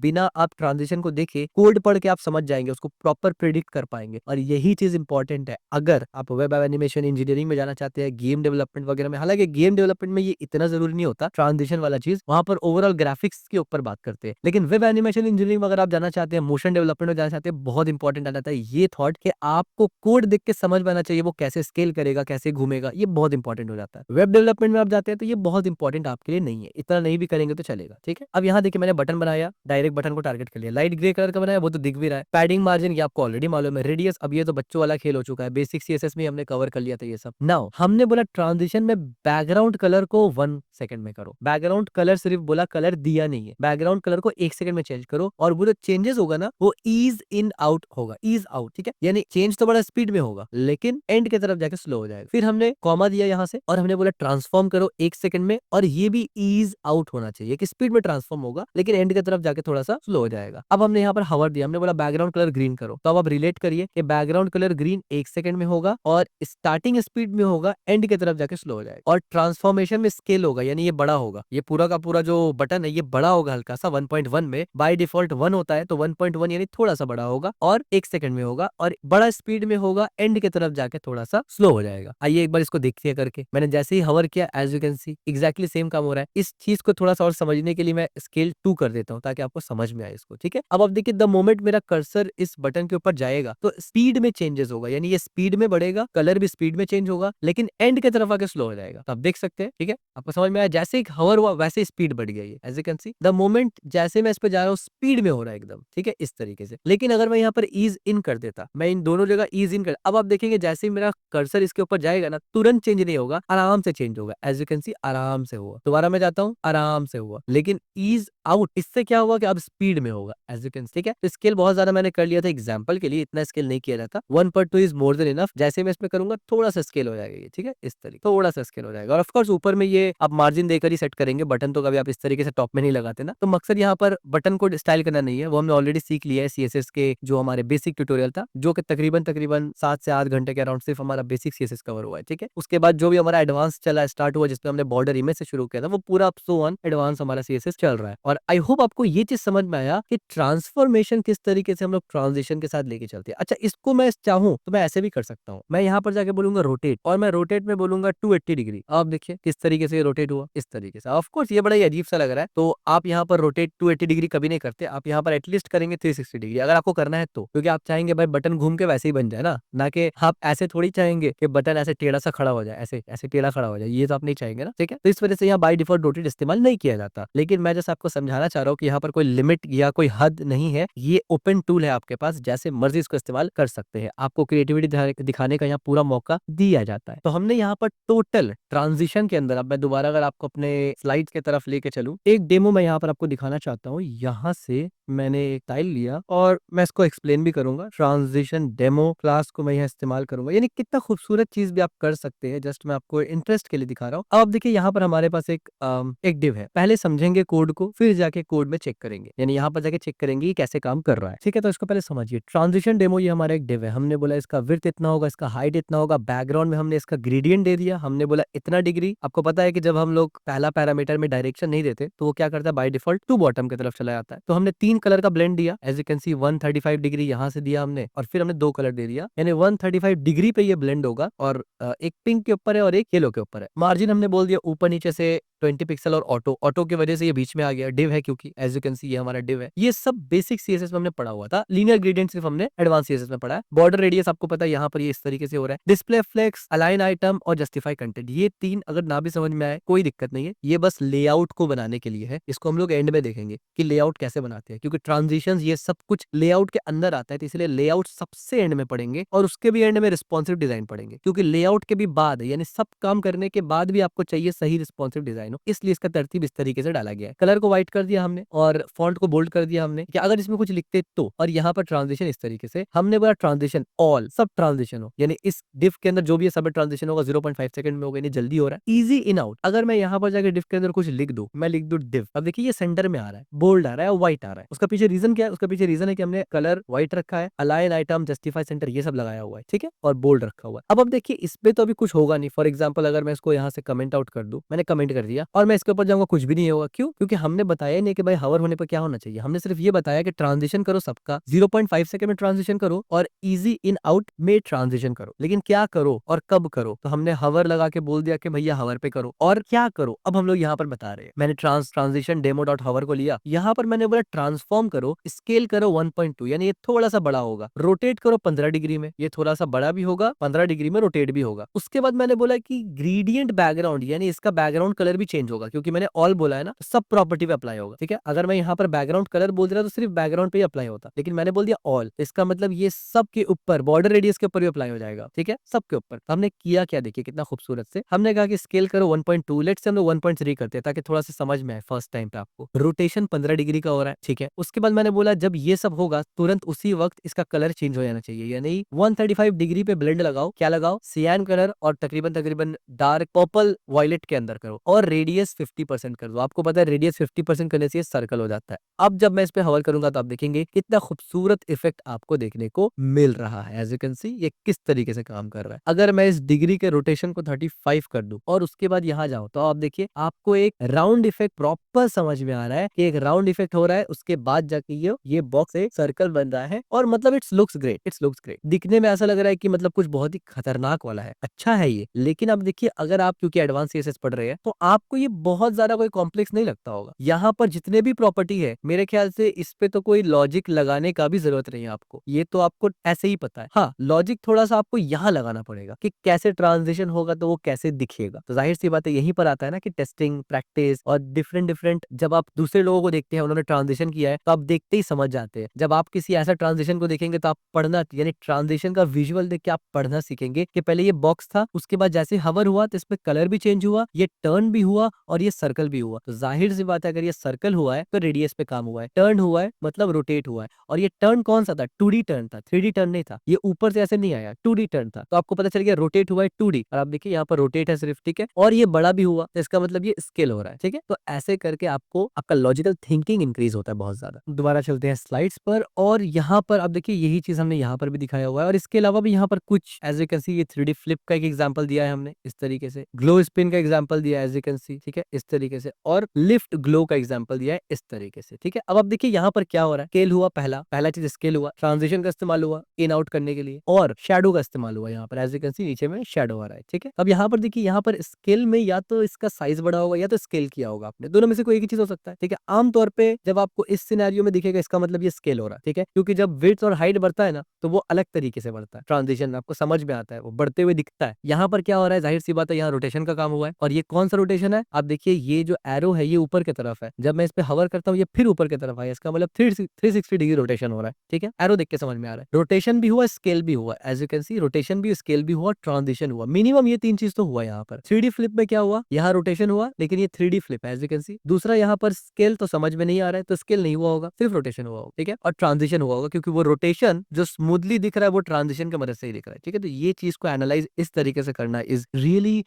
बिना आप ट्रांजिशन को देखे कोड पढ़ के आप समझ जाएंगे, उसको प्रॉपर प्रिडिक्ट कर पाएंगे। और यही चीज इंपॉर्टेंट है अगर आप वेब एनिमेशन इंजीनियरिंग में जाना चाहते हैं, गेम डेवलपमेंट वगैरह में। हालांकि गेम डेवलपमेंट में ये इतना जरूरी नहीं होता ट्रांजिशन वाला चीज, वहां पर ओवरऑल ग्राफिक्स के ऊपर बात करते हैं। लेकिन वेब एनिमेशन इंजीनियरिंग में अगर आप जाना चाहते हैं, मोशन डेवलपमेंट में जाना चाहते हैं, बहुत इंपॉर्टेंट आ जाता है ये थॉट कि आपको कोड देख के समझ में आना चाहिए वो कैसे स्केल करेगा, कैसे घूमेगा, ये बहुत इंपॉर्टेंट हो जाता है। वेब डेवलपमेंट में आप जाते हैं तो ये बहुत इंपॉर्टेंट आपके लिए नहीं है, इतना नहीं भी करेंगे तो चलेगा, ठीक है। अब यहाँ देखिए मैंने बटन बनाया, डायरेक्ट बटन को टारगेट कर लिया, लाइट ग्रे कलर का बनाया, वो तो दिख भी रहा है। पैडिंग मार्जिन ये आपको ऑलरेडी मालूम है, रेडियस अब ये तो बच्चों वाला खेल हो चुका है, बेसिक सीएसएस में हमने कवर कर लिया था ये सब। नाउ हमने बोला ट्रांजिशन में बैकग्राउंड कलर को 1 सेकंड में करो। बैकग्राउंड कलर सिर्फ बोला, कलर दिया नहीं है। बैकग्राउंड कलर को 1 सेकंड में चेंज करो, और वो जो चेंजेस होगा ना वो ईज इन आउट होगा, ईज आउट, ठीक है। यानी चेंज तो बड़ा स्पीड में होगा लेकिन एंड की तरफ जाके स्लो हो जाएगा। फिर हमने कॉमा दिया यहाँ से, और हमने बोला ट्रांसफॉर्म करो 1 सेकंड में, और ये भी ईज आउट होना चाहिए कि स्पीड में ट्रांसफॉर्म होगा लेकिन एंड की तरफ जाके थोड़ा सा स्लो हो जाएगा। अब हमने यहाँ पर हवर दिया, हमने बोला बैकग्राउंड कलर ग्रीन करो, तो अब आप रिलेट करिए कि बैकग्राउंड कलर ग्रीन 1 सेकंड में होगा और स्टार्टिंग स्पीड में होगा, एंड की तरफ जाके स्लो हो जाएगा। और ट्रांसफॉर्मेशन में स्केल होगा, यानी ये बड़ा होगा, ये पूरा का पूरा जो बटन है ये बड़ा होगा हल्का सा 1.1 में, बाय डिफॉल्ट 1 होता है तो 1.1 यानी थोड़ा सा बड़ा होगा, और 1 सेकंड में होगा, और बड़ा स्पीड में होगा, एंड की तरफ जाके थोड़ा सा स्लो हो जाएगा। आइए एक बार इसको देखिए करके, मैंने जैसे ही हवर किया as you can see exactly same काम हो रहा है। इस चीज को थोड़ा सा और समझने के लिए मैं स्केल 2 कर देता हूँ ताकि आपको समझ में आए इसको, ठीक है। अब देखिए द मोमेंट मेरा कर्सर इस बटन के ऊपर जाएगा तो स्पीड में चेंजेस होगा, यानी ये स्पीड में बढ़ेगा, कलर भी स्पीड में चेंज होगा, लेकिन एंड की तरफ आके स्लो हो जाएगा। तो आप देख सकते हैं, ठीक है, आपको समझ में आया। जैसे एक हवर हुआ वैसे स्पीड बढ़ गई है, as you can see the moment जैसे मैं इस पे जा रहा हूँ स्पीड में हो रहा है एकदम, ठीक है, इस तरीके से। लेकिन अगर मैं यहाँ पर ईज इन कर देता, मैं इन दोनों जगह ईज ईज इन कर, अब आप देखेंगे जैसे ही मेरा कर्सर इसके ऊपर जाएगा ना, तुरंत चेंज नहीं होगा, आराम से चेंज होगा। एज यू कैन सी आराम से हुआ। दोबारा मैं जाता हूँ, आराम से हुआ। लेकिन ईज आउट, इससे क्या हुआ कि अब स्पीड में होगा। एज यू कैन, ठीक है। तो स्केल बहुत ज्यादा मैंने कर लिया था एग्जाम्पल के लिए, इतना स्केल नहीं किया जाता। 1/2 इज मोर देन इनफ। जैसे मैं इसमें करूंगा थोड़ा सा स्केल हो जाएगा ये, ठीक है, इस तरीके थोड़ा सा स्केल हो जाएगा। और ऑफकोर्स ऊपर में ये आप मार्जिन देकर ही सेट करेंगे, बटन तो कभी आप इस तरीके से टॉप में नहीं लगाते ना। तो मकसद यहाँ पर बटन को स्टाइल करना नहीं है, वो हमने ऑलरेडी सीख लिया है सीएसएस के जो हमारे बेसिक ट्यूटोरियल था, जो कि तकरीबन तकरीबन 7 से 8 घंटे के अराउंड सिर्फ हमारा बेसिक सीएसएस कवर हुआ है, ठीक है। उसके बाद जो भी हमारा एडवांस चला स्टार्ट हुआ, जिसमें हमने बॉर्डर इमेज से शुरू किया था, वो पूरा अप सो ऑन एडवांस हमारा सीएसएस चल रहा है। और आई होप आपको ये चीज समझ में आया कि ट्रांसफॉर्मेशन किस तरीके से हम लोग ट्रांजिशन के साथ लेके चलते हैं। अच्छा, इसको मैं चाहूं तो मैं ऐसे भी कर सकता हूं, मैं यहाँ पर जाके बोलूंगा रोटेट, और मैं रोटेट में बोलूंगा 280 डिग्री। आप देखिए किस तरीके से रोटेट हुआ, इस तरीके से। ऑफ कोर्स ये बड़ा ही अजीब सा लग रहा है, तो आप यहाँ पर रोटेट 280 डिग्री कभी नहीं करते, आप यहाँ पर एटलीस्ट करेंगे 360 डिग्री, अगर आपको करना है तो, क्योंकि आप चाहेंगे भाई बटन घूम के वैसे ही बन जाए ना कि आप ऐसे थोड़ी चाहेंगे कि बटन ऐसे टेढ़ा सा खड़ा हो जाए, ऐसे ऐसे टेढ़ा खड़ा हो जाए, ये तो आप नहीं चाहेंगे ना, ठीक है। तो इस वजह से यहाँ बाय डिफॉल्ट रोटेट इस्तेमाल नहीं किया जाता। लेकिन मैं जैसे आपको समझाना चाह रहा हूँ कि यहाँ पर कोई लिमिट या कोई हद नहीं है, ये ओपन टूल है आपके पास, जैसे मर्जी इसको इस्तेमाल कर सकते हैं। आपको क्रिएटिविटी दिखाने का यहाँ पूरा मौका दिया जाता है। तो हमने यहाँ पर टोटल ट्रांजिशन के अंदर, अब मैं दोबारा अगर आपको अपने स्लाइड्स के तरफ लेके चलूं, एक डेमो मैं यहाँ पर आपको दिखाना चाहता हूँ। यहाँ से मैंने एक टाइल लिया और मैं इसको एक्सप्लेन भी करूंगा। ट्रांजिशन डेमो क्लास को मैं यहाँ इस्तेमाल करूंगा, यानी कितना खूबसूरत चीज भी आप कर सकते हैं। जस्ट मैं आपको इंटरेस्ट के लिए दिखा रहा हूँ। अब आप देखिए यहाँ पर हमारे पास एक डिव है। पहले समझेंगे कोड को, फिर जाके कोड में चेक करेंगे, यानी यहाँ पर जाके चेक करेंगे कि कैसे काम कर रहा है, ठीक है। तो इसको पहले समझिए। ट्रांजिशन डेमो ये हमारा एक डिव है। हमने बोला इसका विड्थ इतना होगा, इसका हाइट इतना होगा, बैकग्राउंड में हमने इसका ग्रेडियंट दे दिया, हमने बोला इतना डिग्री। आपको पता है कि जब हम लोग पहला पैरामीटर में डायरेक्शन नहीं देते तो वो क्या करता है, बाय डिफॉल्ट टू बॉटम की तरफ चला जाता है। तो हमने 3 कलर का ब्लेंड दिया, as you can see 135 degree यहाँ से दिया हमने, और फिर हमने 2 कलर दे दिया, यानी 135 डिग्री पे ये ब्लेंड होगा। और एक पिंक के ऊपर है और एक येलो के ऊपर है। मार्जिन हमने बोल दिया ऊपर नीचे से 20 पिक्सल, और ऑटो की वजह से ये बीच में आ गया, डिव है क्योंकि, एज यू कैन सी ये हमारा डिव है। ये सब बेसिक सीएसएस में हमने पढ़ा हुआ था। लीनियर ग्रेडियंट सिर्फ हमने एडवांस सीएसएस में पढ़ा है। बॉर्डर रेडियस आपको पता है यहाँ पर ये इस तरीके से हो रहा है। डिस्प्ले फ्लेक्स, अलाइन आइटम और जस्टिफाई कंटेंट, ये 3 अगर ना भी समझ में आए कोई दिक्कत नहीं है, ये बस लेआउट को बनाने के लिए है। इसको हम लोग एंड में देखेंगे कि लेआउट कैसे बनाते हैं, क्योंकि ट्रांजिशंस ये सब कुछ लेआउट के अंदर आता है, तो इसलिए लेआउट सबसे एंड में पढ़ेंगे, और उसके भी एंड में रिस्पॉन्सिव डिजाइन पढ़ेंगे, क्योंकि लेआउट के भी बाद, यानी सब काम करने के बाद भी आपको चाहिए सही रिस्पॉन्सिव डिजाइन हो, इसलिए इसका तरतीब इस तरीके से डाला गया है। कलर को व्हाइट कर दिया हमने और फॉन्ट को बोल्ड कर दिया हमने कि अगर इसमें कुछ लिखते तो, और यहाँ पर ट्रांजिशन इस तरीके से हमने बोला ट्रांजिशन ऑल, सब ट्रांजिशन हो, यानी इस डिफ के अंदर जो भी सब ट्रांजिशन होगा 0.5 सेकंड में होगा, यानी जल्दी हो रहा है, इजी इन आउट। अगर मैं यहाँ पर जाकर डिफ के अंदर कुछ लिख दूं, मैं लिख दूं डिफ, अब देखिए ये सेंटर में आ रहा है, बोल्ड आ रहा है और व्हाइट आ रहा है। उसका पीछे रीजन क्या है? उसका पीछे रीजन है कि हमने कलर व्हाइट रखा है, अलाइन आइटम, जस्टिफाई सेंटर, ये सब लगाया हुआ है, ठीक है, और बोल्ड रखा हुआ है। अब देखिए इस पे तो अभी कुछ होगा नहीं। फॉर एग्जाम्पल अगर मैं इसको यहाँ से कमेंट आउट कर दूं, मैंने कमेंट कर दिया और मैं इसके ऊपर जाऊंगा, कुछ भी नहीं होगा। क्यों? क्योंकि हमने बताया ही नहीं कि भाई हवर होने पर क्या होना चाहिए। हमने सिर्फ ये बताया कि ट्रांजिशन करो सबका, 0.5 सेकंड में ट्रांजिशन करो और इजी इन आउट में ट्रांजिशन करो। लेकिन क्या करो और कब करो? तो हमने हवर लगा के बोल दिया कि भैया हवर पे करो, और क्या करो अब हम लोग यहाँ पर बता रहे हैं। मैंने ट्रांजिशन डेमो डॉट हवर को लिया, यहाँ पर मैंने बोला ट्रांसफॉर्म करो, स्केल करो 1.2, यानी ये थोड़ा सा बड़ा होगा, रोटेट करो 15 डिग्री में, ये थोड़ा सा बड़ा भी होगा, 15 डिग्री में रोटेट भी होगा। उसके बाद मैंने बोला कि ग्रेडियंट बैकग्राउंड, यानी इसका बैकग्राउंड कलर भी चेंज होगा, क्योंकि मैंने ऑल बोला है ना, तो सब प्रॉपर्टी पे अप्लाई होगा, ठीक है। अगर मैं यहाँ पर बैकग्राउंड कलर बोल रहा तो सिर्फ बैकग्राउंड पे ही अप्लाई होता, लेकिन मैंने बोल दिया ऑल, तो इसका मतलब ये सब के ऊपर, बॉर्डर रेडियस के ऊपर भी अप्लाई हो जाएगा, ठीक है, सबके ऊपर। तो हमने किया क्या, देखिए कितना खूबसूरत से हमने कहा कि स्केल करो 1.2, लेट्स से हम लोग 1.3 करते हैं ताकि थोड़ा सा समझ में आए फर्स्ट टाइम पे आपको। रोटेशन 15 डिग्री का हो रहा है, ठीक है। उसके बाद मैंने बोला जब ये सब होगा तुरंत उसी वक्त इसका कलर चेंज हो जाना चाहिए, यानी 135 डिग्री पे ब्लेंड लगाओ, क्या लगाओ, सियान कलर, और तकरीबन तकरीबन डार्क पर्पल वायलेट के अंदर करो, और रेडियस 50% कर दो। आपको पता है रेडियस 50% करने से ये सर्कल हो जाता है। अब जब मैं इस पे हवर करूंगा तो आप देखेंगे कितना खूबसूरत इफेक्ट आपको देखने को मिल रहा है। एज यू कैन सी ये किस तरीके से काम कर रहा है। अगर मैं इस डिग्री के रोटेशन को 35 कर दूं और उसके बाद यहाँ जाऊं, तो आप देखिए आपको एक राउंड इफेक्ट प्रॉपर समझ में आ रहा है कि एक राउंड इफेक्ट हो रहा है। उसके बाद जाके ये बॉक्स एक सर्कल बन रहा है, और मतलब it's looks great, it's looks great. दिखने में ऐसा लग रहा है कि मतलब कुछ बहुत ही खतरनाक वाला है, अच्छा है ये। लेकिन अब देखिए अगर आप क्योंकि एडवांस सीएसएस पढ़ रहे हैं तो आप आपको ये बहुत ज्यादा कोई कॉम्प्लेक्स नहीं लगता होगा। यहाँ पर जितने भी प्रॉपर्टी है मेरे ख्याल से इस पे तो कोई लॉजिक लगाने का भी जरूरत नहीं है आपको, ये तो आपको ऐसे ही पता है। हाँ, लॉजिक थोड़ा सा आपको यहाँ लगाना पड़ेगा कि कैसे ट्रांजिशन होगा तो वो कैसे दिखेगा। तो जाहिर सी बात है यहीं पर आता है ना कि टेस्टिंग, प्रैक्टिस और डिफरेंट डिफरेंट जब आप दूसरे लोगों को देखते हैं उन्होंने ट्रांजिशन किया है तो आप देखते ही समझ जाते हैं। जब आप किसी ऐसा ट्रांजिशन को देखेंगे तो आप पढ़ना यानी ट्रांजिशन का विजुअल देख के आप पढ़ना सीखेंगे कि पहले ये बॉक्स था, उसके बाद जैसे हवर हुआ तो इसमें कलर भी चेंज हुआ, ये टर्न भी हुआ और ये सर्कल भी हुआ। तो जाहिर सी बात है अगर ये सर्कल हुआ है तो रेडियस पे काम हुआ है, टर्न हुआ है मतलब रोटेट हुआ है। और ये टर्न कौन सा था? 2D टर्न था, 3D टर्न नहीं था। ये ऊपर से ऐसे नहीं आया, 2D टर्न था। तो आपको पता चल गया रोटेट हुआ है 2D। और आप देखिए यहाँ पर रोटेट है सिर्फ, ठीक है। और ये बड़ा भी हुआ तो इसका मतलब ये स्केल हो रहा है, ठीक है। तो ऐसे करके आपको आपका लॉजिकल थिंकिंग इंक्रीज होता है बहुत ज्यादा। दोबारा चलते हैं स्लाइड्स पर और यहाँ पर आप देखिए यही चीज हमने यहाँ पर भी दिखाया हुआ है। और इसके अलावा भी यहाँ पर कुछ एज यू कैन सी ये 3D फ्लिप का एक एग्जाम्पल दिया है हमने इस तरीके से, ग्लो स्पिन का एग्जाम्पल दिया है एज यू कैन सी, ठीक है, इस तरीके से, और लिफ्ट ग्लो का एग्जाम्पल दिया है इस तरीके से, ठीक है। अब आप देखिए यहाँ पर क्या हो रहा है, स्केल हुआ, पहला चीज स्केल हुआ, ट्रांजिशन का इस्तेमाल हुआ इन आउट करने के लिए, और शेडो का इस्तेमाल हुआ। यहाँ पर एज यू कैन सी नीचे में शेडो आ रहा है, ठीक है। अब यहाँ पर देखिए यहाँ पर स्केल में या तो इसका साइज बड़ा होगा या तो स्केल किया होगा आपने, दोनों में से कोई एक ही चीज हो सकता है, ठीक है। आमतौर पे जब आपको इस सिनेरियो में दिखेगा इसका मतलब ये स्केल हो रहा है, ठीक है, क्योंकि जब विड्थ और हाइट बढ़ता है ना तो वो अलग तरीके से बढ़ता है, ट्रांजिशन आपको समझ में आता है, वो बढ़ते हुए दिखता है। यहाँ पर क्या हो रहा है, जाहिर सी बात है यहाँ रोटेशन का काम हुआ है। और ये कौन सा रोटेशन है? आप देखिए ये जो एरो है ये ऊपर की तरफ है, जब मैं इस पे हवर करता हूँ ये फिर ऊपर की तरफ आया, इसका मतलब 360 डिग्री रोटेशन हो रहा है, ठीक है। एरो देख के समझ में आ रहा है, रोटेशन भी हुआ, स्केल भी हुआ, as you can see rotation भी, स्केल भी हुआ, ट्रांजिशन हुआ, मिनिमम ये तीन चीज तो हुआ। यहाँ पर 3D फ्लिप में क्या हुआ, यहाँ रोटेशन हुआ लेकिन ये 3D फ्लिप है एज यू कैन सी। दूसरा यहाँ पर स्केल तो समझ में नहीं आ रहा है, तो स्केल नहीं हुआ होगा, सिर्फ रोटेशन हुआ होगा, ठीक है। और ट्रांजिशन हुआ होगा क्योंकि वो रोटेशन जो स्मूथली दिख रहा है वो ट्रांजिशन की मदद से ही दिख रहा है, ठीक है। तो ये चीज को एनालाइज इस तरीके से करना is really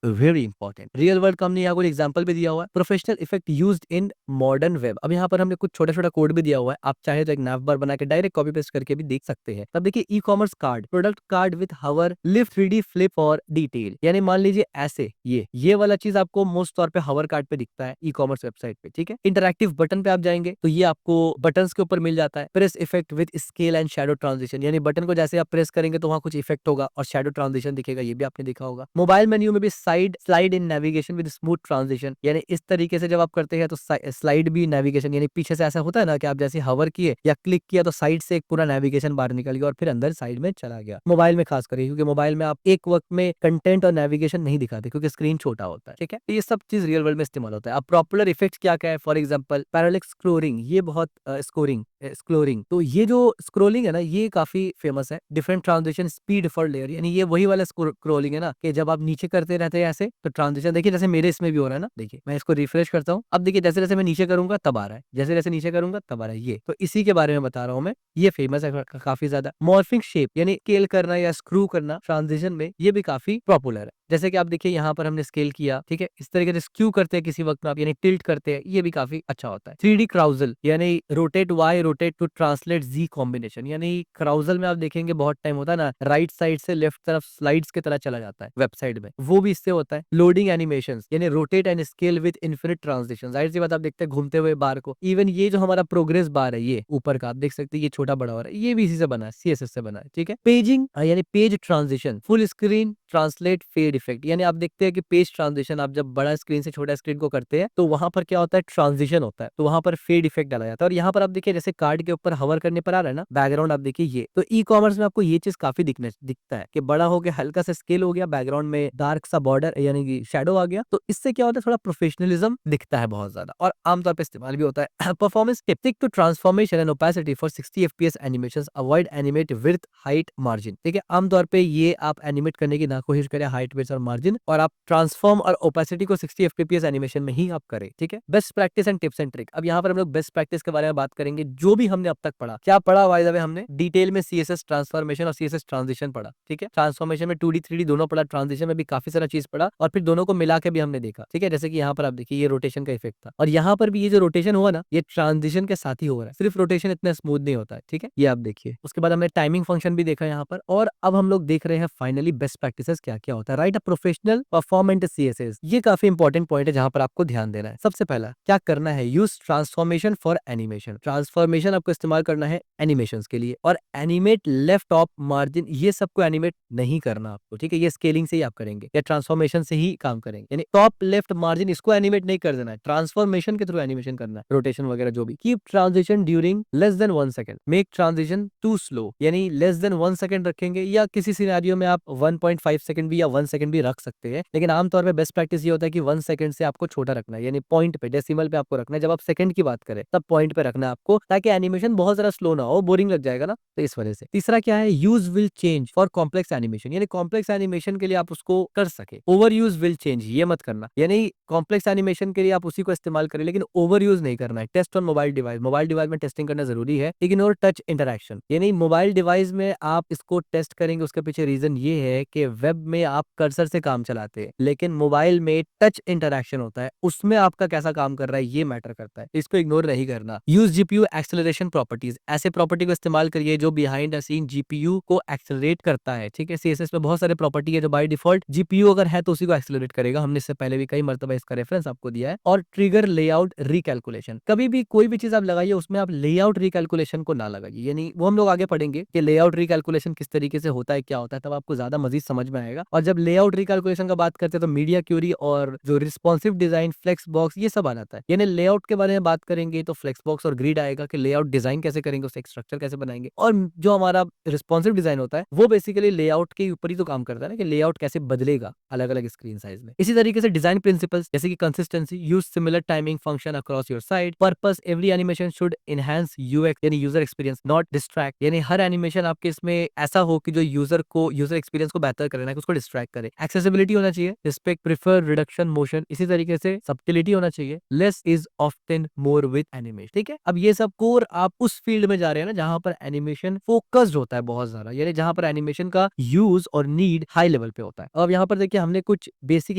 very important. Real world का हमने यहाँ कोई एग्जांपल भी दिया हुआ है, professional effect used in modern web. अब यहाँ पर हमने कुछ छोटा छोटा कोड भी दिया हुआ है, आप चाहे तो एक नैव बार बना के डायरेक्ट कॉपी पेस्ट करके भी देख सकते हैं। तब देखिए e commerce card, product card with hover, lift 3D flip और डिटेल, यानी मान लीजिए ऐसे ये वाला चीज आपको मोस्ट तौर पे हवर कार्ड पे दिखता है ई कॉमर्स वेबसाइट पे, ठीक है। इंटरैक्टिव बटन पे आप जाएंगे तो ये आपको बटन के ऊपर मिल जाता है। Press effect with scale and shadow transition, यानी बटन को जैसे आप प्रेस करेंगे तो वहां कुछ इफेक्ट होगा और शैडो ट्रांजिशन दिखेगा, ये भी आपने देखा होगा। मोबाइल मेन्यू में भी slide in navigation with smooth transition, यानी इस तरीके से जब आप करते हैं तो स्लाइड भी नेविगेशन, यानी पीछे से ऐसा होता है ना कि आप जैसे हवर किए या क्लिक किया तो साइड से एक पूरा नेविगेशन बाहर निकल गया और फिर अंदर साइड में चला गया। मोबाइल में खास करके, क्योंकि मोबाइल में आप एक वक्त में कंटेंट और नेविगेशन नहीं दिखाते क्योंकि स्क्रीन छोटा होता है, ठीक है। तो ये सब चीज रियल वर्ल्ड में इस्तेमाल होता है। अब पॉपुलर इफेक्ट क्या क्या है, फॉर एग्जाम्पल पैरालेक्स स्क्रोलिंग, ये बहुत स्क्रोलिंग, तो ये जो स्क्रोलिंग है ना ये काफी फेमस है। Different transition speed for layer, यानी ये वही वाला स्क्रोलिंग है ना कि जब आप नीचे करते रहते हैं ऐसे तो ट्रांजिशन देखिए जैसे मेरे इसमें भी हो रहा है ना, देखिए मैं इसको रिफ्रेश करता हूँ, अब देखिए जैसे जैसे मैं नीचे करूंगा तब आ रहा है, जैसे जैसे नीचे करूंगा तब आ रहा है, ये तो इसी के बारे में बता रहा हूँ मैं। ये फेमस है काफी ज्यादा। मॉर्फिंग शेप यानी स्केल करना या स्क्रू करना ट्रांजिशन में, ये भी काफी पॉपुलर है। जैसे कि आप देखिए यहाँ पर हमने स्केल किया, ठीक है, इस तरीके से स्क्यू करते हैं किसी वक्त में आप, यानी टिल्ट करते हैं, ये भी काफी अच्छा होता है। 3D क्राउजल यानी rotate Y rotate to translate Z combination, यानी क्राउजल में आप देखेंगे बहुत टाइम होता है ना राइट साइड से लेफ्ट तरफ स्लाइड्स की तरह चला जाता है वेबसाइट में, वो भी इससे होता है। लोडिंग एनिमेशन यानी rotate and scale with infinite transition, जाहिर सी बात आप देखते हैं घूमते हुए बार को। इवन ये जो हमारा प्रोग्रेस बार है ये ऊपर का आप देख सकते हैं ये छोटा बड़ा हो रहा है, ये भी इसी से बना है, CSS से बना है, ठीक है। पेजिंग यानी page transition, full screen translate fade effect, यानी आप देखते हैं कि पेज ट्रांजिशन आप जब बड़ा स्क्रीन से छोटा स्क्रीन को करते हैं तो वहां पर क्या होता है, ट्रांजिशन होता है, तो वहां पर फेड इफेक्ट डाला जाता है। और यहाँ पर आप देखिए जैसे कार्ड के ऊपर हवर करने पर आ रहा है ना बैकग्राउंड, आप देखिए ये तो ई कॉमर्स में आपको ये चीज काफी दिखता है कि बड़ा हो गया, हल्का सा स्केल हो गया, बैकग्राउंड में डार्क सा बॉर्डर यानी कि शेडो आ गया, तो इससे क्या होता है थोड़ा प्रोफेशनलिज्म दिखता है बहुत ज्यादा और आमतौर पर इस्तेमाल भी होता है। Performance tick two transformation and opacity for 60 FPS animations, avoid animate width height margin, ठीक है। आमतौर पे ये आप एनिमेट करने की ना कोशिश करें हाइट विड्थ और मार्जिन, और आप ट्रांसफॉर्म और ओपेसिटी को 60 FPS एनिमेशन में ही आप करें, ठीक है। Best practice and tips and trick, अब यहाँ पर हम लोग बेस्ट प्रैक्टिस के बारे में बात करेंगे। जो भी हमने अब तक पढ़ा, क्या पढ़ा बाय द वे, हमने डिटेल में CSS ट्रांसफॉर्मेशन और CSS ट्रांजिशन पढ़ा, ठीक है। ट्रांसफॉर्मेशन में 2D 3D दोनों पढ़ा, ट्रांजिशन में भी काफी सारा चीज पढ़ा और फिर दोनों को मिला के भी हमने देखा, ठीक है। जैसे कि यहाँ पर आप देखिए ये रोटेशन का इफेक्ट था और यहाँ पर भी ये जो रोटेशन हुआ ना ये ट्रांजिशन के साथ ही हो रहा है, सिर्फ रोटेशन इतना स्मूथ नहीं होता है, ठीक है। ये आप देखिए, उसके बाद हमने टाइमिंग फंक्शन भी देखा यहाँ पर, और अब हम लोग देख रहे हैं फाइनली बेस्ट प्रैक्टिसेस क्या क्या होता है, right. Right a professional performant CSS. ये काफी इंपॉर्टेंट पॉइंट है जहां पर आपको ध्यान देना है। सबसे पहला क्या करना है, use transformation for animation. Transformation आपको इस्तेमाल करना है एनिमेशन के लिए, और एनिमेट लेफ्ट टॉप मार्जिन, ये सबको एनिमेट नहीं करना आपको, ठीक है। ये स्केलिंग से ही आप करेंगे या ट्रांसफॉर्मेशन से ही काम करेंगे, यानी टॉप लेफ्ट मार्जिन इसको एनिमेट नहीं कर देना है, ट्रांसफॉर्मेशन के थ्रू एनिमेशन करना है, रोटेशन वगैरह जो भी। Keep transition during less than 1 second, make transition too slow, यानी लेस देन 1 सेकंड रखेंगे, या किसी सिनेरियो में आप 1.5 सेकंड भी या 1 सेकंड भी रख सकते हैं, लेकिन आमतौर पे बेस्ट प्रैक्टिस ये होता है कि 1 सेकंड से आपको छोटा रखना है, यानी पॉइंट पे, डेसिमल पे आपको रखना है। जब आप सेकंड की बात करें तब पॉइंट पे रखना है आपको, ताकि एनिमेशन बहुत ज्यादा स्लो ना हो, बोरिंग लग जाएगा ना, तो इस वजह से। तीसरा क्या है, use will change for complex animation, यानी कॉम्प्लेक्स एनिमेशन के लिए आप उसको कर सके। ओवर यूज विल चेंज, ये मत करना, यानी कॉम्प्लेक्स एनिमेशन के लिए आप उसी को इस्तेमाल करें, लेकिन ओवर यूज नहीं करना है। Test on mobile device, mobile device में टेस्टिंग करना जरूरी है। इग्नोर टच इंटरैक्शन, यानी मोबाइल डिवाइस में आप इसको टेस्ट करेंगे, उसके पीछे रीजन ये है कि वेब में आप कर्सर से काम चलाते हैं, लेकिन मोबाइल में टच इंटरैक्शन होता है, उसमें आपका कैसा काम कर रहा है ये मैटर करता है, इसको इग्नोर नहीं करना। यूज जीपीयू एक्सेलरेशन प्रॉपर्टीज, ऐसे प्रॉपर्टी को इस्तेमाल करिए जो बिहाइंड द सीन जीपीयू को एक्सेलरेट करता है, ठीक है। सीएसएस में बहुत सारे प्रॉपर्टी है जो बाय डिफॉल्ट जीपीयू अगर है तो उसी को एक्सेलरेट करेगा, हमने इससे पहले भी कई मर्तबा इसका रेफरेंस आपको दिया है। और ट्रिगर लेआउट रिकैलकुलेशन, कभी भी कोई भी चीज आप लगाइए उसमें आप लेआउट रिकैलकुलेशन को ना लगाइए, यानी वो हम लोग आगे पढ़ेंगे कि लेआउट रिकैलकुलेशन किस तरीके से होता है, क्या होता है, तब आपको ज्यादा मजीद समझ में आएगा। और जब लेआउट रिकैलकुलेशन का बात करते हैं तो मीडिया क्यूरी और जो रिस्पॉन्सिव डिजाइन, फ्लेक्स बॉक्स, ये सब आ जाता है। यानी लेआउट के बारे में बात करेंगे तो फ्लेक्स बॉक्स और ग्रिड आएगा कि लेआउट डिजाइन कैसे करेंगे, उससे एक स्ट्रक्चर कैसे बनाएंगे। और जो हमारा रिस्पॉन्सिव डिजाइन होता है वो बेसिकली लेआउट के ऊपर ही तो काम करता है ना, कि लेआउट कैसे बदलेगा अलग अलग स्क्रीन साइज में। इसी तरीके से डिजाइन प्रिंसिपल्स जैसे कि consistency, use similar timing function across your site, purpose, every animation should enhance UX यानी यूजर एक्सपीरियंस, नॉट डिस्ट्रैक्ट, यानी हर एनिमेशन आपके इसमें ऐसा हो कि जो यूजर एक्सपीरियंस को बेहतर करे, ना कि उसको डिस्ट्रैक्ट करे। एक्सेसिबिलिटी होना चाहिए, रिस्पेक्ट, प्रिफर, रिडक्शन, मोशन, इसी तरीके से सब्टिलिटी होना चाहिए। Less is often more with animation, ठीक है। अब ये सब कोर आप उस फील्ड में जा रहे हैं ना जहां पर एनिमेशन फोकस्ड होता है बहुत ज्यादा, यानी जहां पर एनिमेशन का यूज और नीड हाई लेवल पे होता है। अब यहाँ पर देखिए हमने कुछ बेसिक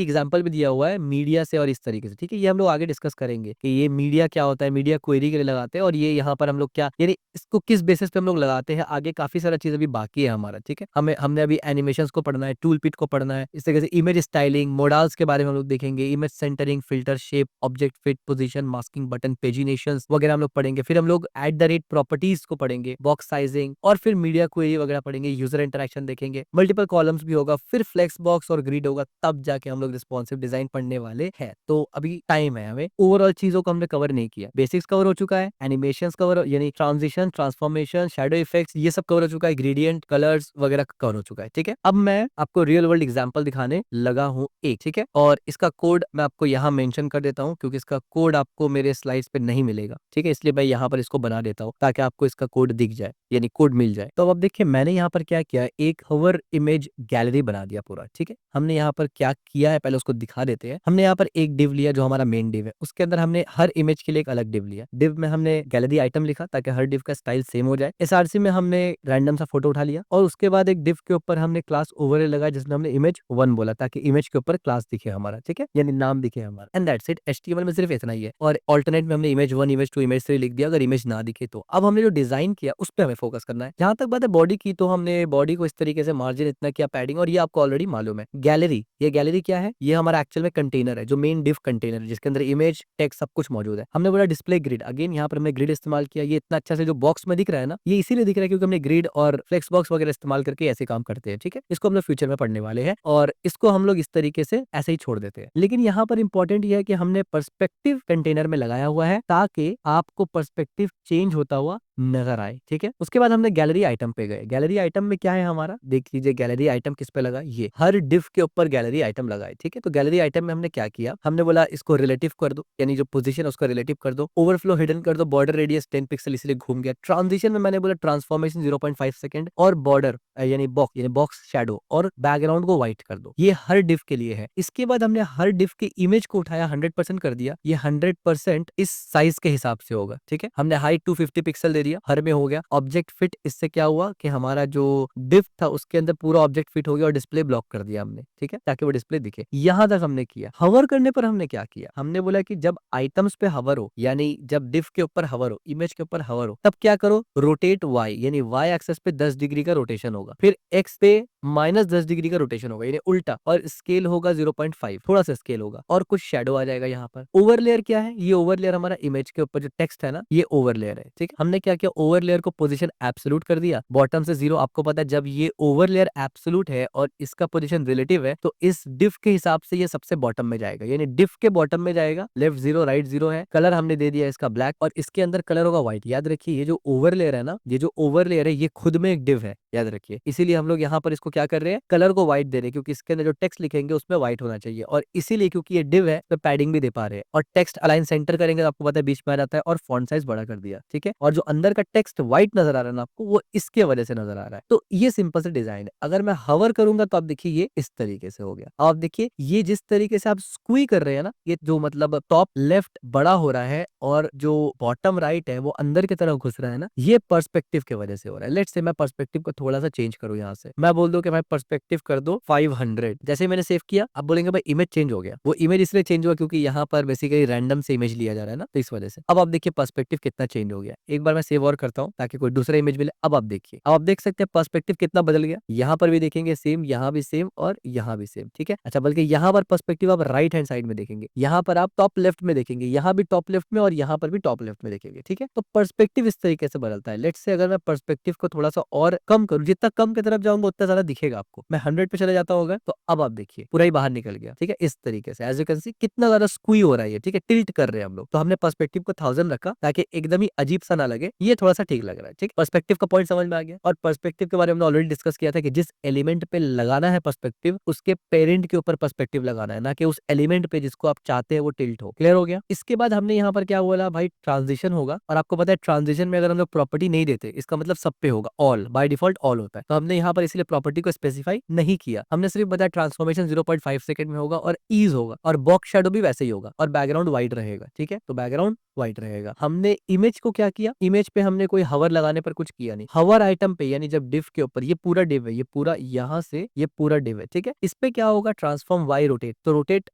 एग्जांपल भी दिया हुआ है मीडिया से और इस तरीके से, ठीक है। ये हम लोग आगे डिस्कस करेंगे कि ये मीडिया क्या होता है, मीडिया क्वेरी के लिए लगाते हैं, और ये यहाँ पर हम लोग क्या, यानी इसको किस बेसिस पे हम लोग लगाते हैं। आगे काफी सारा चीज अभी बाकी है हमारा, ठीक है। हमने अभी एनिमेशंस को पढ़ना है, टूल पिट को पढ़ना है, इस तरीके से इमेज स्टाइलिंग, मोडाल्स के बारे में हम लोग देखेंगे, image centering, filter, shape, object fit, position, masking, button, paginations वगैरह हम लोग पढ़ेंगे। फिर हम लोग एट द रेट प्रॉपर्टीज को पढ़ेंगे, बॉक्स साइजिंग, और फिर मीडिया क्वेरी वगैरह पढ़ेंगे, यूजर इंटरेक्शन देखेंगे, मल्टीपल कॉलम्स भी होगा, फिर फ्लेक्स बॉक्स और ग्रिड होगा, तब जाके हम लोग रिस्पॉन्सिव डिजाइन पढ़ने वाले हैं। तो अभी टाइम है, हमें ओवरऑल चीजों को हमने कवर नहीं किया। बेसिक्स कवर हो चुका है, एनिमेशंस कवर यानी ट्रांजिशन, ट्रांसफॉर्मेशन, शैडो इफेक्ट्स, ये सब कवर हो चुका है, ग्रेडियंट, कलर्स वगैरह कवर हो चुका है, ठीक है। अब मैं आपको रियल वर्ल्ड एग्जांपल दिखाने लगा हूँ एक, ठीक है। और इसका कोड मैं आपको यहाँ मेंशन कर देता हूँ, क्योंकि इसका कोड आपको मेरे स्लाइड्स पे नहीं मिलेगा, ठीक है, इसलिए मैं यहाँ पर इसको बना देता हूँ ताकि आपको इसका कोड दिख जाए, यानी कोड मिल जाए। तो अब देखिए मैंने यहाँ पर क्या किया, एक हवर इमेज गैलरी बना दिया पूरा, ठीक है। हमने यहाँ पर क्या किया है पहले उसको दिखा देते हैं। हमने यहाँ पर एक डिव लिया जो हमारा मेन डिव है, उसके अंदर हमने हर इमेज के लिए एक अलग डिव लिया। डिव में हमने गैलरी आइटम लिखा ताकि हर डिव का स्टाइल सेम हो जाए। एसआरसी में हमने रैंडम सा फोटो उठा लिया, और उसके बाद एक डिव के ऊपर हमने क्लास ओवरले लगाया जिसमें हमने इमेज 1 बोला, ताकि इमेज के ऊपर क्लास दिखे हमारा, ठीक है, यानी नाम दिखे हमारा। And that's it. एचटीएमएल में सिर्फ इतना ही है। और ऑल्टरनेट में हमने इमेज 1, इमेज 2, इमेज 3 लिख दिया अगर इमेज ना दिखे तो। अब हमने जो डिजाइन किया उस पर हमें फोकस करना है। जहां तक बात है बॉडी की, तो हमने बॉडी को इस तरीके से मार्जिन इतना किया, पैडिंग, और ये आपको ऑलरेडी मालूम है। गैलरी, ये गैलरी क्या है, ये हमारा एक्चुअल में कंटेनर है, जो मेन डिव कंटेनर है जिसके अंदर इमेज, टेक्स्ट सब कुछ मौजूद है। हमने बोला डिस्प्ले ग्रिड, अगेन यहाँ पर हमने ग्रिड इस्तेमाल किया। ये इतना अच्छा से जो बॉक्स में दिख रहा है ना, ये इसीलिए दिख रहा है क्योंकि हमने ग्रिड और फ्लेक्स बॉक्स वगैरह इस्तेमाल करके ऐसे काम करते हैं, ठीक है। इसको हम लोग फ्यूचर में पढ़ने वाले हैं, और इसको हम लोग इस तरीके से ऐसे ही छोड़ देते हैं। लेकिन यहाँ पर इंपॉर्टेंट ये है कि हमने पर्सपेक्टिव कंटेनर में लगाया हुआ है ताकि आपको पर्सपेक्टिव चेंज होता हुआ नजर आए, ठीक है। उसके बाद हमने गैलरी आइटम पे गए। गैलरी आइटम में क्या है हमारा, देख लीजिए गैलरी आइटम किस पे लगा, ये हर डिव के ऊपर गैलरी आइटम लगा है, ठीक है। तो गैलरी आइटम में हमने क्या किया, हमने बोला इसको रिलेटिव कर दो, यानी जो पोजीशन है उसका रिलेटिव कर दो, ओवरफ्लो हिडन कर दो, बॉर्डर रेडियस 10 पिक्सल इसलिए घूम गया। ट्रांजिशन में मैंने बोला ट्रांसफॉर्मेशन 0.5 सेकंड, और बॉर्डर यानी बॉक्स शैडो और बैकग्राउंड को व्हाइट कर दो। ये हर डिव के लिए है। इसके बाद हमने हर डिव के इमेज को उठाया, 100% कर दिया। ये 100% इस साइज के हिसाब से होगा, ठीक है। हमने हाइट 250 पिक्सल दे दिया, हर में हो गया। ऑब्जेक्ट फिट, इससे क्या हुआ कि हमारा जो डिव था उसके अंदर पूरा ऑब्जेक्ट फिट हो गया और डिस्प्ले ब्लॉक कर दिया हमने, ठीक है, ताकि वो डिस्प्ले दिखे। यहां तक हमने किया। हवर करने पर हमने क्या किया, हमने बोला कि जब आइटम्स पे हवर हो, यानी जब डिव के ऊपर हवर हो, इमेज के ऊपर हवर हो, तब क्या करो, रोटेट वाई, यानी वाई एक्सेस पे 10 डिग्री का रोटेशन होगा, फिर एक्स पे -10 डिग्री का रोटेशन होगा, यानी उल्टा, और स्केल होगा 0.5, थोड़ा सा स्केल होगा, और कुछ शेडो आ जाएगा यहाँ पर। ओवरलेयर क्या है, ये ओवरलेयर हमारा इमेज के ऊपर जो टेक्स्ट है ना, ये ओवरलेयर है, ठीक है। हमने क्या किया, ओवरलेयर को पोजीशन एब्सोल्यूट कर दिया, बॉटम से 0। आपको पता है जब ये ओवरलेयर एब्सोल्यूट है और इसका पोजीशन रिलेटिव है, तो इस डिफ के हिसाब से ये सबसे बॉटम में जाएगा, यानी डिफ के बॉटम में जाएगा। लेफ्ट 0 राइट 0 है। कलर हमने दे दिया इसका ब्लैक, और इसके अंदर कलर होगा व्हाइट। याद रखिए ये जो ओवरलेयर है ना, ये जो ओवरलेयर है ये खुद में एक डिव है, याद रखिए। इसीलिए हम लोग यहाँ पर इसको क्या कर रहे हैं, कलर को व्हाइट दे रहे हैं, क्योंकि इसके अंदर जो टेक्स्ट लिखेंगे उसमें व्हाइट होना चाहिए, और इसीलिए क्योंकि ये डिव है तो पैडिंग भी दे पा रहे हैं। और टेक्स्ट अलाइन सेंटर करेंगे तो आपको पता है बीच में आ जाता है, और फॉन्ट साइज बड़ा कर दिया, ठीक है। और जो अंदर का टेक्स्ट व्हाइट नजर आ रहा है ना आपको, वो इसके वजह से नजर आ रहा है। तो ये सिंपल से डिजाइन है। अगर मैं हवर करूंगा तो आप देखिए ये इस तरीके से हो गया। आप देखिए ये जिस तरीके से आप स्क्वी कर रहे हैं ना, ये जो मतलब टॉप लेफ्ट बड़ा हो रहा है और जो बॉटम राइट है वो अंदर की तरफ घुस रहा है ना, ये पर्सपेक्टिव की वजह से हो रहा है। लेट्स से मैं पर्सपेक्टिव को थोड़ा सा चेंज करूं, यहाँ से मैं बोल दूं कि भाई पर्सपेक्टिव कर दो 500। जैसे मैंने सेव किया, अब बोलेंगे भाई इमेज चेंज हो गया। वो इमेज इसलिए चेंज हुआ क्योंकि यहाँ पर बेसिकली रैंडम से इमेज लिया जा रहा है ना, तो इस वजह से। अब आप देखिए पर्सपेक्टिव कितना चेंज हो गया। एक बार मैं सेव और करता हूँ ताकि कोई दूसरा इमेज मिले। अब आप देखिए, अब आप देख सकते हैं पर्सपेक्टिव कितना बदल गया। यहाँ पर भी देखेंगे सेम, यहाँ भी सेम, और यहाँ भी सेम, ठीक है। अच्छा, बल्कि यहाँ पर पर्सपेक्टिव आप राइट हैंड साइड में देखेंगे, यहाँ पर आप टॉप लेफ्ट में देखेंगे, यहाँ भी टॉप लेफ्ट में, और यहाँ पर भी टॉप लेफ्ट में देखेंगे, ठीक है। तो पर्सपेक्टिव इस तरीके से बदलता है। लेट्स से अगर मैं पर्सपेक्टिव को थोड़ा सा और कम करूँ, जितना कम की तरफ जाऊंगा उतना ज्यादा दिखेगा आपको। मैं 100 पे चले जाता होगा, तो अब आप देखिए पूरा ही बाहर निकल गया, ठीक है। इस तरीके से एज यू कैन सी कितना ज्यादा स्क्वी हो रहा है ये, ठीक है, टिल्ट कर रहे हैं हम लोग। तो हमने पर्सपेक्टिव को 1000 रखा ताकि एकदम ही अजीब सा ना लगे, ये थोड़ा सा ठीक लग रहा है, ठीक। पर्सपेक्टिव का पॉइंट समझ में आ गया। और पर्सपेक्टिव के बारे में हमने ऑलरेडी डिस्कस किया था कि जिस एलिमेंट पे लगाना है पर्सपेक्टिव, उसके पेरेंट के ऊपर पर्सपेक्टिव लगाना है, ना कि उस एलिमेंट पे जिसको आप चाहते हैं वो टिल्ट हो। क्लियर हो गया। इसके बाद हमने यहाँ पर क्या बोला भाई, ट्रांजिशन होगा। और आपको पता है ट्रांजिशन में अगर हम लोग प्रॉपर्टी नहीं देते, इसका मतलब सब पे होगा, ऑल बाय डिफॉल्ट ऑल होता है। तो हमने यहाँ पर इसलिए प्रॉपर्टी को स्पेसिफाई नहीं किया, हमने सिर्फ बताया ट्रांसफॉर्मेशन 0.5 सेकंड में होगा, और ईज होगा, और बॉक्स शेडो भी वैसे ही होगा, और बैकग्राउंड व्हाइट रहेगा, ठीक है। तो बैकग्राउंड व्हाइट रहेगा। हमने इमेज को क्या किया, इमेज पे हमने कोई हवर लगाने पर कुछ किया नहीं। हवर आइटम पे, यानी जब डिव के ऊपर, ये पूरा डिव है, ये पूरा यहाँ से ये पूरा डिव है, ठीक है। इस पे क्या होगा, ट्रांसफॉर्म वाई रोटेट, तो रोटेट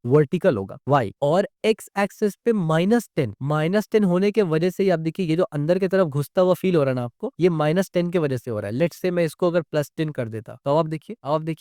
वर्टिकल होगा वाई, और एक्स एक्सेस पे -10 होने के वजह से आप देखिए ये जो अंदर की तरफ घुसता हुआ फील हो रहा है ना आपको, ये -10 की वजह से हो रहा है। लेट्स से मैं इसको अगर +10 कर देता, तो आप देखिए,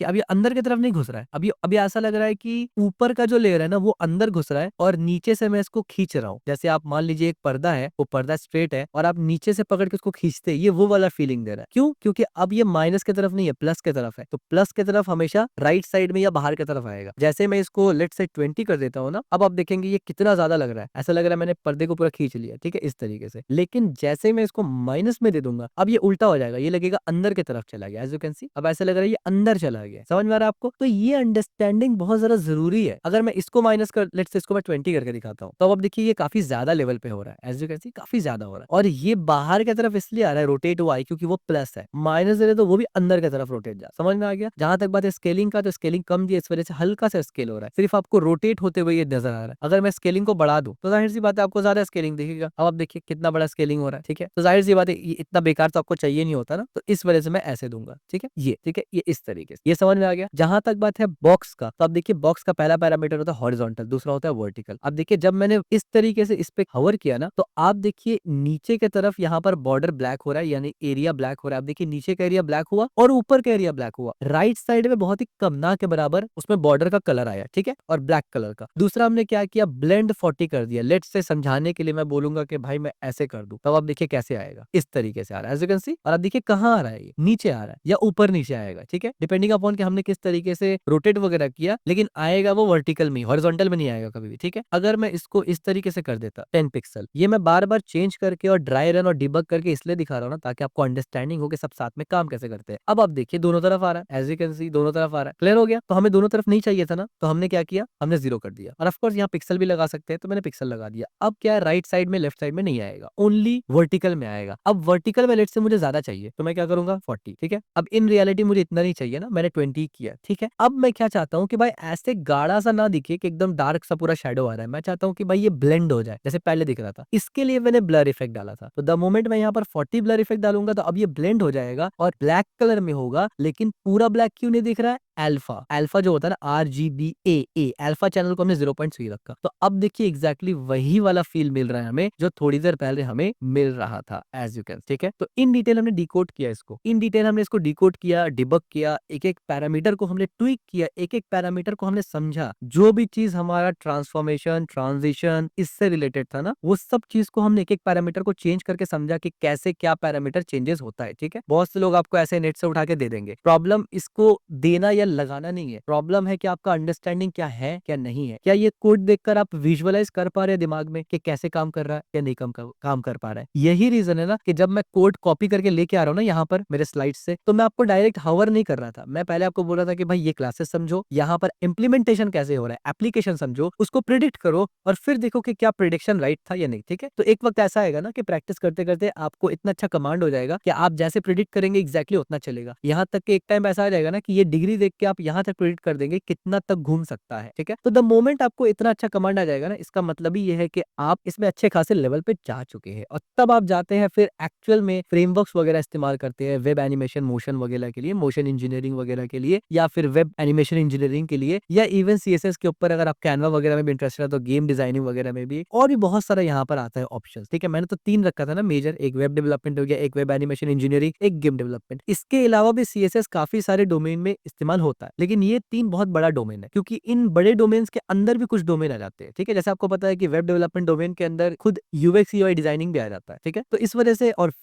अब ये अंदर की तरफ नहीं घुस रहा है। अभी ऐसा लग रहा है कि ऊपर का जो लेयर है ना वो अंदर घुस रहा है, और नीचे से मैं इसको खींच रहा हूँ। जैसे आप मान लीजिए एक पर्दा है, वो पर्दा स्ट्रेट है, और आप नीचे से पकड़ के उसको खींचते हैं, ये वो वाला फीलिंग दे रहा है। क्यों? क्योंकि अब ये माइनस की तरफ नहीं है, प्लस की तरफ है। तो प्लस की तरफ हमेशा राइट साइड में या बाहर की तरफ आएगा। जैसे मैं इसको लेट से 20 कर देता हूँ ना, अब आप देखेंगे ये कितना ज्यादा लग रहा है, ऐसा लग रहा है मैंने पर्दे को पूरा खींच लिया, ठीक है, इस तरीके से। लेकिन जैसे मैं इसको माइनस में दे दूंगा, अब ये उल्टा हो जाएगा, ये लगेगा अंदर की तरफ चला गया, एज यू कैन सी। अब ऐसा लग रहा है ये अंदर चला गया। समझ में आ रहा है आपको? तो ये अंडरस्टैंडिंग बहुत ज्यादा जरूरी है। अगर मैं इसको माइनस कर, लेट से इसको मैं 20 करके दिखाता हूँ, तो अब देखिए ये काफी ज्यादा लेवल पे हो रहा है, एज यू कैन सी, काफी ज्यादा हो रहा है। और ये बाहर की तरफ इसलिए आ रहा है रोटेट हुआ है क्योंकि वो प्लस है, माइनस दे रहे तो वो भी अंदर की तरफ रोटेट जा। समझ में आ गया? जहां तक बात है स्केलिंग का, तो स्केलिंग कम दी, इस वजह से हल्का सा स्केल हो रहा है, सिर्फ आपको रोटेट होते हुए ये नजर आ रहा है। अगर मैं स्केलिंग को बढ़ा दूं तो जाहिर सी बात है आपको ज्यादा स्केलिंग दिखेगा। अब आप देखिए कितना बड़ा स्केलिंग हो रहा है, ठीक है। तो जाहिर सी बात है ये इतना बेकार तो आपको चाहिए नहीं होता ना, तो इस वजह से मैं ऐसे दूंगा, ठीक है, ये, ठीक है, ये इस तरीके से। ये समझ में आ गया। जहां तक बात है बॉक्स का, तो आप देखिए बॉक्स का पहला पैरामीटर होता है हॉरिजॉन्टल, दूसरा होता है वर्टिकल। अब देखिए जब मैंने इस तरीके से इस पे हवर किया ना, तो आप देखिए नीचे की तरफ यहाँ पर बॉर्डर ब्लैक हो रहा है, यानी एरिया ब्लैक हो रहा है। आप देखिए नीचे का एरिया ब्लैक हुआ और ऊपर का एरिया ब्लैक हुआ। राइट साइड में बहुत ही कम, ना के बराबर उसमें बॉर्डर का कलर आया, ठीक है, और ब्लैक कलर का। दूसरा हमने क्या किया, ब्लेंड 40 कर दिया। लेट से समझाने के लिए मैं बोलूंगा कि भाई मैं ऐसे कर दूं, तब आप देखिए कैसे आएगा, इस तरीके से आ रहा है, एज यू कैन सी। और आप देखिए कहाँ आ रहा है, ये नीचे आ रहा है या ऊपर नीचे आएगा, ठीक है, डिपेंडिंग अपॉन कि हमने किस तरीके से रोटेट वगैरह किया, लेकिन आएगा वो वर्टिकल में, हॉरिजॉन्टल में नहीं आएगा कभी भी, ठीक है। अगर मैं इसको इस तरीके से कर देता 10 पिक्सल, ये मैं बार बार चेंज करके और ड्राई रन और डिबग करके इसलिए दिखा रहा हूँ ना, ताकि आपको अंडरस्टैंडिंग हो कि सब साथ में काम कैसे करते हैं। अब आप देखिए दोनों तरफ आ रहा है, एज यू कैन सी, दोनों तरफ आ रहा है। क्लियर हो गया? तो हमें दोनों तरफ नहीं चाहिए था ना, तो हमने क्या किया, हमने 0 कर दिया। और ऑफकोर्स यहाँ पिक्सल भी लगा सकते हैं, तो मैंने पिक्सल लगा दिया। अब क्या है, राइट साइड में, लेफ्ट साइड में नहीं आएगा, ओनली वर्टिकल में आएगा। अब वर्टिकल में लेट से मुझे ज्यादा चाहिए, तो मैं क्या करूंगा, 40, ठीक है। अब इन रियलिटी मुझे इतना नहीं चाहिए ना, मैंने 20 किया, ठीक है। अब मैं क्या चाहता हूँ कि भाई ऐसे गाढ़ा सा ना दिखे कि एकदम डार्क सा पूरा शेडो आ रहा है। मैं चाहता हूँ कि भाई ये ब्लेंड हो जाए जैसे पहले दिख रहा था। इसके लिए मैंने ब्लर इफेक्ट डाला था। तो द मोमेंट मैं यहाँ पर 40 ब्लर इफेक्ट डालूंगा तो अब ये ब्लेंड हो जाएगा और ब्लैक कलर में होगा, लेकिन पूरा ब्लैक क्यों नहीं दिख रहा है? अल्फा, अल्फा जो होता है ना, RGBA, अल्फा चैनल को हमने 0.3 रखा, तो अब देखिए एग्जैक्टली वही वाला फील मिल रहा है हमें जो थोड़ी देर पहले हमें मिल रहा था, एज यू कैन। ठीक है, तो इन डिटेल हमने डिकोड किया इसको, इन डिटेल हमने इसको डिकोड किया, डिबग किया, एक एक पैरामीटर को हमने ट्विक किया, एक एक पैरामीटर को हमने समझा, जो भी चीज हमारा ट्रांसफॉर्मेशन ट्रांजिशन इससे रिलेटेड था ना, वो सब चीज को हमने एक एक पैरामीटर को चेंज करके समझा कि कैसे क्या पैरामीटर चेंजेस होता है। ठीक है, बहुत से लोग आपको ऐसे नेट से उठा के दे देंगे, प्रॉब्लम इसको देना या लगाना नहीं है, प्रॉब्लम है कि आपका अंडरस्टैंडिंग क्या है क्या नहीं है, क्या ये कोड देखकर आप विजुअलाइज कर पा रहे हैं दिमाग में कि कैसे काम कर रहा है या नहीं काम कर पा रहा है। यही रीजन है ना कि जब मैं कोड कॉपी करके लेके आ रहा हूँ ना यहाँ पर मेरे स्लाइड से, तो मैं आपको डायरेक्ट हवर नहीं कर रहा था, मैं पहले आपको बोल रहा था कि भाई ये क्लासेस समझो, यहाँ पर इंप्लीमेंटेशन कैसे हो रहा है, एप्लीकेशन समझो, उसको प्रिडिक्ट करो और फिर देखो कि क्या प्रिडिक्शन राइट था या नहीं। ठीक है, तो एक वक्त ऐसा आएगा ना कि प्रैक्टिस करते करते आपको इतना अच्छा कमांड हो जाएगा कि आप जैसे प्रिडिक्ट करेंगे एग्जैक्टली उतना चलेगा। यहाँ तक कि एक टाइम ऐसा आ जाएगा ना कि ये डिग्री देख के आप यहाँ तक प्रिडिक्ट कर देंगे कितना तक घूम सकता है। ठीक है, तो द मोमेंट आपको इतना अच्छा कमांड आ जाएगा ना, इसका मतलब ही ये है कि आप इसमें अच्छे खासे लेवल पे जा चुके हैं, और तब आप जाते हैं फिर एक्चुअल में फ्रेमवर्क्स वगैरह इस्तेमाल करते हैं वेब एनिमेशन मोशन वगैरह के लिए, मोशन इंजीनियरिंग वगैरह के लिए, या फिर वेब एनिमेशन इंजीनियरिंग के लिए, या इवन CSS के ऊपर अगर आप कैनवा वगैरह में भी इंटरेस्टेड है तो गेम डिजाइनिंग वगैरह में भी, और भी बहुत सारा यहाँ पर आता है ऑप्शन। ठीक है, मैंने तो 3 रखा था ना मेजर, एक वेब डेवलपमेंट हो गया, एक वेब एनिमेशन इंजीनियरिंग, एक गेम डेवलपमेंट। इसके अलावा भी CSS काफी सारे डोमेन में इस्तेमाल होता है, लेकिन ये 3 बहुत बड़ा डोमेन है, क्योंकि इन बड़े डोमेन्स के अंदर भी कुछ डोमेन आ जाते हैं। ठीक है, जैसे आपको पता है कि वेब डेवलपमेंट डोमेन के अंदर खुद UX UI डिजाइनिंग भी आ जाता है। ठीक है, तो इस वजह से, और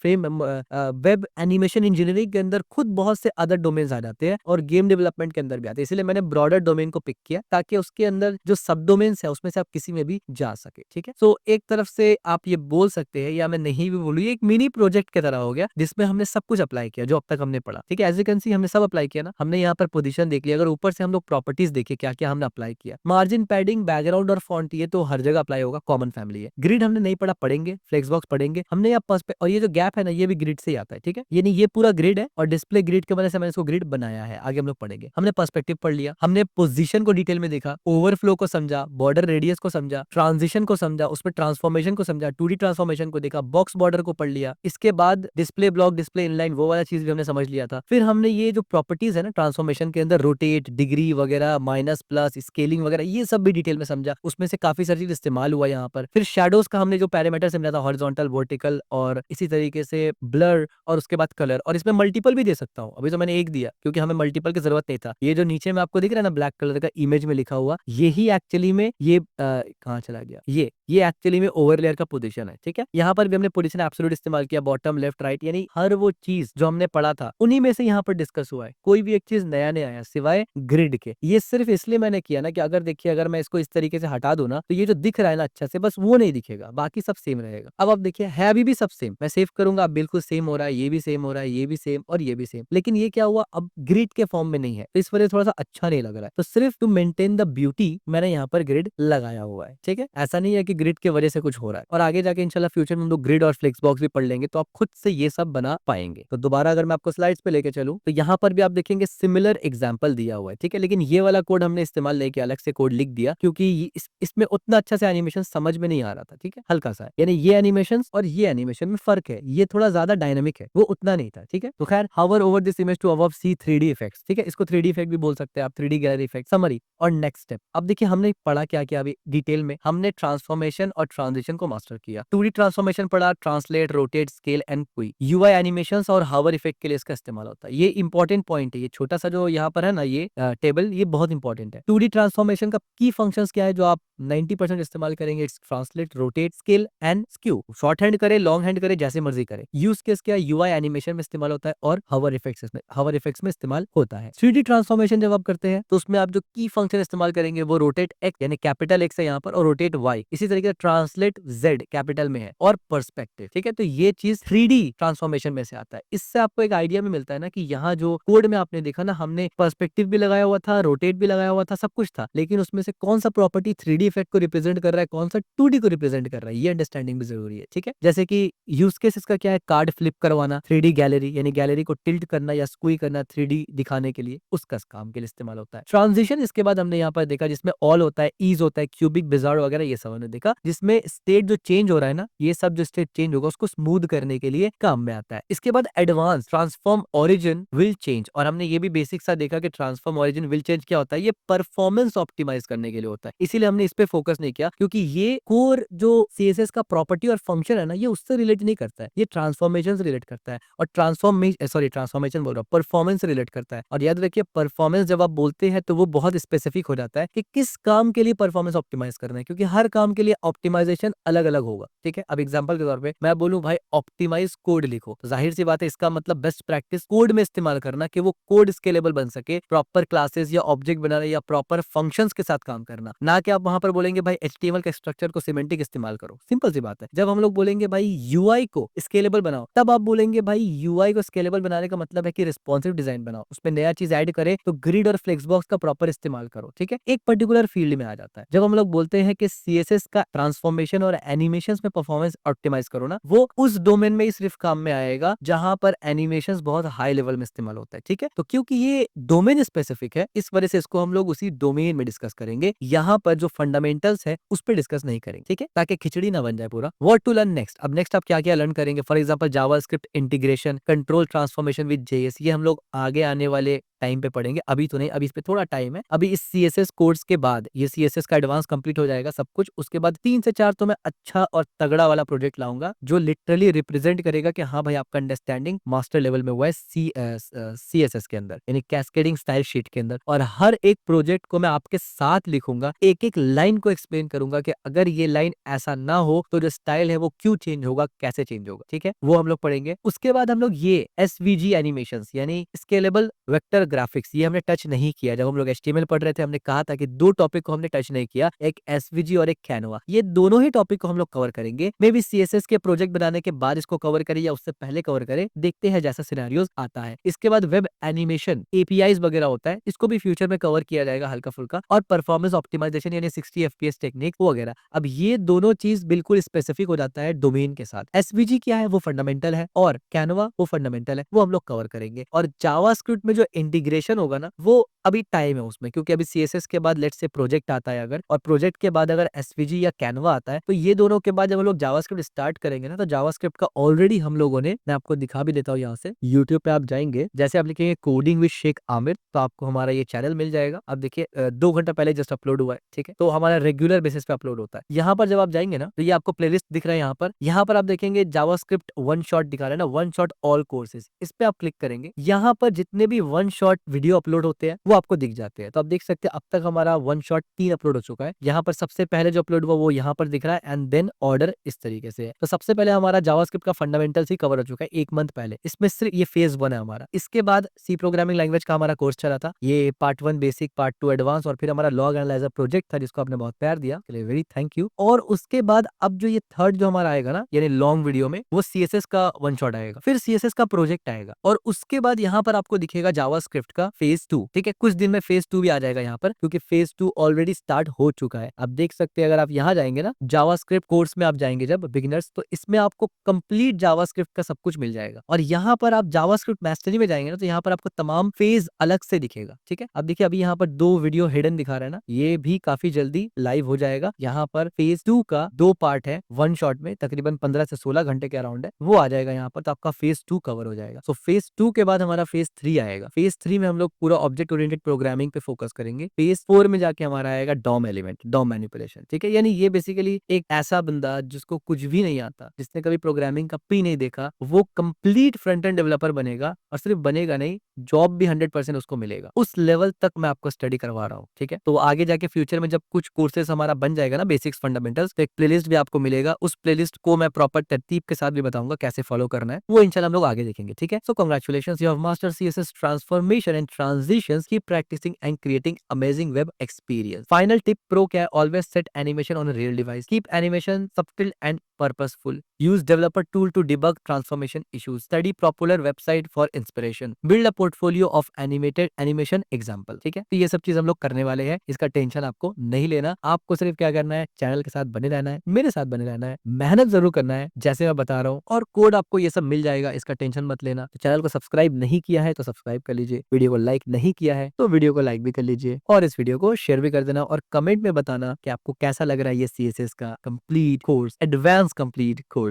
वेब एनिमेशन इंजीनियरिंग के अंदर खुद बहुत से अदर डोमेन्स आ जाते हैं, और गेम डेवलपमेंट के अंदर भी आते हैं, इसलिए मैंने ब्रॉडर डोमेन को पिक किया ताकि उसके अंदर जो सब डोमेन्स है उसमें से आप किसी में भी जा सके। ठीक है, तो एक तरफ से आप ये बोल सकते हैं, या मैं नहीं भी बोलूँ, ये एक मिनी प्रोजेक्ट की तरह हो गया जिसमें हमने सब कुछ अप्लाई किया जो अब तक हमने पढ़ा। ठीक है, एज यू कैन सी हमने सब अप्लाई किया ना, हमने यहाँ पर पोजीशन देख लिया, अगर ऊपर से हम लोग प्रॉपर्टीज देखे क्या क्या हमने अप्लाई किया, मार्जिन, पैडिंग, बैकग्राउंड और फॉन्ट, ये तो हर जगह अप्लाई होगा, कॉमन फैमिली है। ग्रिड हमने नहीं पढ़ा, पढ़ेंगे, फ्लेक्स बॉक्स पढ़ेंगे हमने, यहाँ और ये जो गैप है ना, ये भी ग्रिड से ही आता है। ठीक है, ये नहीं, ये पूरा ग्रिड है और डिस्प्ले ग्रिड की वजह से मैंने इसको ग्रिड बनाया है, आगे हम लोग पढ़ेंगे। हमने पर्सपेक्टिव पढ़ लिया, हमने पोजीशन को डिटेल में देखा, ओवरफ्लो को समझा, बॉर्डर रेडियस को समझा, ट्रांजिशन को समझा, उसमें ट्रांसफॉर्मेशन को समझा, 2D ट्रांसफॉर्मेशन को देखा, बॉक्स बॉर्डर को पढ़ लिया, इसके बाद डिस्प्ले ब्लॉक, डिस्प्ले इनलाइन, वो वाला चीज भी हमने समझ लिया था। फिर हमने ये जो प्रॉपर्टीज है ना ट्रांसफॉर्मेशन के अंदर, रोटेट, डिग्री वगैरह, माइनस प्लस, स्केलिंग वगैरह, ये सब भी डिटेल में समझा, उसमें से काफी सारी चीज इस्तेमाल हुआ यहाँ पर। फिर शैडोज का हमने जो पैरामीटर समझा था, हॉरिजॉन्टल, वर्टिकल, और इसी तरीके से ब्लर, और उसके बाद कलर, और इसमें मल्टीपल भी दे सकता हूँ, अभी तो मैंने एक दिया क्योंकि हमें मल्टीपल की जरूरत नहीं था। ये जो नीचे में आपको दिख रहा है ना ब्लैक कलर का इमेज में लिखा हुआ, यही एक्चुअली में ये कहाँ चला गया, ये एक्चुअली में ओवरलेयर का पोजीशन है। ठीक है, यहाँ पर भी हमने पोजीशन एब्सोल्यूट इस्तेमाल किया, बॉटम, लेफ्ट, राइट, यानी हर वो चीज जो हमने पढ़ा था उन्हीं में से यहाँ पर डिस्कस हुआ है, कोई भी एक चीज नया नहीं आया सिवाय ग्रिड के। ये सिर्फ इसलिए मैंने किया ना कि अगर देखिए, अगर मैं इसको इस तरीके से हटा दूं ना, तो ये जो दिख रहा है ना अच्छा से, बस वो नहीं दिखेगा, बाकी सब सेम रहेगा। अब आप देखिए, है अभी भी सब सेम, मैं सेव करूंगा, अब बिल्कुल सेम हो रहा है, ये भी सेम हो रहा है, ये भी सेम और ये भी सेम, लेकिन ये क्या हुआ, अब ग्रिड के फॉर्म में नहीं है, तो इस वजह से थोड़ा सा अच्छा नहीं लग रहा है। तो सिर्फ टू मेंटेन द ब्यूटी मैंने यहाँ पर ग्रिड लगाया हुआ है। ठीक है, ऐसा नहीं है कि ग्रिड की वजह से कुछ हो रहा है, और आगे जाके इंशाल्लाह फ्यूचर में हम लोग ग्रिड और फ्लेक्स बॉक्स भी पढ़ लेंगे, तो आप खुद से ये सब बना पाएंगे। तो दोबारा अगर मैं आपको स्लाइड्स पे लेके चलूं, तो यहाँ पर भी आप देखेंगे सिमिलर एग्जांपल दिया हुआ है। ठीक है, लेकिन ये वाला कोड हमने इस्तेमाल नहीं किया, अलग से कोड लिख दिया, क्योंकि इसमें उतना अच्छा से एनिमेशन समझ में नहीं आ रहा था। ठीक है, हल्का सा है, यानी ये एनिमेशन और ये एनिमेशन में फर्क है, ये थोड़ा ज्यादा डायनामिक है, वो उतना नहीं था। ठीक है, तो खैर, hover over this image to above see 3D effects. ठीक है, इसको 3D इफेक्ट भी बोल सकते हैं आप, 3D गैलरी इफेक्ट। समरी और नेक्स्ट स्टेप, अब देखिए हमने पढ़ा क्या क्या अभी डिटेल में, हमने ट्रांसफॉर्मेशन और ट्रांजिशन को मास्टर किया, 2D ट्रांसफॉर्मेशन पढ़ा, ट्रांसलेट, रोटेट, स्केल एंड क्वी, UI एनिमेशंस और हावर इफेक्ट के लिए इसका इस्तेमाल होता है। ये इंपॉर्टेंट पॉइंट है, ये छोटा सा जो यहाँ पर है ना, ये टेबल, ये बहुत इंपॉर्टेंट है। 2D ट्रांसफॉर्मेशन का की फंक्शंस क्या है जो आप 90% इस्तेमाल करेंगे, it's translate, rotate, scale and skew, short hand करे, लॉन्ग हैंड करे, जैसे मर्जी करे। यूज केस क्या है, UI एनिमेशन में इस्तेमाल होता है और हवर इफेक्ट्स में इस्तेमाल होता है। 3D ट्रांसफॉर्मेशन जब आप करते हैं तो उसमें आप जो की फंक्शन इस्तेमाल करेंगे वो रोटेट एक्स, यानी कैपिटल एक्स है यहाँ पर, और रोटेट वाई, इसी तरीके से ट्रांसलेट जेड कैपिटल में है, और पर्सपेक्टिव। ठीक है, तो ये चीज 3D ट्रांसफॉर्मेशन में से आता है। इससे आपको एक आइडिया में मिलता है ना कि यहाँ जो कोड में आपने देखा ना, हमने पर्सपेक्टिव भी लगाया हुआ था, रोटेट भी लगाया हुआ था, सब कुछ था, लेकिन उसमें से कौन सा प्रॉपर्टी 3D इफेक्ट को रिप्रेजेंट कर रहा है, कौन सा 2D को रिप्रेजेंट कर रहा है, ये अंडरस्टैंडिंग भी जरूरी है। ठीक है, जैसे कि यूज केस इसका क्या है, कार्ड फ्लिप करवाना, 3D गैलरी यानी गैलरी को टिल्ट करना या स्क्वी करना 3D दिखाने के लिए, उसका काम के लिए इस्तेमाल होता है। ट्रांजिशन इसके बाद हमने यहाँ पर देखा जिसमें ऑल होता है, ईज होता है, क्यूबिक, बिजार वगैरह ये सब हमने देखा, जिसमें स्टेट जो चेंज हो रहा है ना, ये सब जो स्टेट चेंज होगा उसको स्मूथ करने के लिए काम में आता है। इसके बाद advance, transform origin will change, और हमने ये भी बेसिक सा देखा कि ट्रांसफॉर्म ओरिजिन विल चेंज क्या होता है, ये परफॉर्मेंस ऑप्टिमाइज करने के लिए होता है, इसीलिए हमने इस पे फोकस नहीं किया, क्योंकि ये कोर जो सीएसएस का प्रॉपर्टी और फंक्शन है ना, ये उससे रिलेट नहीं करता है, ये ट्रांसफॉर्मेशन से रिलेट करता है, और ट्रांसफॉर्मेशन बोल रहा हूँ, परफॉर्मेंस से रिलेट करता है। और याद रखिए परफॉर्मेंस जब आप बोलते हैं तो वो बहुत स्पेसिफिक हो जाता है कि किस काम के लिए परफॉर्मेंस ऑप्टिमाइज करना है, क्योंकि हर काम के लिए ऑप्टिमाइजेशन अलग अलग होगा। ठीक है, अब एग्जांपल के तौर पे मैं बोलूं भाई ऑप्टिमाइज कोड लिखो, तो जाहिर सी बात है इसका मतलब बेस्ट प्रैक्टिस कोड में इस्तेमाल करना कि वो कोड स्केलेबल बन सके, प्रॉपर क्लासेस या ऑब्जेक्ट बनाना या प्रॉपर फंक्शंस के साथ काम करना, ना कि आप वहां पर बोलेंगे भाई एचटीएमएल के स्ट्रक्चर को सिमेंटिक इस्तेमाल करो। सिंपल सी बात है, जब हम लोग बोलेंगे भाई यूआई को स्केलेबल बनाओ, तब आप बोलेंगे भाई यूआई को स्केलेबल बनाने का मतलब है कि रिस्पॉन्सिव डिजाइन बनाओ, उसमें नया चीज ऐड करे तो ग्रिड और फ्लेक्सबॉक्स का प्रॉपर इस्तेमाल करो। ठीक है, एक पर्टिकुलर फील्ड में आ जाता है। जब हम लोग बोलते हैं कि सीएसएस का ट्रांसफॉर्मेशन और एनिमेशन में परफॉर्मेंस ऑप्टिमाइज करो ना, वो उस डोमेन में ही सिर्फ काम में आएगा जहां पर एनिमेशन बहुत हाई लेवल में इस्तेमाल होता है। ठीक है, तो क्योंकि ये डोमेन स्पेसिफिक है, इस वजह से इसको हम लोग उसी डोमेन में डिस्कस करेंगे, यहाँ पर जो फंडामेंटल्स है उस पर डिस्कस नहीं करेंगे। ठीक है, ताकि खिचड़ी ना बन जाए पूरा। व्हाट टू लर्न नेक्स्ट, अब नेक्स्ट आप क्या क्या लर्न करेंगे, for example JavaScript integration, control transformation with JS, ये हम लोग आगे आने वाले टाइम पे पढ़ेंगे, अभी तो नहीं, अभी इस पे थोड़ा टाइम है। अभी इस सीएसएस कोर्स के बाद ये सीएसएस का एडवांस कंप्लीट हो जाएगा सब कुछ, उसके बाद 3 से 4 तो मैं अच्छा और तगड़ा वाला प्रोजेक्ट लाऊंगा जो लिटरली रिप्रेजेंट करेगा कि हाँ भाई आपका अंडरस्टैंडिंग मास्टर लेवल में हुआ है सीएसएस के अंदर, यानी कैस्केडिंग स्टाइल शीट के अंदर। और हर एक प्रोजेक्ट को मैं आपके साथ लिखूंगा, एक एक लाइन को एक्सप्लेन करूंगा कि अगर ये लाइन ऐसा ना हो तो जो स्टाइल है वो क्यों चेंज होगा, कैसे चेंज होगा। ठीक है, वो हम लोग पढ़ेंगे। उसके बाद हम लोग ये एसवीजी एनिमेशन यानी स्केलेबल वेक्टर ग्राफिक्स, ये हमने टच नहीं किया। जब हम लोग एचटीएमएल पढ़ रहे थे हमने कहा था कि 2 टॉपिक को हमने टच नहीं किया, एक एसवीजी और एक कैनवा, ये दोनों ही टॉपिक को हम लोग कवर करेंगे। मे बी सीएसएस के प्रोजेक्ट बनाने के बाद इसको कवर करें या उससे पहले कवर करें, देखते हैं जैसा सिनेरियोस आता है। इसके बाद वेब एनिमेशन एपीआईज वगैरह होता है, इसको भी फ्यूचर में कवर किया जाएगा हल्का फुल्का, और परफॉर्मेंस ऑप्टिमाइजेशन यानी 60 एफपीएस टेक्निक वगैरह। अब ये दोनों चीज बिल्कुल स्पेसिफिक हो जाता है डोमेन के साथ। एसवीजी क्या है, वो फंडामेंटल है, और कैनवा वो फंडामेंटल है, वो हम लोग कवर करेंगे। और जावास्क्रिप्ट में जो इंटीग्रेशन होगा ना, वो अभी टाइम है उसमें, क्योंकि अभी सीएसएस के बाद लेट्स से प्रोजेक्ट आता है अगर, और प्रोजेक्ट के बाद अगर एसवीजी या कैनवा आता है, तो ये दोनों के बाद जब हम लोग जावास्क्रिप्ट स्टार्ट करेंगे ना, तो जावास्क्रिप्ट का ऑलरेडी हम लोगों ने, मैं आपको दिखा भी देता हूँ यहाँ से, यूट्यूब पे आप जाएंगे, जैसे आप लिखेंगे कोडिंग विद शेख आमिर, तो आपको हमारा ये चैनल मिल जाएगा। अब देखिए 2 घंटा पहले जस्ट अपलोड हुआ है। ठीक है, तो हमारा रेगुलर बेसिस पे अपलोड होता है। यहाँ पर जब आप जाएंगे ना, तो ये आपको प्लेलिस्ट दिख रहा है यहाँ पर आप देखेंगे जावास्क्रिप्ट वन शॉट दिखा रहा है ना, वन शॉट ऑल कोर्सेज, इस पे आप क्लिक करेंगे। यहाँ पर जितने भी वन शॉट वीडियो अपलोड होते हैं वो आपको दिख जाते हैं। तो आप देख सकते हैं अब तक हमारा वन शॉट 3 अपलोड हो चुका है। यहाँ पर सबसे पहले जो अपलोड हुआ वो यहाँ पर दिख रहा है, एंड देन ऑर्डर इस तरीके से है। तो सबसे पहले हमारा जावास्क्रिप्ट का फंडामेंटल्स ही कवर हो चुका है 1 मंथ पहले, इसमें सिर्फ ये फेज 1 है हमारा। इसके बाद सी प्रोग्रामिंग लैंग्वेज का हमारा कोर्स चला था, ये पार्ट 1 बेसिक, पार्ट 2 एडवांस, और फिर हमारा लॉग एनालाइजर प्रोजेक्ट था जिसको आपने बहुत प्यार दिया, के लिए वेरी थैंक यू। और उसके बाद अब जो ये थर्ड जो हमारा आएगा ना, यानी लॉन्ग वीडियो में, वो सीएसएस का वन शॉट आएगा, फिर सीएसएस का प्रोजेक्ट आएगा, और उसके बाद यहाँ पर आपको दिखेगा जावास्क्रिप्ट का फेज 2। ठीक है, कुछ दिन में फेज 2 भी आ जाएगा यहाँ पर, क्योंकि फेज 2 ऑलरेडी स्टार्ट हो चुका है। आप देख सकते हैं, अगर आप यहाँ जाएंगे ना, जावास्क्रिप्ट कोर्स में आप जाएंगे जब बिगिनर्स, तो इसमें आपको कंप्लीट जावास्क्रिप्ट का सब कुछ मिल जाएगा। और यहाँ पर आप जावास्क्रिप्ट मास्टरी में जाएंगे ना, तो यहाँ पर आपको तमाम फेज अलग से दिखेगा। ठीक है, अब देखिए अभी यहाँ पर 2 वीडियो हिडन दिखा रहा है ना, ये भी काफी जल्दी लाइव हो जाएगा। यहाँ पर फेज 2 का 2 पार्ट है, वन शॉट में तकरीबन 15 से 16 घंटे के अराउंड है, वो आ जाएगा यहाँ पर, तो आपका फेज 2 कवर हो जाएगा। सो फेज 2 के बाद हमारा फेज 3 आएगा। फेज 3 में हम लोग पूरा ऑब्जेक्ट ओरिएंटेड प्रोग्रामिंग पे फोकस करेंगे। फेज 4 में जाके हमारा आएगा डॉम एलिमेंट, डॉम मैनिपुलेशन। ठीक है, यानी ये बेसिकली एक ऐसा बंदा जिसको कुछ भी नहीं आता, जिसने कभी प्रोग्रामिंग का पी नहीं देखा, वो कंप्लीट फ्रंट एंड डेवलपर बनेगा, और सिर्फ बनेगा नहीं, जॉब भी 100% उसको मिलेगा। उस लेवल तक मैं आपको स्टडी करवा रहा हूँ। ठीक है, तो आगे जाके फ्यूचर में जब कुछ कोर्सेस हमारा बन जाएगा ना, बेसिक्स फंडामेंटल्स, तो एक प्लेलिस्ट भी आपको मिलेगा। उस प्लेलिस्ट को मैं प्रॉपर तरतीब के साथ भी बताऊंगा कैसे फॉलो करना है, वो इंशाल्लाह हम लोग आगे देखेंगे। ठीक है, so congratulations, you have mastered CSS transformation and transitions, keep practicing and creating amazing web experience. Final tip pro क्या है, always set animation on a real device, keep animation subtle and purposeful. Use developer tool to debug transformation issues. Study popular website for inspiration. Build a portfolio of animated animation example. ठीक है, तो ये सब चीज हम लोग करने वाले हैं, इसका टेंशन आपको नहीं लेना। आपको सिर्फ क्या करना है, चैनल के साथ बने रहना है, मेरे साथ बने रहना है, मेहनत जरूर करना है जैसे मैं बता रहा हूँ, और कोड आपको ये सब मिल जाएगा, इसका टेंशन मत लेना। तो चैनल को सब्सक्राइब नहीं किया है तो सब्सक्राइब कर लीजिए, वीडियो को लाइक नहीं किया है तो वीडियो को लाइक भी कर लीजिए, और इस वीडियो को शेयर भी कर देना, और कमेंट में बताना कि आपको कैसा लग रहा है ये CSS का complete course, advance complete course.